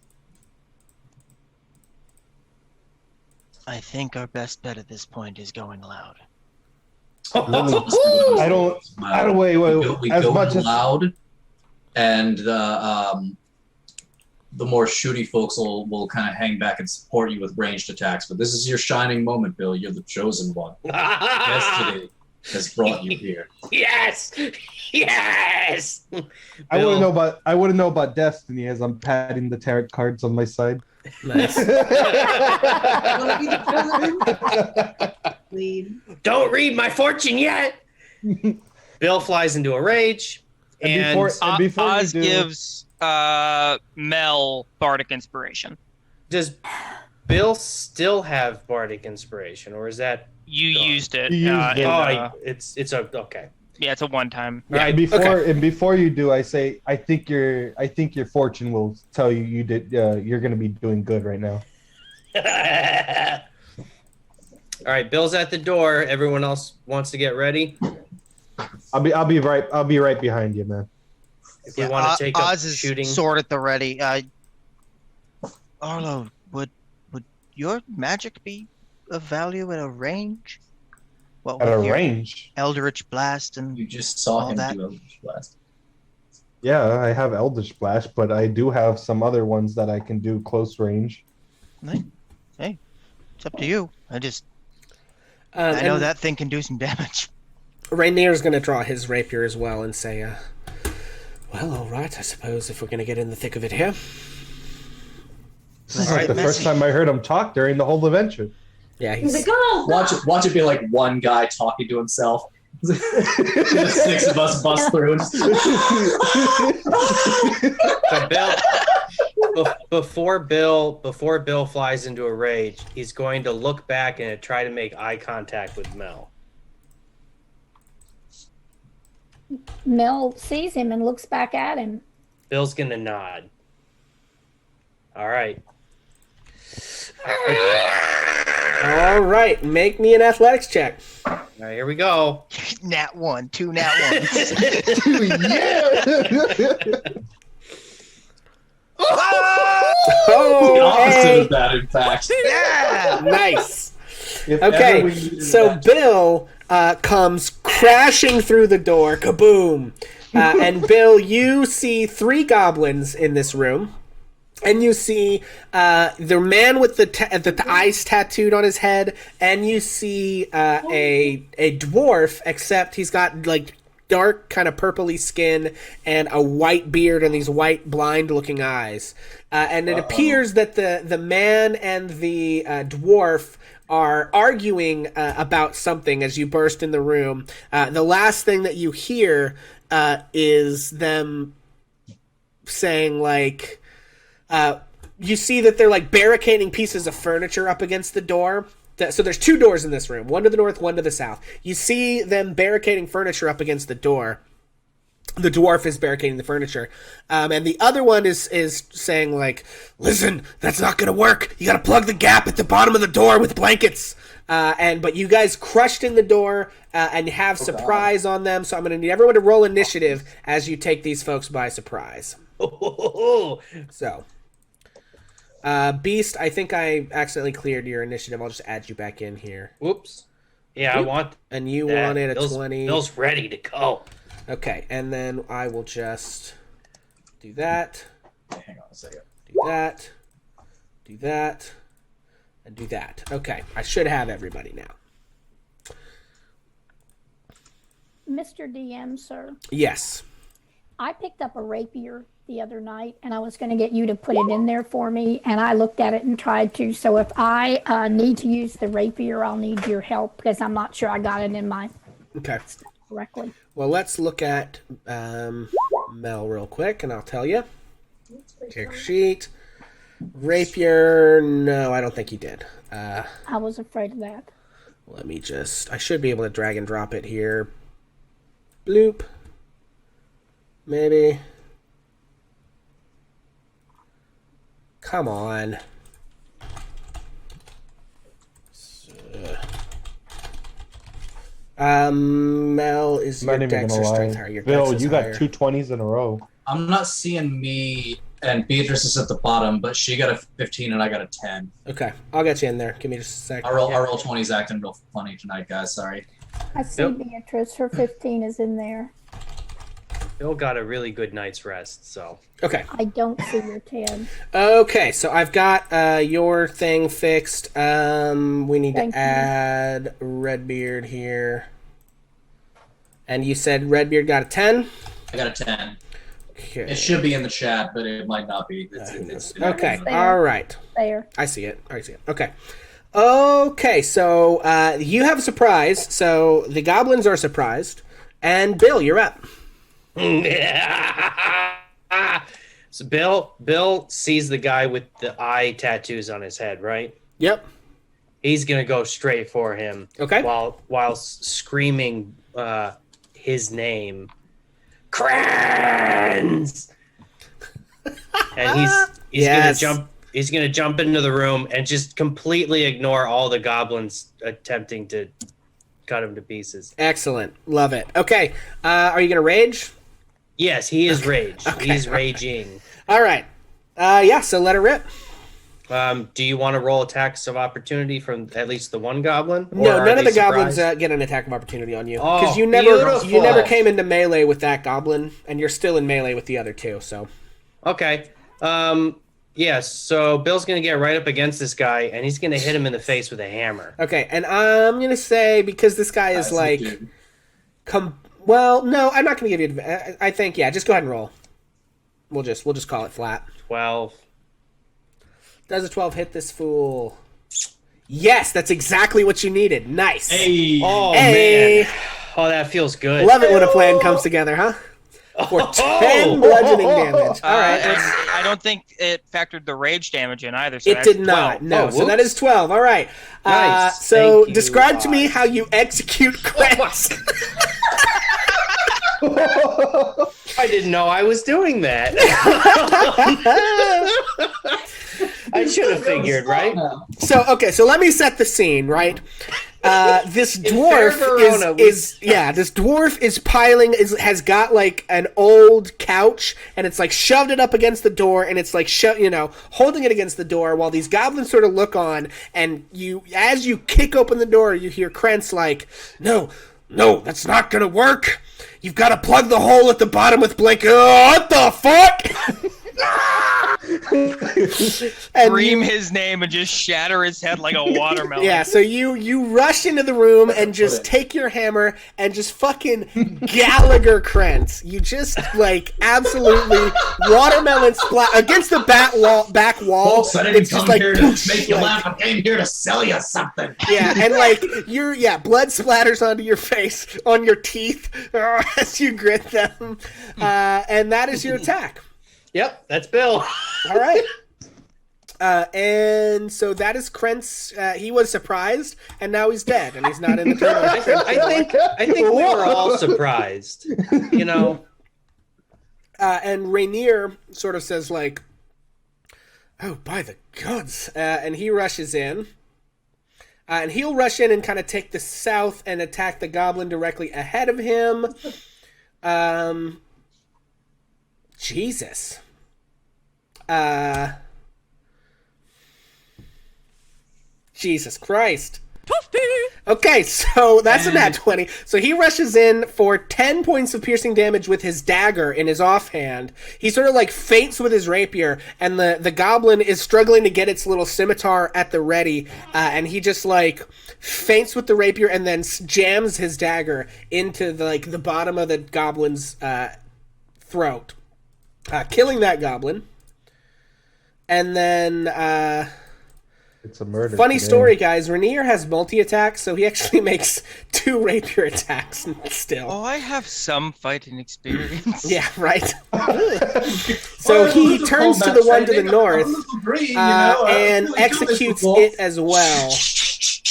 I think our best bet at this point is going loud. I don't wait. We As go much as loud, and the more shooty folks will kind of hang back and support you with ranged attacks. But this is your shining moment, Bill. You're the chosen one. Destiny has brought you here. Yes, yes. I wouldn't know about Destiny as I'm patting the tarot cards on my side. Nice. Don't read my fortune yet. Bill flies into a rage, and before Oz you do, gives Mel bardic inspiration. does Bill still have bardic inspiration, or is that You used it. You used it. it's a okay. Yeah, it's a one-time. and before you do, I say I think your fortune will tell you you're going to be doing good right now. All right, Bill's at the door. Everyone else wants to get ready. I'll be right behind you, man. If we want to take up Oz is shooting, sword at the ready. Arlo, would your magic be of value at a range? What At a with your range? Eldritch Blast and You just saw all him that? do Eldritch Blast. Yeah, I have Eldritch Blast, but I do have some other ones that I can do close range. Hey, it's up to you. I I know that thing can do some damage. Rainier's going to draw his rapier as well and say, well, all right, I suppose if we're going to get in the thick of it here. This is like the first time I heard him talk during the whole adventure. Yeah, He's like, go! Watch it be like one guy talking to himself. The 6 of us bust through. So before Bill flies into a rage, he's going to look back and try to make eye contact with Mel. Mel sees him and looks back at him. Bill's gonna nod. All right. All right, make me an athletics check. All right, here we go. Nat 1, 2 nat 1s. Oh, The opposite hey. of that, in fact. Yeah! Nice. If ever Okay, we needed so that- Bill comes crashing through the door, kaboom. And Bill, you see 3 goblins in this room. And you see the man with the eyes tattooed on his head, and you see a dwarf, except he's got like dark kind of purpley skin and a white beard and these white blind-looking eyes. And it appears that the man and the dwarf are arguing about something as you burst in the room. The last thing that you hear is them saying like. You see that they're like barricading pieces of furniture up against the door. So there's 2 doors in this room, one to the north, one to the south. You see them barricading furniture up against the door. the dwarf is barricading the furniture, and the other one is saying like, "Listen, that's not gonna work. You gotta plug the gap at the bottom of the door with blankets." But you guys crushed in the door and have surprise on them, so I'm gonna need everyone to roll initiative as you take these folks by surprise. So, Beast, I think I accidentally cleared your initiative. I'll just add you back in here. Whoops. Yeah, I want. And you that. wanted a 20. Bill's ready to go. Okay, and then I will just do that. Hang on a second. Do that. Do that. And do that. Okay, I should have everybody now. Mr. DM, sir, Yes. I picked up a rapier the other night, and I was going to get you to put it in there for me, and I looked at it and tried to. So if I need to use the rapier, I'll need your help because I'm not sure I got it in my Okay. stuff correctly. Well, let's look at Mel real quick, and I'll tell you. Character sheet. Rapier, no, I don't think he did. I was afraid of that. Let me just... I should be able to drag and drop it here. Bloop. Maybe. Come on. Mel, is I'm your not even dex gonna or lie. strength higher? Your Bill, dex is you got higher. 2 20s in a row. I'm not seeing me, and Beatrice is at the bottom, but she got a 15 and I got a 10. Okay, I'll get you in there. Give me just a sec. Our roll 20's acting real funny tonight, guys. Sorry. I see Yep. Beatrice. Her 15 is in there. Bill got a really good night's rest, so. Okay. I don't see your 10. Okay, so I've got your thing fixed. We need Thank to you. add Redbeard here. And you said Redbeard got a 10? I got a 10. Okay. It should be in the chat, but it might not be. It's Okay, There. all right. There. I see it. Okay. Okay, so you have a surprise. So the goblins are surprised. And Bill, you're up. So Bill sees the guy with the eye tattoos on his head, right? Yep. He's gonna go straight for him. Okay. While screaming his name, Kranz. And he's Yes. He's gonna jump into the room and just completely ignore all the goblins attempting to cut him to pieces. Excellent. Love it. Okay. Are you going to rage? Yes, he is rage. Okay. He's raging. All right. Yeah, so let it rip. Do you want to roll attacks of opportunity from at least the one goblin? Or No, are none of they the goblins surprised? get an attack of opportunity on you Oh, because you beautiful. never came into melee with that goblin, and you're still in melee with the other two. So Okay. Yes, so Bill's going to get right up against this guy, and he's going to hit him in the face with a hammer. okay, and I'm gonna say because this guy is like, well, no, I'm not gonna give you. I think just go ahead and roll. We'll just call it flat. 12. Does a 12 hit this fool? Yes, that's exactly what you needed. Nice. Hey. Oh, Hey. man. Oh, that feels good. Love it when a plan comes together, huh? For 10 bludgeoning damage. All right. I don't think it factored the rage damage in either. So It that's did not. 12. No. Oh, So that is 12. All right. Nice. So Thank you. describe to me how you execute crits. I didn't know I was doing that. I should have figured, right? So let me set the scene, right? This dwarf Verona, this dwarf is has got like an old couch, and it's like shoved it up against the door, and it's like holding it against the door while these goblins sort of look on, and as you kick open the door, you hear Krentz like, no, that's not gonna work. You've got to plug the hole at the bottom with blanket. Oh, what the fuck? And Scream his name and just shatter his head like a watermelon. Yeah, so you rush into the room and just take your hammer and just fucking Gallagher Krentz. You just like absolutely watermelon splat against the back wall. Folks, I didn't It's just come like here to poosh, make you like- laugh. I came here to sell you something. Yeah, and like blood splatters onto your face, on your teeth as you grit them, and that is your attack. Yep, that's Bill. All right. And so that is Krentz. He was surprised, and now he's dead, and he's not in the tournament. I think we were all surprised. And Rainier sort of says, like, "Oh, by the gods!" And he rushes in. And he'll rush in and kind of take the south and attack the goblin directly ahead of him. Jesus. Jesus Christ. Okay, so that's a nat 20. So he rushes in for 10 points of piercing damage with his dagger in his offhand. He sort of like feints with his rapier, and the goblin is struggling to get its little scimitar at the ready, and he just like feints with the rapier and then jams his dagger into the bottom of the goblin's throat, killing that goblin. And then... It's a murder. Funny today. story, guys. Rainier has multi-attacks, so he actually makes 2 rapier attacks still. Oh, I have some fighting experience. Yeah, right. So he turns to the one to the north and executes it as well.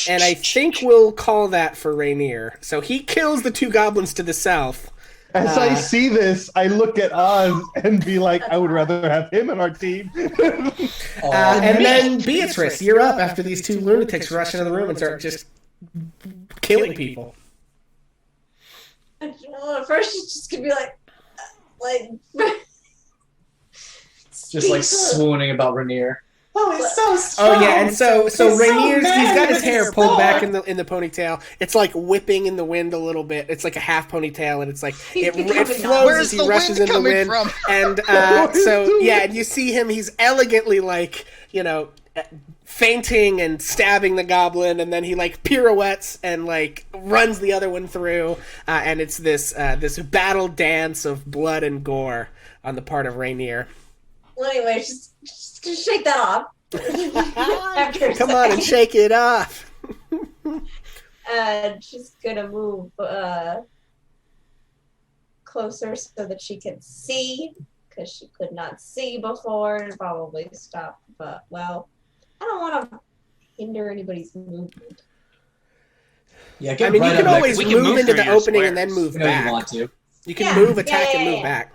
And I think we'll call that for Rainier. So he kills the 2 goblins to the south. As I see this, I look at Oz and be like, I would rather have him in our team. And then Beatrice, you're up after these 2 lunatics rush into the room and start just killing people. At first, she's just gonna be like, Just like swooning about Rainier. oh, it's so strong. Oh yeah, and so He's so Rainier's he's mad got his with hair his pulled sword. back in the ponytail. It's like whipping in the wind a little bit. It's like a half ponytail, and it's like it becoming flows Where's as he the rushes wind into the coming wind. from? And so yeah, and you see him. He's elegantly like fainting and stabbing the goblin, and then he like pirouettes and like runs the other one through. And it's this battle dance of blood and gore on the part of Rainier. Well, anyway, just shake that off. After a Come on and second. shake it off. And she's gonna move closer so that she can see, because she could not see before, and probably stop. But well, I don't want to hinder anybody's movement. Yeah, I get mean, right you can up always next We can move move into through the your opening and then squares. move to you. back. You want to. You can Yeah, move, attack, yeah, and move yeah. back.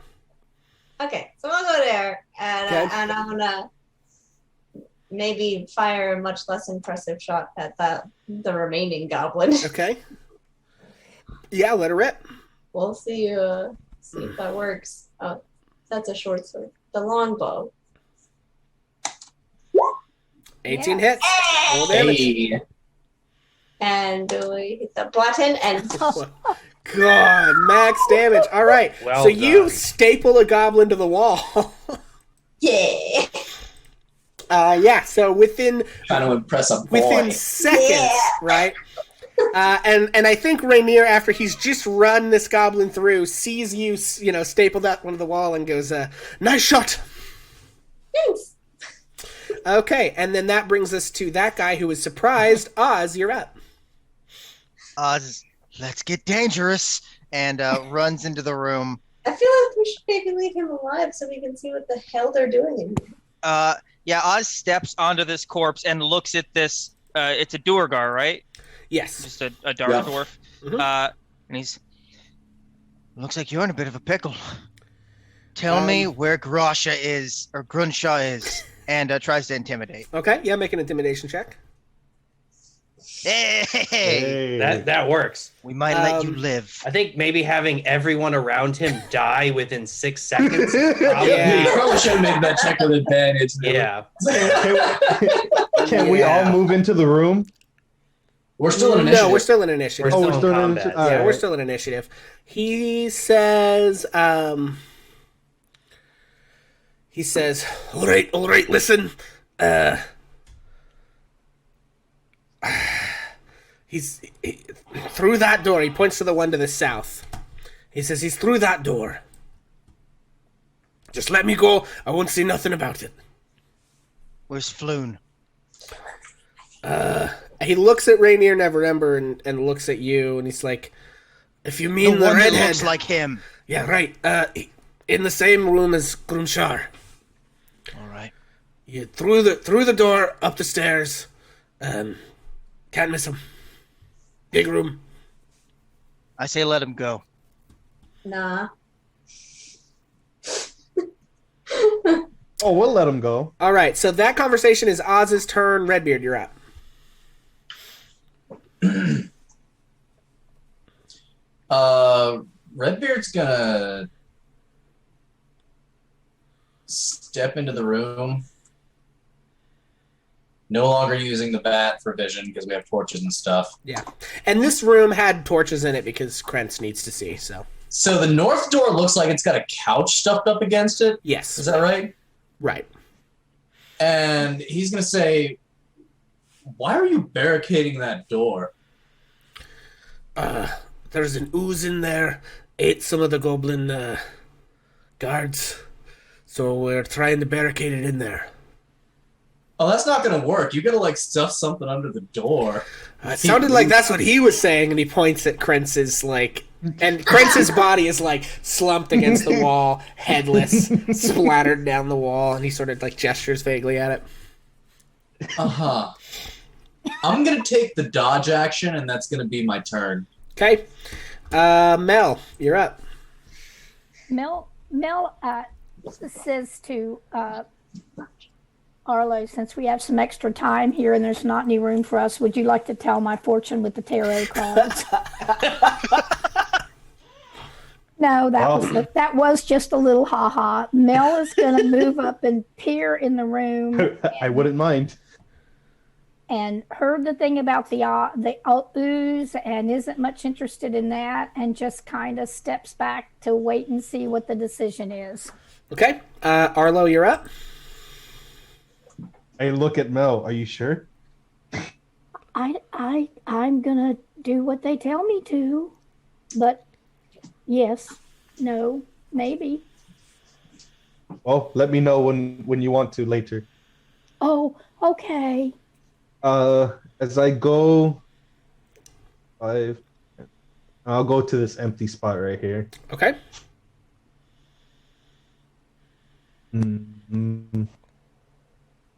Okay, so I'll go there, and Okay. and I'm gonna maybe fire a much less impressive shot at the remaining goblin. Okay. Yeah, let her rip. We'll see if that works. Oh, that's a short sword. The longbow. 18 hits. Roll damage. Hey. And do we hit the button? And God, max damage. All right. Well so you done. staple a goblin to the wall. yeah. Yeah. So within Trying to impress a boy. within seconds, Yeah. right? And I think Rainier, after he's just run this goblin through, sees you, stapled that one to the wall and goes, "Nice shot." Thanks. Okay, and then that brings us to that guy who was surprised. Oz, you're up. Oz, let's get dangerous, and runs into the room. I feel like we should maybe leave him alive so we can see what the hell they're doing in here. Yeah, Oz steps onto this corpse and looks at this. It's a Duergar, right? Yes. Just a dark Yeah. dwarf. Mhm. And he's Looks like you're in a bit of a pickle. Tell me where Grasha is, or Grunshaw is, and tries to intimidate. Okay. Yeah, make an intimidation check. Hey, That works. we might let you Um, live. I think maybe having everyone around him die within 6 seconds. Probably, Yeah. You probably should have made that check with advantage. yeah. Can we all move into the room? We're still in initiative. No, we're still in initiative. We're Oh, still we're in still in combat. initiative. Yeah, All we're right. still in initiative. He says, all right, listen. He's through that door. He points to the one to the south. He says, he's through that door. Just let me go. I won't say nothing about it. Where's Floon? He looks at Rainier Neverember and looks at you, and he's like, if you mean the one that redhead. looks like him. Yeah, right. In the same room as Grunshar. All right. You through the door, up the stairs. Can't miss him. Big room. I say let him go. Nah. Oh, we'll let him go. All right, so that conversation is Oz's turn. Redbeard, you're up. Redbeard's gonna step into the room. No longer using the bat for vision because we have torches and stuff. Yeah. And this room had torches in it because Krentz needs to see, so. So the north door looks like it's got a couch stuffed up against it. Yes. Is that right? Right. And he's going to say, why are you barricading that door? There's an ooze in there. Ate some of the goblin guards. So we're trying to barricade it in there. Oh, that's not going to work. You got to, like, stuff something under the door. It sounded like that's what he was saying, and he points at Krentz's, like... And Krentz's body is, like, slumped against the wall, headless, splattered down the wall, and he sort of, like, gestures vaguely at it. Uh-huh. I'm going to take the dodge action, and that's going to be my turn. Okay. Mel, you're up. Mel says to Arlo, since we have some extra time here and there's not any room for us, would you like to tell my fortune with the tarot cards? No, that was just a little ha-ha. Mel is going to move up and peer in the room. I wouldn't mind. And heard the thing about the ooze and isn't much interested in that, and just kind of steps back to wait and see what the decision is. Okay. Arlo, you're up. I look at Mel. Are you sure? I'm gonna do what they tell me to, but yes, no, maybe. Well, let me know when you want to later. Oh, okay. As I go, I'll go to this empty spot right here. Okay.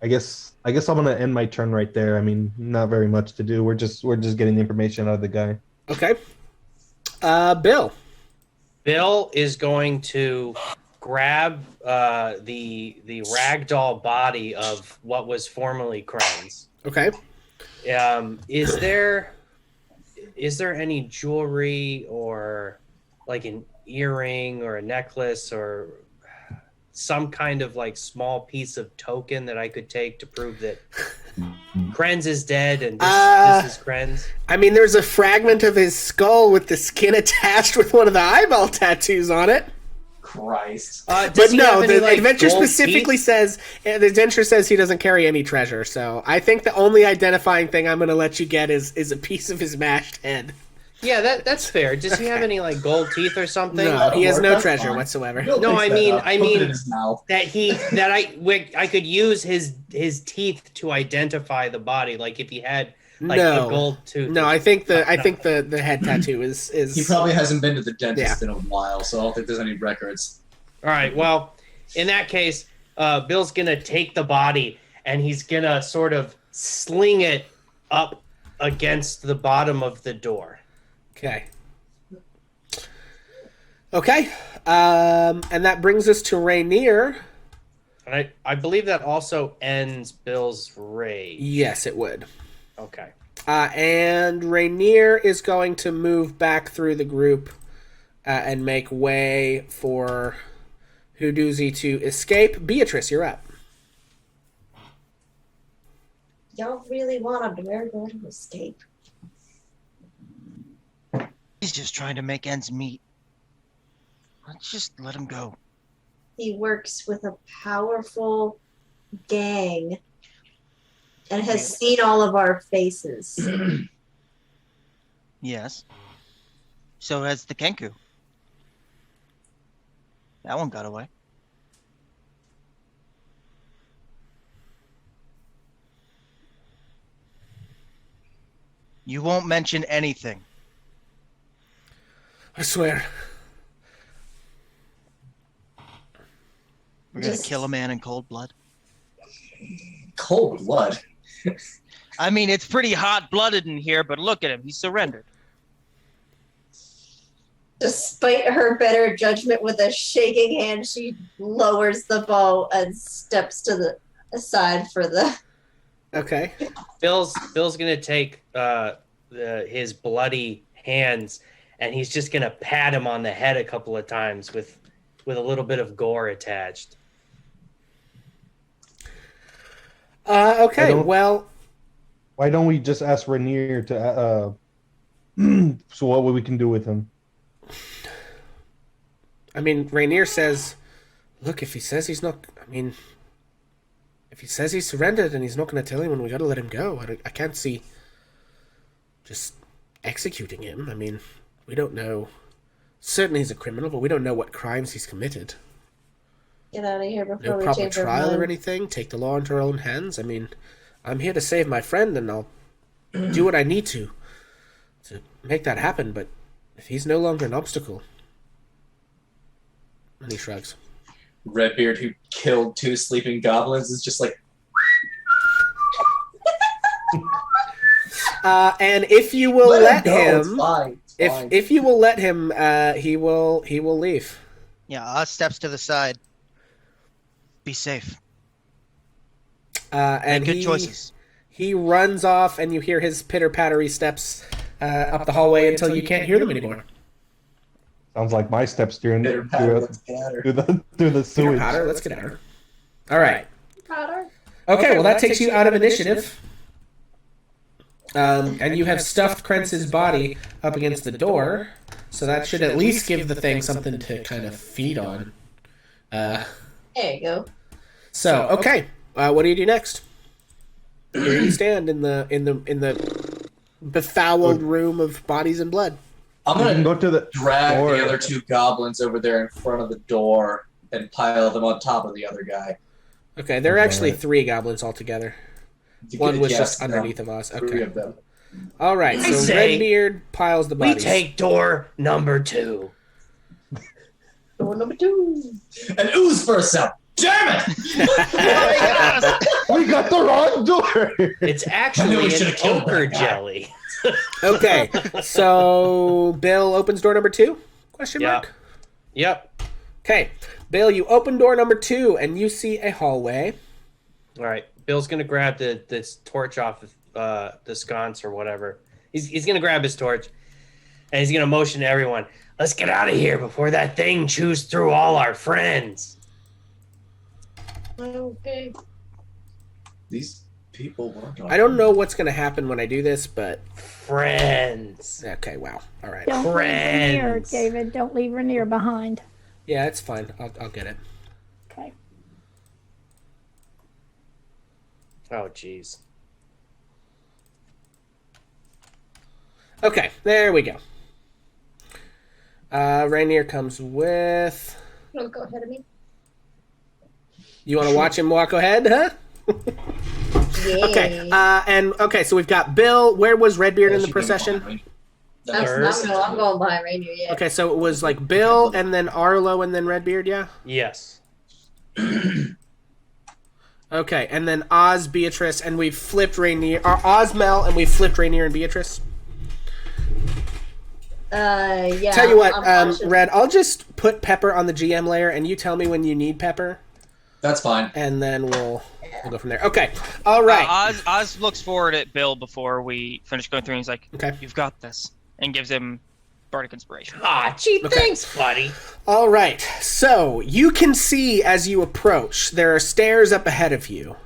I guess I'm gonna end my turn right there. I mean, not very much to do. We're just getting the information out of the guy. Okay. Bill. Bill is going to grab the ragdoll body of what was formerly Krenz. Okay. Is there any jewelry or like an earring or a necklace or some kind of like small piece of token that I could take to prove that Krenz is dead and this is Krenz? I mean, there's a fragment of his skull with the skin attached with one of the eyeball tattoos on it. Christ. But no, the adventure specifically says, the adventure says he doesn't carry any treasure, so I think the only identifying thing I'm going to let you get is a piece of his mashed head. Yeah, that's fair. Does he have any like gold teeth or something? No, he has no treasure whatsoever. No, I mean that I could use his teeth to identify the body, like if he had like a gold tooth. No, I think the head tattoo is. He probably hasn't been to the dentist in a while, so I don't think there's any records. All right, well, in that case, Bill's gonna take the body and he's gonna sort of sling it up against the bottom of the door. Okay. Okay. And that brings us to Rainier. And I believe that also ends Bill's rage. Yes, it would. Okay. And Rainier is going to move back through the group and make way for Hoodoozy to escape. Beatrice, you're up. Y'all really want a bear going to escape? He's just trying to make ends meet. Let's just let him go. He works with a powerful gang and has seen all of our faces. Yes. So has the Kenku. That one got away. You won't mention anything. I swear. We're gonna kill a man in cold blood. Cold blood? I mean, it's pretty hot-blooded in here, but look at him. He surrendered. Despite her better judgment, with a shaking hand, she lowers the bow and steps to the side for the. Okay. Bill's gonna take his bloody hands, and he's just gonna pat him on the head a couple of times with a little bit of gore attached. Okay. Well, Why don't we just ask Rainier to so what we can do with him? I mean, Rainier says, "Look, if he says he's not, I mean, if he says he's surrendered and he's not going to tell anyone, we got to let him go. I can't see just executing him. I mean, we don't know. Certainly he's a criminal, but we don't know what crimes he's committed. Get out of here before No we proper change our trial or mind. anything. Take the law into our own hands. I mean, I'm here to save my friend, and I'll do what I need to make that happen. But if he's no longer an obstacle," and he shrugs. Redbeard, who killed 2 sleeping goblins, is just like, And if you will let go, it's him, fine, it's fine. if you will let him, he will leave. Yeah, Oz steps to the side. Be safe. And Make good choices. He runs off, and you hear his pitter-pattery steps up the hallway until you can't hear them anymore. Sounds like my steps through Pitter patter, let's get at her. through the sewage. Pitter-patter, let's get at her. All right. Powder. Okay, well, that takes you out of initiative. And you have stuffed Krentz's body up against the door, so that should at least give the thing something to kind of feed on. There you go. So, okay, what do you do next? Here you stand in the befouled room of bodies and blood. I'm We can gonna go to the drag door. the other 2 goblins over there in front of the door and pile them on top of the other guy. Okay, there are actually 3 goblins altogether. To One get- was yes, just no, underneath of us. 3 Okay. of them. All right, I so say Redbeard piles the We bodies. take door number 2. Door number 2. And ooze bursts out. Damn it! We got the wrong door. It's I knew actually we an should've killed ochre that guy. jelly. Okay, so Bill opens door number 2? Question Yeah. mark. Yep. Okay, Bill, you open door number 2, and you see a hallway. All right. Bill's gonna grab this torch off the sconce or whatever. He's gonna grab his torch, and he's gonna motion to everyone. Let's get out of here before that thing chews through all our friends. Okay. These people weren't. I don't know what's going to happen when I do this, but Friends. okay, wow. All right. Don't leave Rainier, Friends. David. Don't leave Rainier behind. Yeah, it's fine. I'll get it. Okay. Oh, jeez. Okay, there we go. Rainier comes with... Don't go ahead of me. You want to watch him walk ahead, huh? Yeah. Okay, so we've got Bill. Where was Redbeard in the procession? I'm going behind Rainier, yeah. Okay, so it was like Bill, and then Arlo, and then Redbeard, yeah? Yes. Okay, and then Oz, Beatrice, and we've flipped Rainier... Oz, Mel, and we've flipped Rainier and Beatrice. Yeah. Tell you what, I'm watching. Red, I'll just put Pepper on the GM layer, and you tell me when you need Pepper, That's fine. and then we'll go from there. Okay, all right. Oz looks forward at Bill before we finish going through, and he's like, Okay. "You've got this," and gives him bardic inspiration. Ah, gee, Okay. thanks, buddy. All right, so you can see as you approach, there are stairs up ahead of you.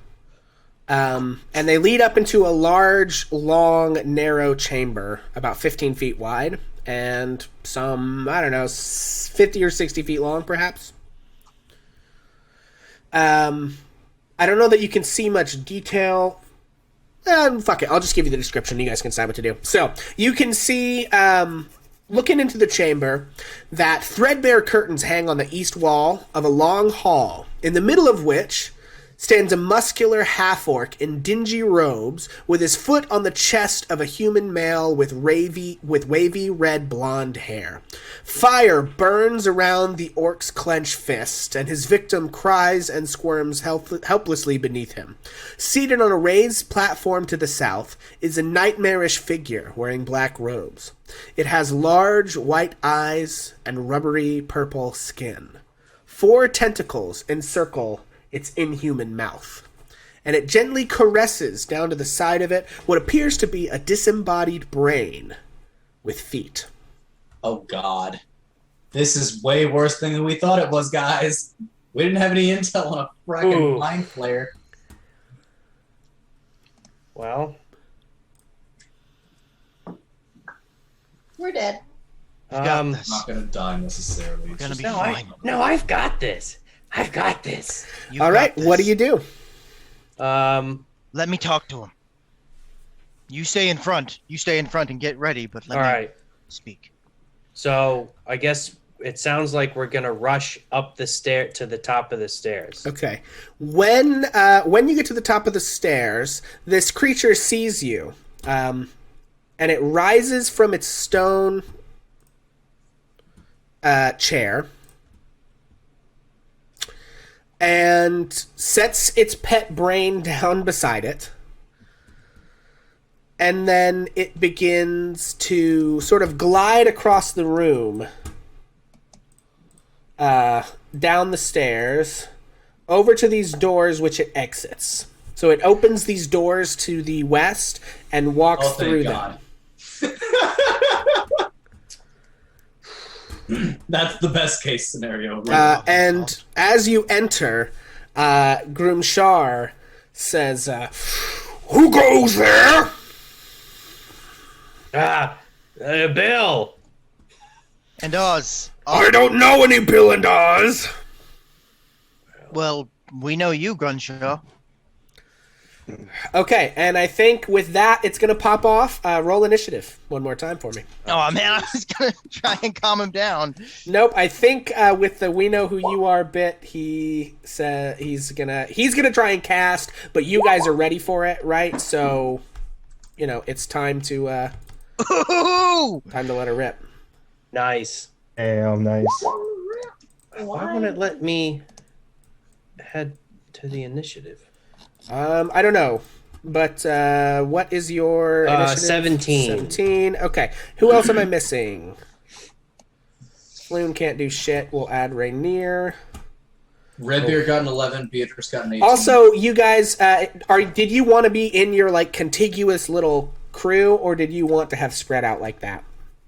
And they lead up into a large, long, narrow chamber, about 15 feet wide, and some, I don't know, 50 or 60 feet long, perhaps. I don't know that you can see much detail. Fuck it, I'll just give you the description. You guys can decide what to do. So, you can see, looking into the chamber, that threadbare curtains hang on the east wall of a long hall, in the middle of which stands a muscular half-orc in dingy robes with his foot on the chest of a human male with wavy red blonde hair. Fire burns around the orc's clenched fist, and his victim cries and squirms helplessly beneath him. Seated on a raised platform to the south is a nightmarish figure wearing black robes. It has large white eyes and rubbery purple skin. 4 tentacles encircle its inhuman mouth, and it gently caresses down to the side of it what appears to be a disembodied brain with feet. Oh God. This is way worse than we thought it was, guys. We didn't have any intel on a fracking mind flayer. Well, We're dead. I'm not gonna die necessarily. We're gonna be no, fine. I've got this. I've got this. You've All right, got what do this. you do? Let me talk to him. You stay in front. You stay in front and get ready, but let All me right. speak. So I guess it sounds like we're gonna rush up the stair to the top of the stairs. Okay. When you get to the top of the stairs, this creature sees you, and it rises from its stone chair and sets its pet brain down beside it. And then it begins to sort of glide across the room, down the stairs, over to these doors which it exits. So it opens these doors to the west and walks through them. That's the best case scenario. And as you enter, Grimshar says, "Who goes there?" Bill. And Oz. I don't know any Bill and Oz. Well, we know you, Grunshaw. Okay, and I think with that, it's going to pop off. Roll initiative one more time for me. Oh man, I was gonna try and calm him down. Nope, I think with the "we know who you are" bit, he said he's gonna try and cast, but you guys are ready for it, right? So, it's time to Ooh! let her rip. Nice. Damn, nice. Why won't it let me head to the initiative? I don't know, but what is your initiative? 17. 17. Okay. Who else am I missing? Floon can't do shit. We'll add Rainier. Redbeard got an 11, Beatrice got an 18. Also, you guys, did you want to be in your contiguous little crew, or did you want to have spread out like that?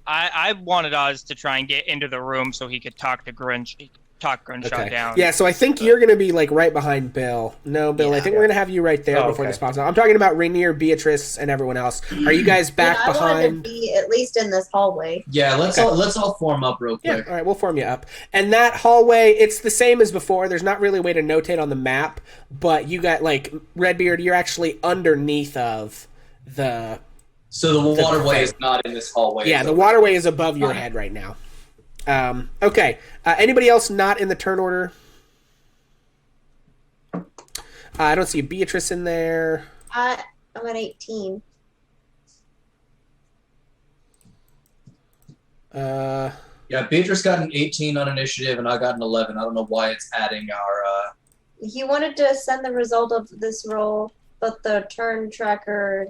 I wanted Oz to try and get into the room so he could talk Grunshaw down. Yeah, so I think you're going to be right behind Bill. No, Bill, I think we're going to have you right there before this pops out. I'm talking about Rainier, Beatrice, and everyone else. Are you guys back I wanted behind? to be at least in this hallway. Yeah, let's all form up real Yeah, quick. all right, we'll form you up. And that hallway, it's the same as before. There's not really a way to notate on the map, but you got, Redbeard, you're actually underneath of the... So the waterway is not in this hallway. Yeah, the waterway is above your head right now. Okay. Anybody else not in the turn order? I don't see Beatrice in there. I'm at 18. Yeah, Beatrice got an 18 on initiative, and I got an 11. I don't know why it's adding our... He wanted to send the result of this roll, but the turn tracker...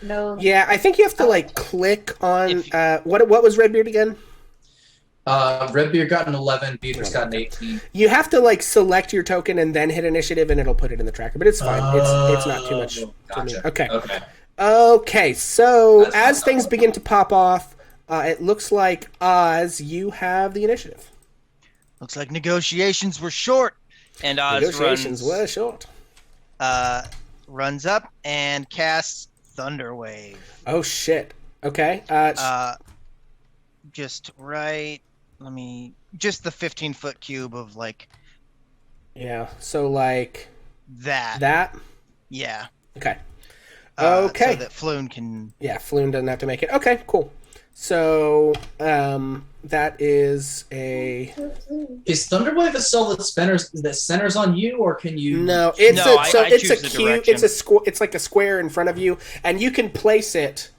No. Yeah, I think you have to click on what was Redbeard again? Redbeard got an 11, Beatrice got an 18. You have to select your token and then hit initiative, and it'll put it in the tracker. But it's fine. It's not too much. Gotcha. Okay. Okay. Okay. So That's as fine. things begin to pop off, it looks like Oz, you have the initiative. Looks like negotiations were short. And Oz Negotiations were short. runs up and casts Thunder Wave. Oh shit. Okay. Just right. Just the 15-foot cube of Yeah. So that. that. Yeah. Okay. Okay. So that Floon can. Yeah, Floon doesn't have to make it. Okay, cool. So, that is a Is Thunderwave a cell that centers on you, or can you? no. It's No, a so I it's a choose the cube. direction. It's a square. It's like a square in front of you, and you can place it.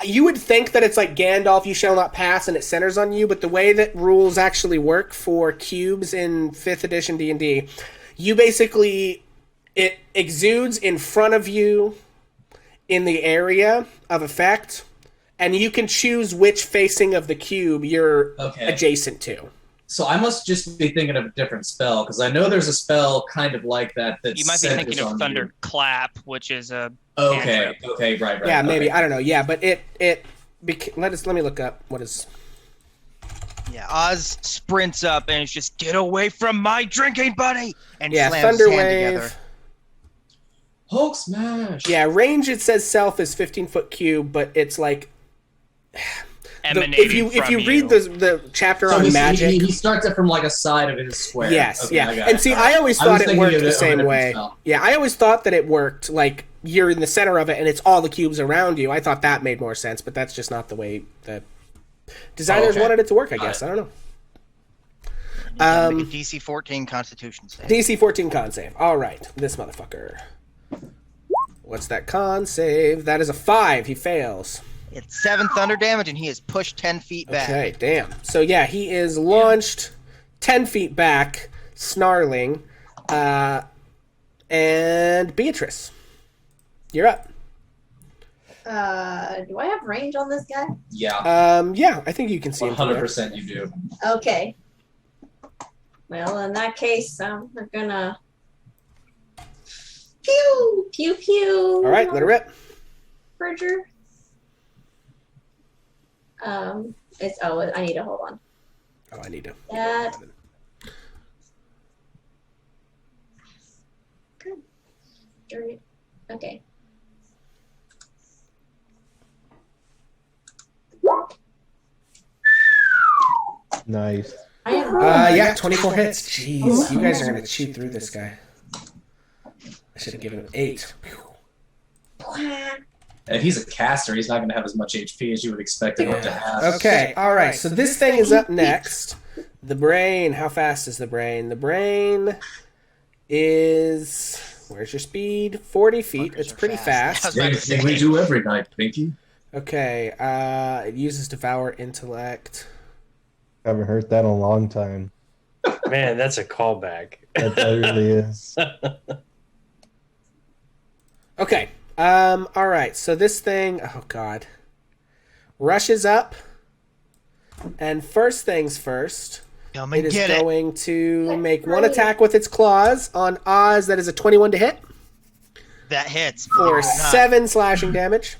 You would think that it's like Gandalf, you shall not pass, and it centers on you. But the way that rules actually work for cubes in 5th edition D&D, you basically it exudes in front of you in the area of effect, and you can choose which facing of the cube you're adjacent to. So I must just be thinking of a different spell, because I know there's a spell kind of like that. You might be thinking of Thunderclap, which is a Okay, cantrip. right. Yeah, maybe okay. I don't know. Yeah, but let me look up what is. Yeah, Oz sprints up and it's just get away from my drinking buddy, and Yeah, slams his hand Thunderwave. together. Hulk smash. Yeah, range it says self is 15-foot cube, but it's like Emanating if you from read the chapter So on magic. he starts it from like a side of his square. Yes, Okay, yeah. I got And it. see, All right. I always I thought was it thinking worked of the it of a same different way. spell. Yeah, I always thought that it worked like you're in the center of it and it's all the cubes around you. I thought that made more sense, but that's just not the way the designers Okay. wanted it to work, I Got guess. it. I don't know. You gotta make a DC 14 Constitution save. DC 14 con save. All right, this motherfucker. What's that con save? That is a 5. He fails. It's 7 thunder damage, and he is pushed 10 feet back. Okay, damn. So yeah, he is launched 10 feet back, snarling. And Beatrice, you're up. Do I have range on this guy? Yeah, Yeah, I think you can see him. from there. 100% you do. Okay. Well, in that case, I'm gonna pew pew pew. All right, let her rip. Bridger. It's I need to hold on. Oh, I need to. That. Good. Okay. Nice. I am. Yeah, 24 hits. Jeez, you guys are gonna cheat through this guy. I should have given him 8. If he's a caster, he's not going to have as much HP as you would expect him to have. Okay, all right. So this thing is up next. The brain. How fast is the brain? The brain is. Where's your speed? 40 feet. It's pretty fast. Same thing we do every night, Pinky. Okay. It uses Devour Intellect. Haven't heard that in a long time. Man, that's a callback. That really is. Okay. All right. So this thing. Oh God. Rushes up. And first things first. Come It and is get it. going to make one attack with its claws on Oz. That is a 21 to hit That hits. for Believe it or not. 7 slashing damage.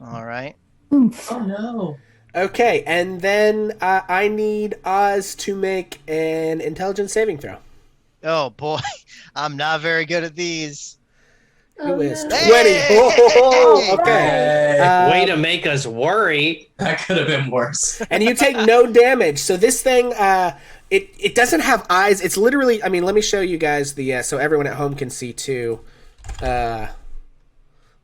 All right. Oomph. Oh, no. Okay, and then I need Oz to make an intelligence saving throw. Oh boy, I'm not very good at these. Who is 20? Hey! Oh, okay. Hey, Way to make us worry. that could have been worse. And you take no damage. So this thing, it doesn't have eyes. It's literally. I mean, let me show you guys the so everyone at home can see too.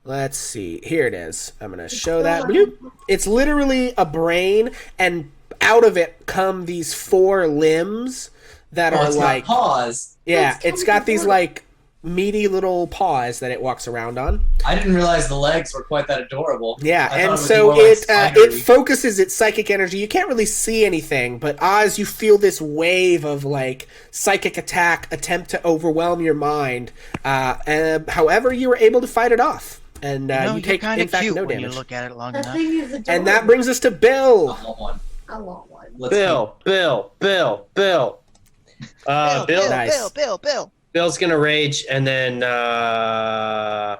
Let's see. Here it is. I'm gonna show that. Bloop. It's literally a brain, and out of it come these 4 limbs that Oh, are it's like. got paws. Yeah, it's got these like meaty little paws that it walks around on. I didn't realize the legs were quite that adorable. Yeah, I thought it and was so more like it spidery. focuses its psychic energy. You can't really see anything, but Oz, you feel this wave of like psychic attack attempt to overwhelm your mind. However, you were able to fight it off, and You know, you you're take kind in of fact cute no when you damage. look at it long That enough. thing is adorable. And that brings us to I Bill. want one. I want one. Let's Bill. Bill. Nice. Bill. Bill's gonna rage, and then 5,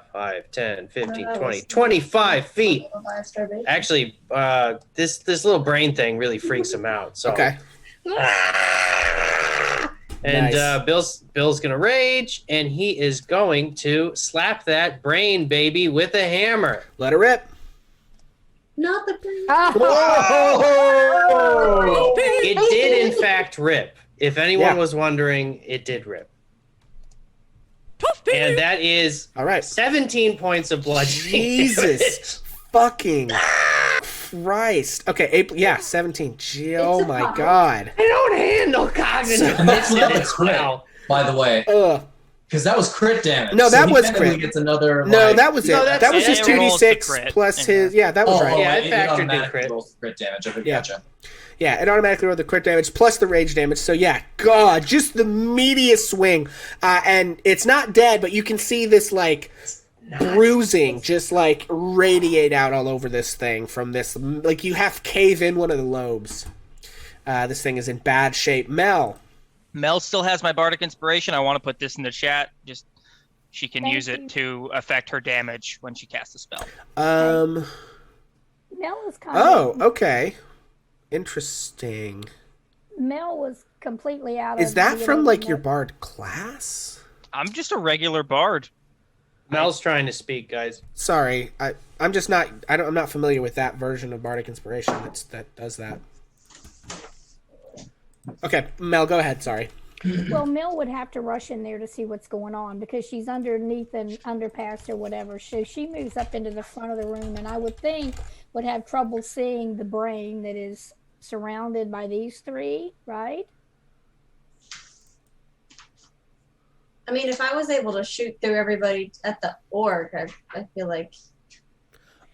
10, 15, 20, 25 feet. Actually, this little brain thing really freaks him out. So Okay. And Nice. Bill's gonna rage, and he is going to slap that brain baby with a hammer. Let her rip. Not the brain. It did in fact rip. If anyone Yeah. was wondering, it did rip. And that is All right. 17 points of bludgeoning. Jesus fucking Christ. Okay, April, yeah, 17. Gee, oh my problem. God. I don't handle cognitive And that's dissonance crit, well. by the way, Ugh. because that was crit damage. No, that he was technically crit. Gets another. No, like- that was it. No, that's That was it. just It rolls the 2d6 crit plus in his. Yeah, that was right. Yeah, it it factored in automatically crit. rolls the crit damage. Okay, Yeah. gotcha. Yeah, it automatically rolled the crit damage plus the rage damage. So yeah, God, just the meatiest swing. And it's not dead, but you can see this like bruising just like radiate out all over this thing from this. Like you have to cave in one of the lobes. This thing is in bad shape. Mel. Mel still has my bardic inspiration. I want to put this in the chat. Just she can Thank use you. it to affect her damage when she casts a spell. Mel was kind Oh, of. okay. Interesting. Mel was completely out of. Is that the from like your alignment. bard class? I'm just a regular bard. Mel's trying to speak, guys. Sorry, I'm just not. I'm not familiar with that version of bardic inspiration. That does that. Okay, Mel, go ahead. Sorry. Well, Mel would have to rush in there to see what's going on because she's underneath an underpass or whatever. So she moves up into the front of the room, and I would think would have trouble seeing the brain that is surrounded by these three, right? I mean, if I was able to shoot through everybody at the org, I feel like.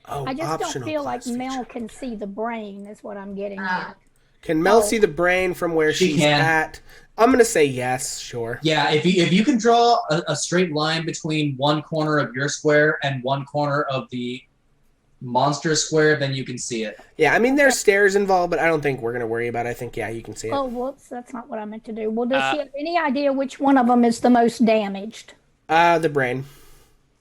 Oh, I just don't optional feel like class Mel feature. can see the brain, is what I'm getting at. Can Mel Oh. see the brain from where She she's can. at? I'm gonna say yes. Sure. Yeah, if you can draw a straight line between one corner of your square and one corner of the monster square, then you can see it. Yeah, I mean there's stairs involved, but I don't think we're gonna worry about it. I think you can see it. Oh, whoops, that's not what I meant to do. Well, does she have any idea which one of them is the most damaged? The brain.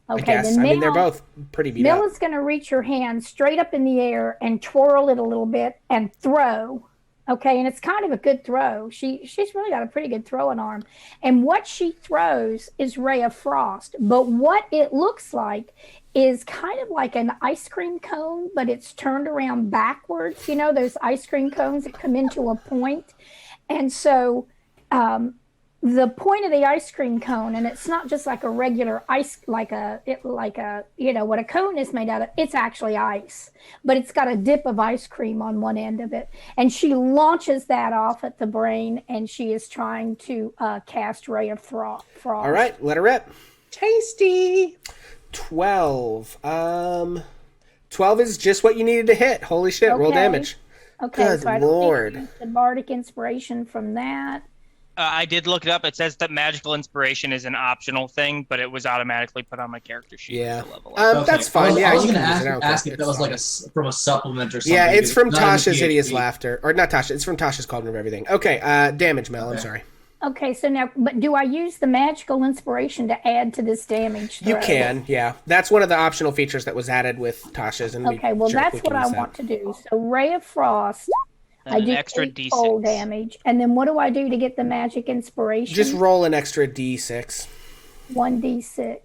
I Okay, guess. then I mean they're Mel- both pretty beat Mel up. is going to reach her hand straight up in the air and twirl it a little bit and throw. Okay, and it's kind of a good throw. She's really got a pretty good throwing arm. And what she throws is Ray of Frost. But what it looks like is kind of like an ice cream cone, but it's turned around backwards. You know, those ice cream cones that come into a point. And so the point of the ice cream cone, and it's not just like a regular ice, like a you know what a cone is made out of. It's actually ice, but it's got a dip of ice cream on one end of it, and she launches that off at the brain, and she is trying to cast Ray of Frost. All right, let her rip. Tasty. 12. 12 is just what you needed to hit. Holy shit! Roll Okay. damage. Okay, Good so I don't Lord. need to use the bardic inspiration from that. I did look it up. It says that magical inspiration is an optional thing, but it was automatically put on my character sheet. Yeah. to level up. Okay. That's fine. Yeah, I was you going to can use it. I don't ask care. if that was It's like fine. from a supplement or something. Yeah, it's because from not in the Tasha's Hideous PhD. Laughter. Or not Tasha, it's from Tasha's Cauldron of Everything. Okay, damage, Mel, I'm Okay. sorry. Okay, so now, but do I use the magical inspiration to add to this damage You throw? can, yeah. That's one of the optional features that was added with Tasha's. And Okay, well, that's what I want to do. So, Ray of Frost, And I an do extra 8 D6. cold damage. And then what do I do to get the magic inspiration? Just roll an extra d6. 1d6.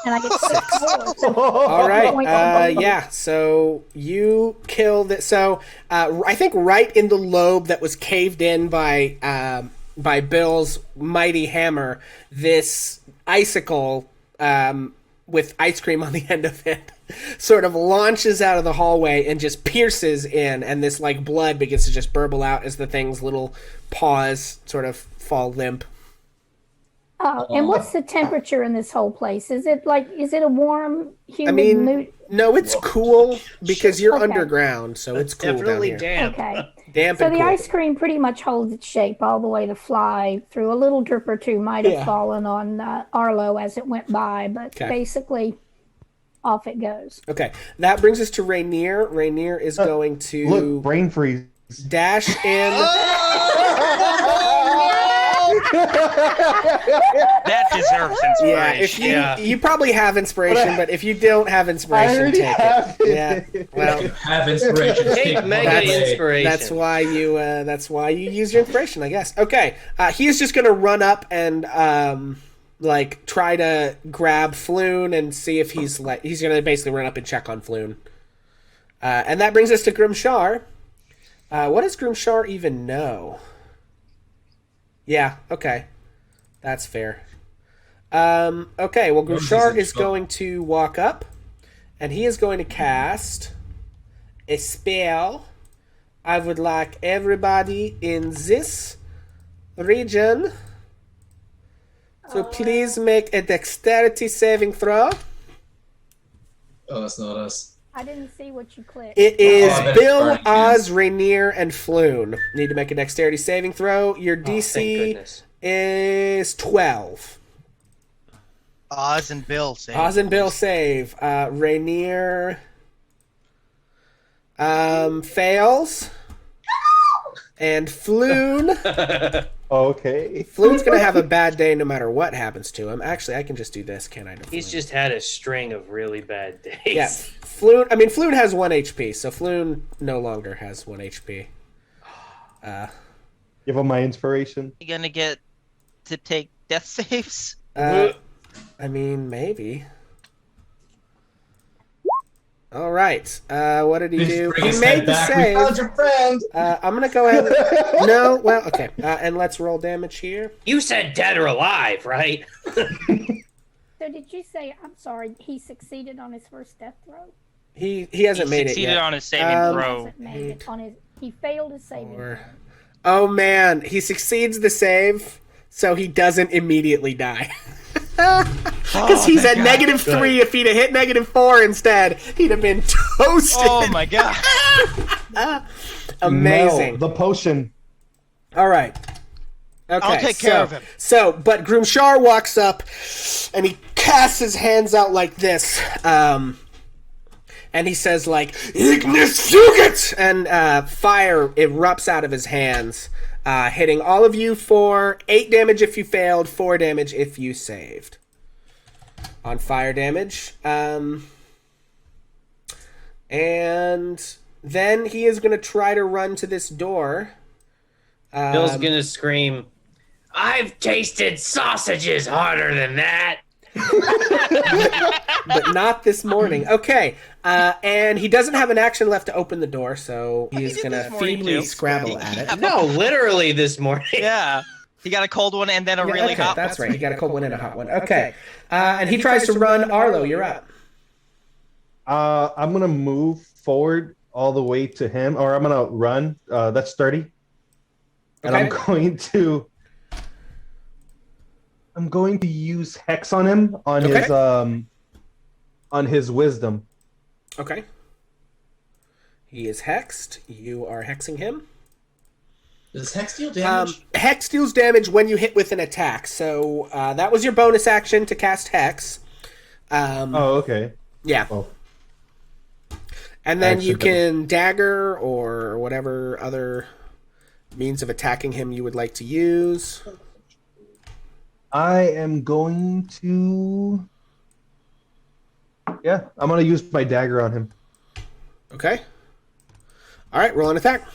And I get 6 more. All right. Point on both. Yeah. So you killed it. So I think right in the lobe that was caved in by Bill's mighty hammer, this icicle with ice cream on the end of it sort of launches out of the hallway and just pierces in, and this like blood begins to just burble out as the thing's little paws sort of fall limp. And what's the temperature in this whole place? Is it a warm, humid I mean, mood? no, it's cool because you're Okay. underground, so it's cool Definitely down here. damp. Okay. Damp So and the cool. ice cream pretty much holds its shape all the way to fly through. A little drip or two might have Yeah. fallen on Arlo as it went by, but Okay. basically off it goes. Okay, that brings us to Rainier. Rainier is going to Look, brain freeze. dash in. That deserves inspiration. Yeah, if you Yeah. you probably have inspiration, but if you don't have I inspiration, already take have it. it. Yeah, well, Have inspiration. Take mega That's- inspiration. that's why you use your inspiration, I guess. Okay, he is just gonna run up and like try to grab Floon and see if he's gonna basically run up and check on Floon. And that brings us to Grimshar. What does Grimshar even know? Yeah, okay. That's fair. Okay, well, Grimshar is going to walk up And he is going to cast a spell. I would like everybody in this region to please make a dexterity saving throw. Oh, that's not us. I didn't see what you clicked. It is I bet it's Bill, Burning Oz, Hands. Rainier, and Floon. Need to make a dexterity saving throw. Your Oh, thank DC goodness. is 12. Oz and Bill say. Oz and Bill save. Rainier fails. And Floon. Okay. Floon's going to have a bad day no matter what happens to him. Actually, I can just do this, can't I? to He's Floon? just had a string of really bad days. Yeah, Floon has 1 HP, so Floon no longer has 1 HP. Give him my inspiration. You gonna get to take death saves? I mean, maybe. All right. What did he do? Bring He his made head the back. We found save. your friend. I'm gonna go ahead. No, well, okay. And let's roll damage here. You said dead or alive, right? So did you say, I'm sorry, he succeeded on his first death throw? He He hasn't made it succeeded yet. on his saving Um, throw. Hasn't made it on his, he failed his saving throw. Oh man, he succeeds the save, so he doesn't immediately die. Because he's at -3. If he'd have hit -4 instead, he'd have been toasted. Oh my god. Amazing. Mel, the potion. All right. Okay, I'll take care of him. But Groomshar walks up and he casts his hands out like this. And he says, like, Ignis Fugit! And fire erupts out of his hands, hitting all of you for 8 damage if you failed, 4 damage if you saved. On fire damage. And then he is going to try to run to this door. Bill's gonna scream, I've tasted sausages harder than that. But not this morning. Okay. And he doesn't have an action left to open the door, so he's did going to this morning, feebly too. scrabble at it. No, literally this morning. Yeah. He got a cold one and then a Yeah, really okay, hot that's one. right. He got a cold one and a hot one. Okay. And he tries to run. Arlo, you're up. I'm gonna move forward all the way to him, or I'm gonna run. That's 30. And Okay. I'm going to use hex on him on his wisdom. Okay. He is hexed. You are hexing him. Does Hex deal damage? Hex deals damage when you hit with an attack. So that was your bonus action to cast Hex. Oh, okay. Yeah. Oh. And then you Accidentally. can dagger or whatever other means of attacking him you would like to use. I am going to. Yeah, I'm gonna use my dagger on him. Okay. All right, roll an attack.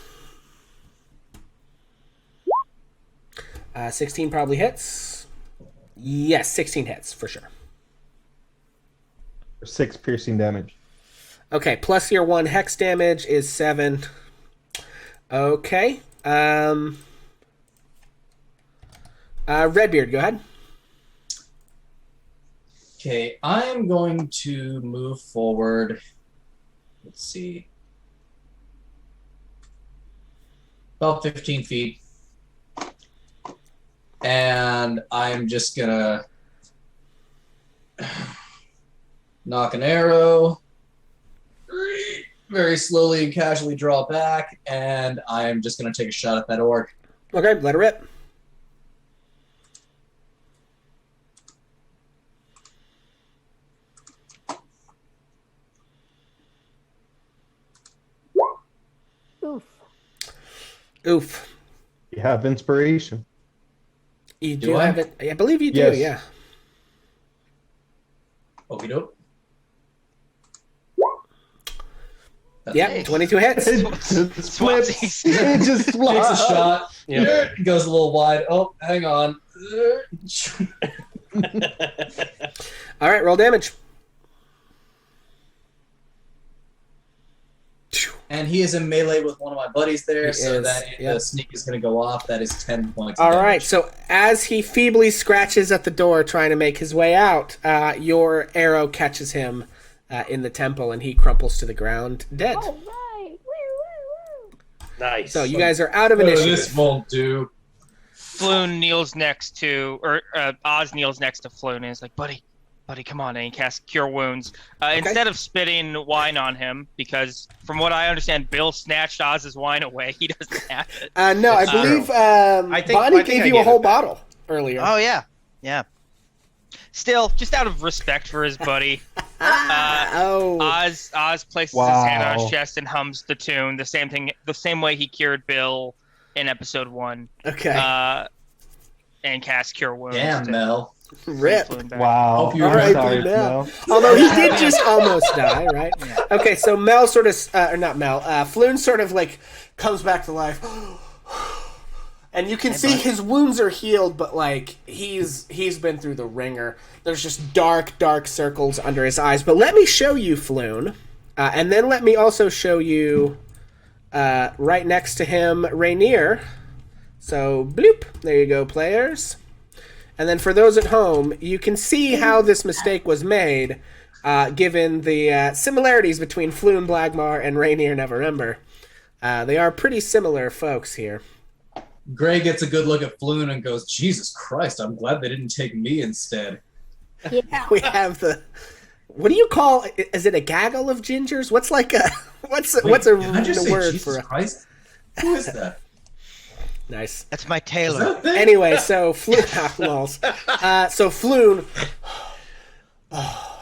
16 probably hits. Yes, 16 hits for sure. For 6 piercing damage. Okay, plus your 1 hex damage is 7. Okay. Redbeard, go ahead. Okay, I'm going to move forward. Let's see. About 15 feet. And I'm just gonna knock an arrow. Very slowly and casually draw back, and I'm just gonna take a shot at that orc. Okay, let her rip. Oof. Oof. You have inspiration. You Do do I? have it. I believe you do, Yes. yeah. Okie doke. Yep, 22 hits. It just flips. Swapsies. It just Takes a flies. shot. Yeah. Goes a little wide. Oh, hang on. All right, roll damage. And he is in melee with one of my buddies there, He so is, that yep. the sneak is going to go off. That is 10 points. All of right, damage. so as he feebly scratches at the door trying to make his way out, your arrow catches him in the temple, and he crumples to the ground, dead. All right. Woo, woo, woo. Nice. So you guys are out of Oh, initiative. this won't do. Floon kneels next to, or Oz kneels next to Floon and is like, buddy, come on. And he casts Cure Wounds. Instead of spitting wine on him, because from what I understand, Bill snatched Oz's wine away. He doesn't have it. No, I believe Bonnie gave you a whole bottle earlier. Oh yeah, yeah. Still, just out of respect for his buddy, Oz places his hand on his chest and hums the tune, the same way he cured Bill in episode 1. Okay. And cast Cure Wounds. Damn, Mel. Rip. Wow. Hope you All right, sorry, Mel. Mel. Although he did just almost die, right? Yeah. Okay, so Mel sort of, or not Mel, Floon sort of like comes back to life. And you can see his wounds are healed, but like he's been through the ringer. There's just dark circles under his eyes. But let me show you Floon, and then let me also show you right next to him Rainier. So bloop, there you go, players. And then for those at home, you can see how this mistake was made, given the similarities between Floon Blagmaar and Rainier Neverember. They are pretty similar folks here. Gray gets a good look at Floon and goes, Jesus Christ, I'm glad they didn't take me instead. Yeah. We have the, what do you call? Is it a gaggle of gingers? What's like a what's a Did I just say word Jesus for a Christ? Who is that? nice? That's my Is tailor. that a thing? Anyway, so Floon, so Floon,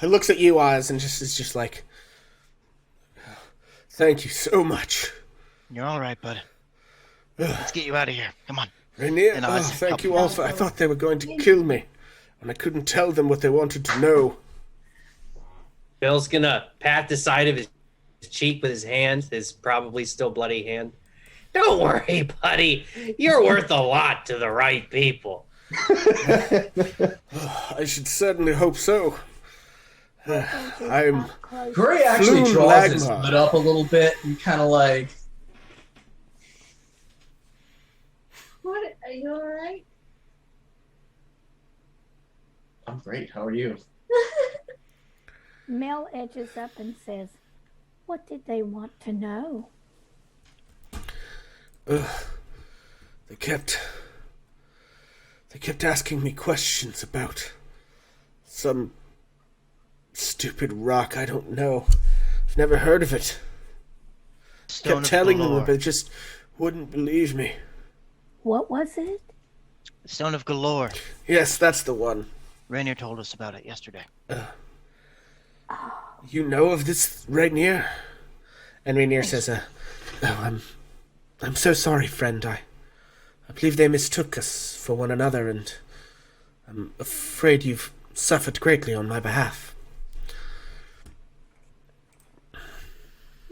he looks at you, Oz, and is just like, thank you so much, You're all right, bud. Let's get you out of here. Come on. Rainier. And Oh, Oz, thank help you me. all. I thought they were going to kill me, and I couldn't tell them what they wanted to know. Bill's gonna pat the side of his cheek with his hand, his probably still bloody hand. Don't worry, buddy. You're worth a lot to the right people. I should certainly hope so. I'm. Gray actually Floon draws his Blagmaar. hood up a little bit and kind of like, What? Are you all right? I'm great, how are you? Mel edges up and says, "What did they want to know?" They kept asking me questions about some stupid rock. I don't know. I've never heard of it. Stone Kept of telling them, Galore. but they just wouldn't believe me. What was it? Stone of Galore. Yes, that's the one. Rainier told us about it yesterday. You know of this, Rainier? And Rainier says, "Oh, I'm so sorry, friend. I believe they mistook us for one another, and I'm afraid you've suffered greatly on my behalf."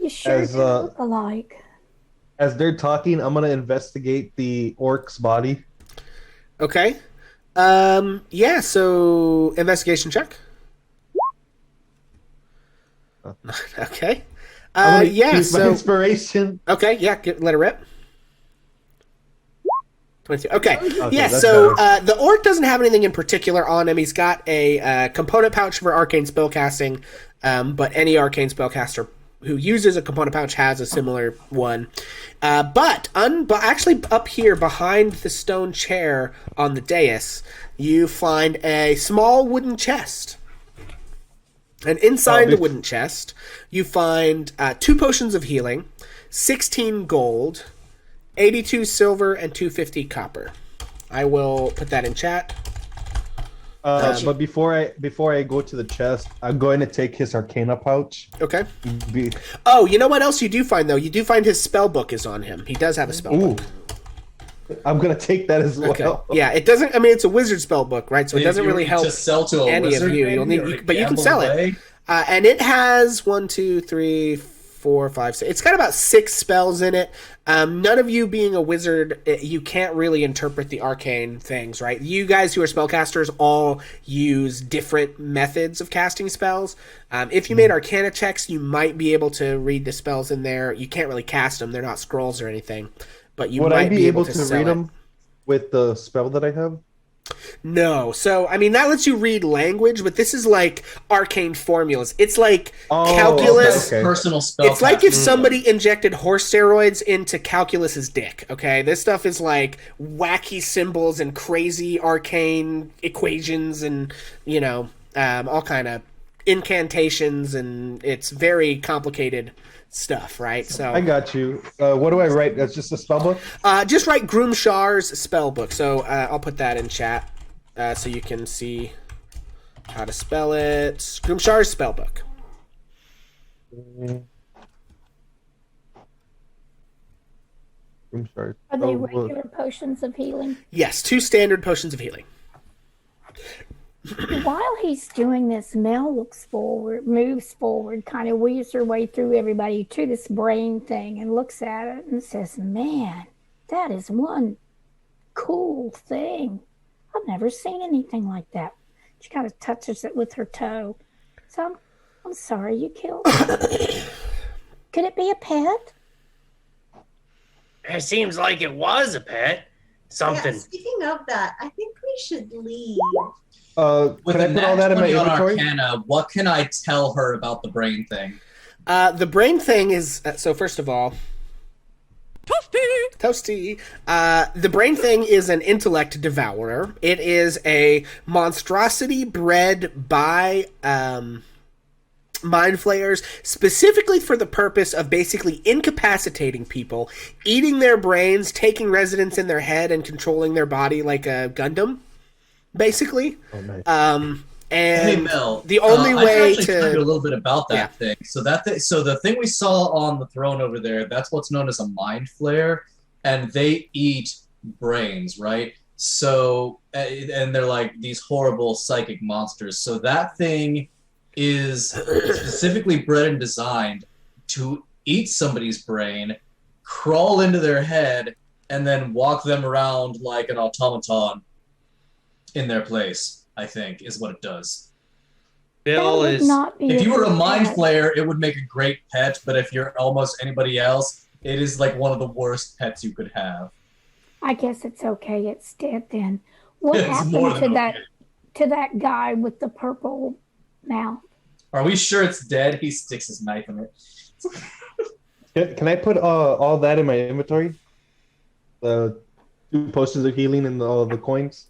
You sure As, do look alike. As they're talking, I'm gonna investigate the orc's body. Okay. Yeah, so investigation check. Okay. I'm gonna Yeah, use my so inspiration. okay, yeah, let it rip. 22. Okay. Yeah, that's so better. the orc doesn't have anything in particular on him. He's got a component pouch for arcane spellcasting, but any arcane spellcaster who uses a component pouch has a similar one. But actually up here behind the stone chair on the dais, you find a small wooden chest. And inside the wooden chest, you find 2 potions of healing, 16 gold, 82 silver, and 250 copper. I will put that in chat. But before I go to the chest, I'm going to take his Arcana pouch. Okay. Be- Oh, you know what else you do find, though? You do find his spell book is on him. He does have a spell Ooh, book. I'm gonna take that as well. Okay. Yeah, it doesn't. I mean, it's a wizard spell book, right? So it If doesn't you really need help to sell to a any of wizard, you. You'll maybe, need, or but you can gamble sell it. away. And it has 1, 2, 3, 4, 5, 6. It's got about 6 spells in it. None of you being a wizard, you can't really interpret the arcane things, right? You guys who are spellcasters all use different methods of casting spells. If you made arcana checks, you might be able to read the spells in there. You can't really cast them. They're not scrolls or anything. But you Would might I be able to sell read it. them with the spell that I have? No. So, I mean, that lets you read language, but this is like arcane formulas. It's like calculus. okay. Personal spell. It's like if somebody injected horse steroids into Calculus's dick, okay? This stuff is like wacky symbols and crazy arcane equations and, you know, all kind of incantations, and it's very complicated stuff, right? So I got you. What do I write? That's just a spell book? just write Groomshar's spell book. So I'll put that in chat so you can see how to spell it. Groomshar's spell book. Groomshar's Are they spell book. regular potions of healing? Yes, 2 standard potions of healing. While he's doing this, Mel moves forward, kind of weaves her way through everybody to this brain thing and looks at it and says, "Man, that is one cool thing. I've never seen anything like that." She kind of touches it with her toe. So I'm sorry you killed it. Could it be a pet? It seems like it was a pet. Something. Yeah, speaking of that, I think we should leave. With Can I a put all nat that in my 20 on inventory? Arcana, what can I tell her about the brain thing? The brain thing is so. First of all, toasty. The brain thing is an intellect devourer. It is a monstrosity bred by mind flayers, specifically for the purpose of basically incapacitating people, eating their brains, taking residence in their head, and controlling their body like a Gundam, basically. Oh, nice. And Hey Mel, the only I way can actually tell you a to little bit about that thing. So so the thing we saw on the throne over there, that's what's known as a mind flayer, and they eat brains, right? So and they're like these horrible psychic monsters. So that thing is specifically bred and designed to eat somebody's brain, crawl into their head, and then walk them around like an automaton in their place, I think, is what it does. Bill That would is. not be If you were a good mind pet. flayer, it would make a great pet, but if you're almost anybody else, it is like one of the worst pets you could have. I guess it's okay. It's dead then. What It's more happened to than that okay. to that guy with the purple mouth? Are we sure it's dead? He sticks his knife in it. Can I put all that in my inventory? The 2 potions of healing and all the coins?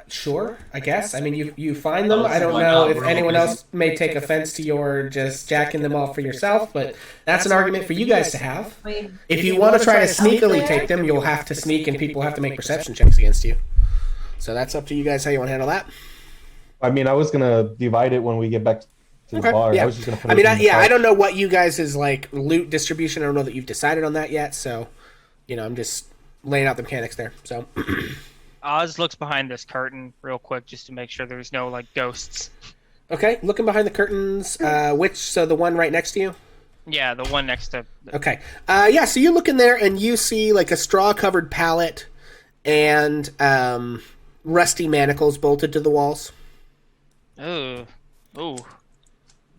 Sure, I guess. I mean, you find them. Oh, I don't why know not? if We're all anyone busy. else may take offense to your just jacking them off for yourself, but that's an argument for you guys to have. If you want to try to sneakily take them, you'll have to sneak, and people have to make perception checks against you. So that's up to you guys how you want to handle that. I mean, I was gonna divide it when we get back to the bar. Yeah. I was just gonna put I it mean, in the yeah, cart. I don't know what you guys' like loot distribution. I don't know that you've decided on that yet. So, you know, I'm just laying out the mechanics there. So, Oz looks behind this curtain real quick just to make sure there's no like ghosts. okay, looking behind the curtains. So the one right next to you. Yeah, the one next to. Okay. Yeah, so you look in there and you see like a straw-covered pallet and rusty manacles bolted to the walls. Oh,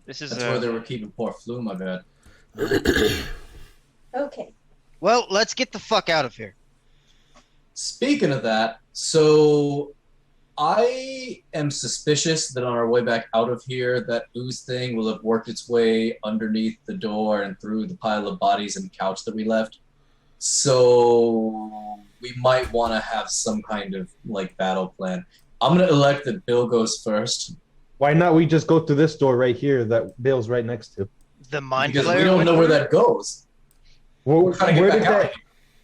this is That's where they were keeping poor Floon, I bet. Okay. Well, let's get the fuck out of here. Speaking of that, so I am suspicious that on our way back out of here, that ooze thing will have worked its way underneath the door and through the pile of bodies and couch that we left. So we might want to have some kind of like battle plan. I'm gonna elect that Bill goes first Why not we just go through this door right here that Bill's right next to? The mind because we flayer don't went know where through? that goes. Where, We're trying to where get did back out. that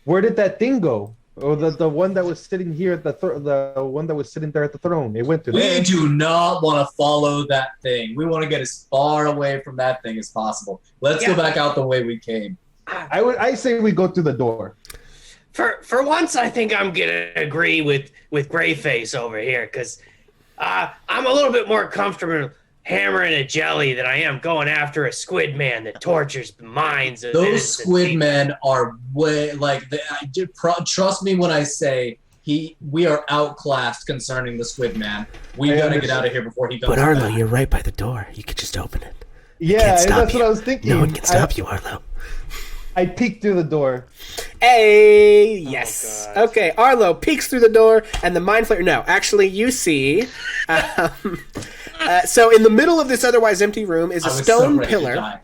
where did that thing go? Or the one that was sitting here at the one that was sitting there at the throne. It went to We there. do not want to follow that thing. We want to get as far away from that thing as possible. Let's go back out the way we came. I say we go through the door. For once, I think I'm gonna agree with Greyface over here because I'm a little bit more comfortable hammering a jelly than I am going after a squid man that tortures the minds of Those innocent squid people. men are way like. Trust me when I say we are outclassed concerning the squid man. We I gotta get understand. out of here before he comes. But Arlo, back. you're right by the door. You could just open it. Yeah, Can't stop that's you. what I was thinking. No one can stop you, Arlo. I peeked through the door. Hey, yes. God. Okay, Arlo peeks through the door, and the mind flayer. No, actually, you see. So in the middle of this otherwise empty room is a I was stone so ready to pillar. die.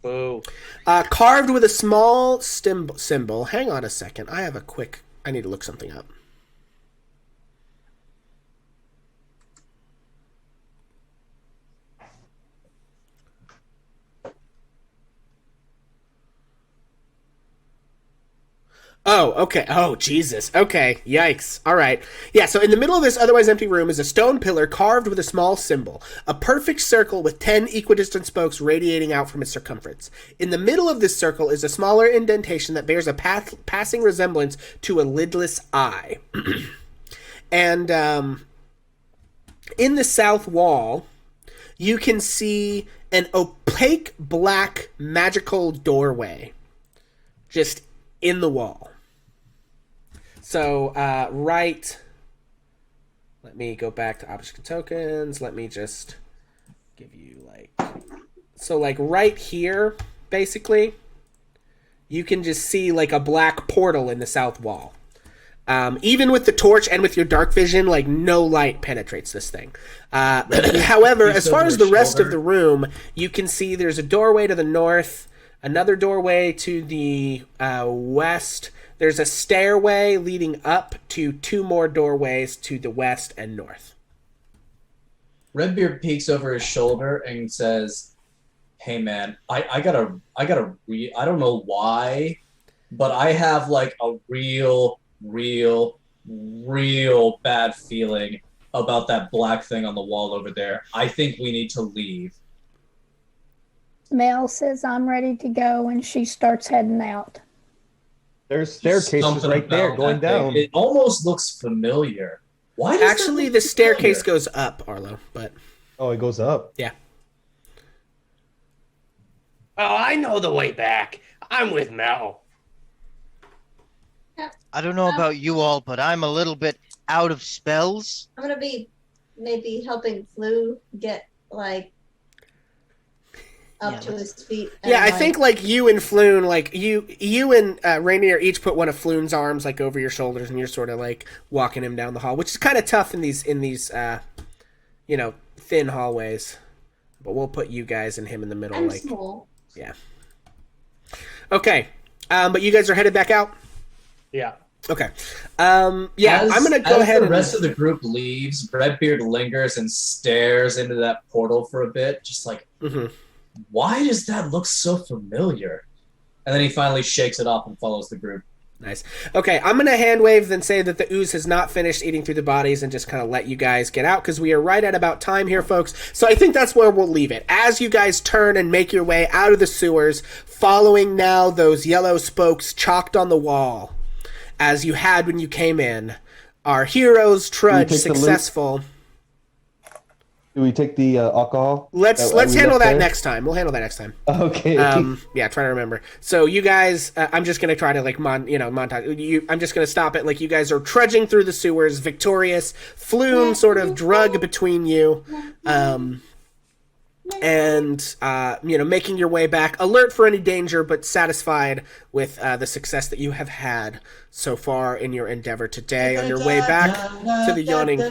Boo. Carved with a small symbol. Hang on a second. I need to look something up. Oh, okay. Oh, Jesus. Okay. Yikes. All right. Yeah, so in the middle of this otherwise empty room is a stone pillar carved with a small symbol, a perfect circle with 10 equidistant spokes radiating out from its circumference. In the middle of this circle is a smaller indentation that bears a passing resemblance to a lidless eye. And in the south wall, you can see an opaque black magical doorway just in the wall. So, let me go back to object and tokens. Let me just give you right here, basically, you can just see a black portal in the south wall. Even with the torch and with your dark vision, no light penetrates this thing. However, as far as the rest of the room, you can see there's a doorway to the north, another doorway to the west. There's a stairway leading up to 2 more doorways to the west and north. Redbeard peeks over his shoulder and says, "Hey man, I don't know why, but I have a real bad feeling about that black thing on the wall over there. I think we need to leave." Mel says, I'm ready to go, and she starts heading out. There's staircases Something right there about going that thing. down. It almost looks familiar. Why does Actually, that the look staircase familiar? goes up, Arlo, but Oh, it goes up. yeah. Oh, I know the way back. I'm with Mel. I don't know about you all, but I'm a little bit out of spells. I'm gonna be maybe helping Flu get up to his feet. And, Yeah, I think you and Floon, you and Rainier each put one of Floon's arms over your shoulders, and you're sort of walking him down the hall, which is kind of tough in these thin hallways. But we'll put you guys and him in the middle. I'm small. Yeah. Okay, but you guys are headed back out. Yeah. Okay. Yeah, I'm gonna go as ahead. The rest of the group leaves. Redbeard lingers and stares into that portal for a bit, just why does that look so familiar? And then he finally shakes it off and follows the group. Nice. Okay, I'm going to hand wave and say that the ooze has not finished eating through the bodies and just kind of let you guys get out because we are right at about time here, folks. So I think that's where we'll leave it. As you guys turn and make your way out of the sewers, following now those yellow spokes chalked on the wall, as you had when you came in, our heroes trudge successful. Do we take the alcohol? Let's handle that next time. We'll handle that next time. Okay. Yeah, trying to remember. So you guys, I'm just gonna try to montage. I'm just gonna stop it. You guys are trudging through the sewers, victorious. Floon sort of drug between you, and making your way back, alert for any danger, but satisfied with the success that you have had so far in your endeavor today. On your way back to the yawning,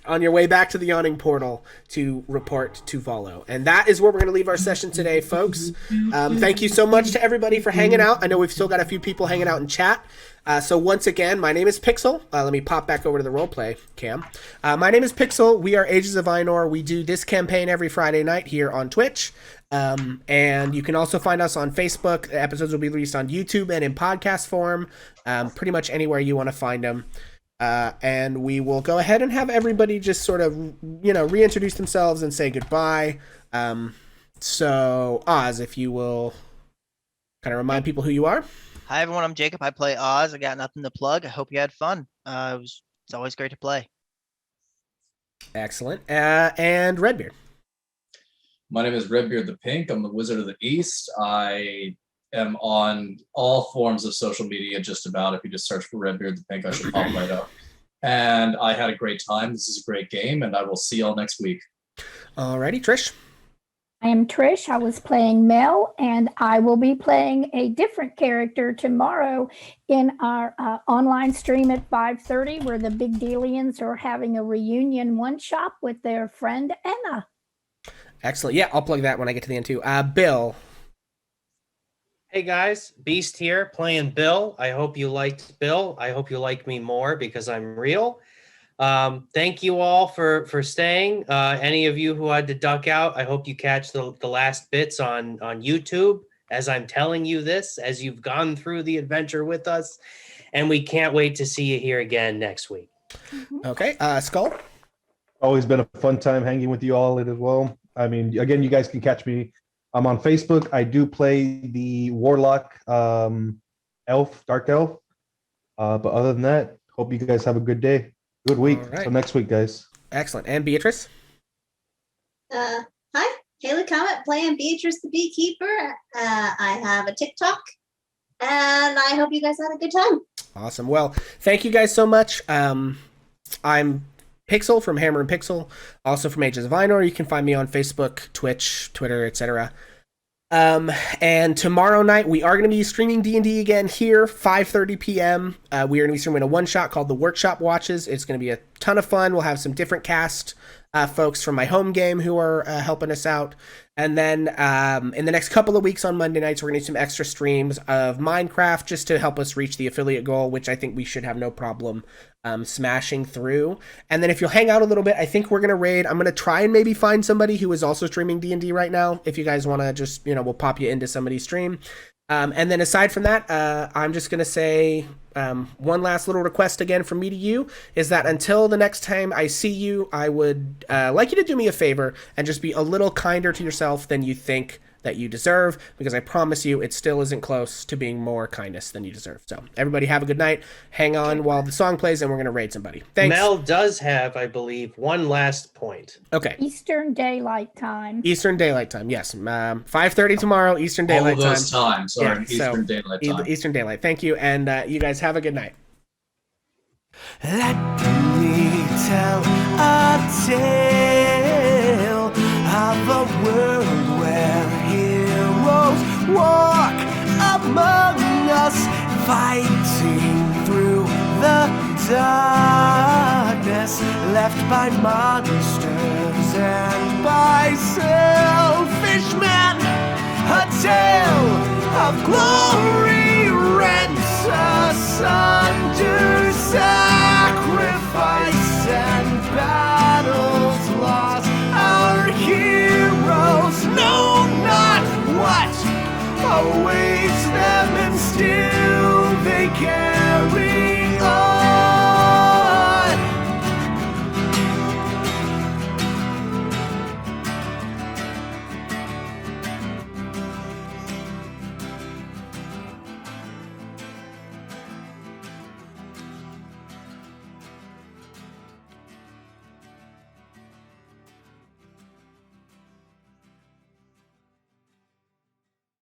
on your way back to the yawning portal to report to Volo. And that is where we're going to leave our session today, folks. Thank you so much to everybody for hanging out. I know we've still got a few people hanging out in chat. So once again, my name is Pixel. Let me pop back over to the roleplay cam. My name is Pixel. We are Ages of Ainur. We do this campaign every Friday night here on Twitch. And you can also find us on Facebook. The episodes will be released on YouTube and in podcast form, pretty much anywhere you want to find them. And we will go ahead and have everybody just sort of, reintroduce themselves and say goodbye. So, Oz, if you will kind of remind people who you are. Hi everyone, I'm Jacob. I play Oz. I got nothing to plug. I hope you had fun. It's always great to play. Excellent. And Redbeard. My name is Redbeard the Pink. I'm the Wizard of the East. I am on all forms of social media, just about. If you just search for Redbeard the Pink, I should pop right up. And I had a great time. This is a great game, and I will see y'all next week. Alrighty, Trish. I am Trish. I was playing Mel, and I will be playing a different character tomorrow in our online stream at 5:30, where the Big Dealians are having a reunion one-shot with their friend Anna. Excellent. Yeah, I'll plug that when I get to the end too. Bill. Hey guys, Beast here playing Bill. I hope you liked Bill. I hope you like me more because I'm real. Thank you all for staying. Any of you who had to duck out, I hope you catch the last bits on YouTube as I'm telling you this, as you've gone through the adventure with us. And we can't wait to see you here again next week. Okay, Skull. Always been a fun time hanging with you all as well. I mean, again, you guys can catch me. I'm on Facebook. I do play the Warlock elf, Dark Elf. But other than that, hope you guys have a good day. Good week. All right. Till next week, guys. Excellent. And Beatrice? Hi, Haley Comet playing Beatrice the Beekeeper. I have a TikTok, and I hope you guys had a good time. Awesome. Well, thank you guys so much. I'm Pixel from Hammer and Pixel, also from Ages of Einor. You can find me on Facebook, Twitch, Twitter, etc. And tomorrow night we are going to be streaming D&D again here, 5:30 p.m. We are going to be streaming a one-shot called The Workshop Watches. It's going to be a ton of fun. We'll have some different cast folks from my home game who are helping us out. And then in the next couple of weeks on Monday nights, we're going to do some extra streams of Minecraft just to help us reach the affiliate goal, which I think we should have no problem smashing through. And then if you'll hang out a little bit, I think we're going to raid. I'm going to try and maybe find somebody who is also streaming D&D right now. If you guys want to just, we'll pop you into somebody's stream. And then aside from that, I'm just going to say one last little request again from me to you is that until the next time I see you, I would like you to do me a favor and just be a little kinder to yourself than you think that you deserve, because I promise you it still isn't close to being more kindness than you deserve. So everybody have a good night. Hang on while the song plays and we're going to raid somebody. Thanks. Mel does have, I believe, one last point. Okay. Eastern Daylight Time. Eastern Daylight Time, yes. 5:30 tomorw, Eastern Daylight All of those Time. times are Eastern Daylight Time. Eastern Daylight. Thank you, and you guys have a good night. Let me tell a tale of a world where heroes walk among us, fighting through the darkness left by monsters and by selfish men. A tale of glory rent asunder, sacrifice and battles lost. Our heroes know not what awaits them, and still they can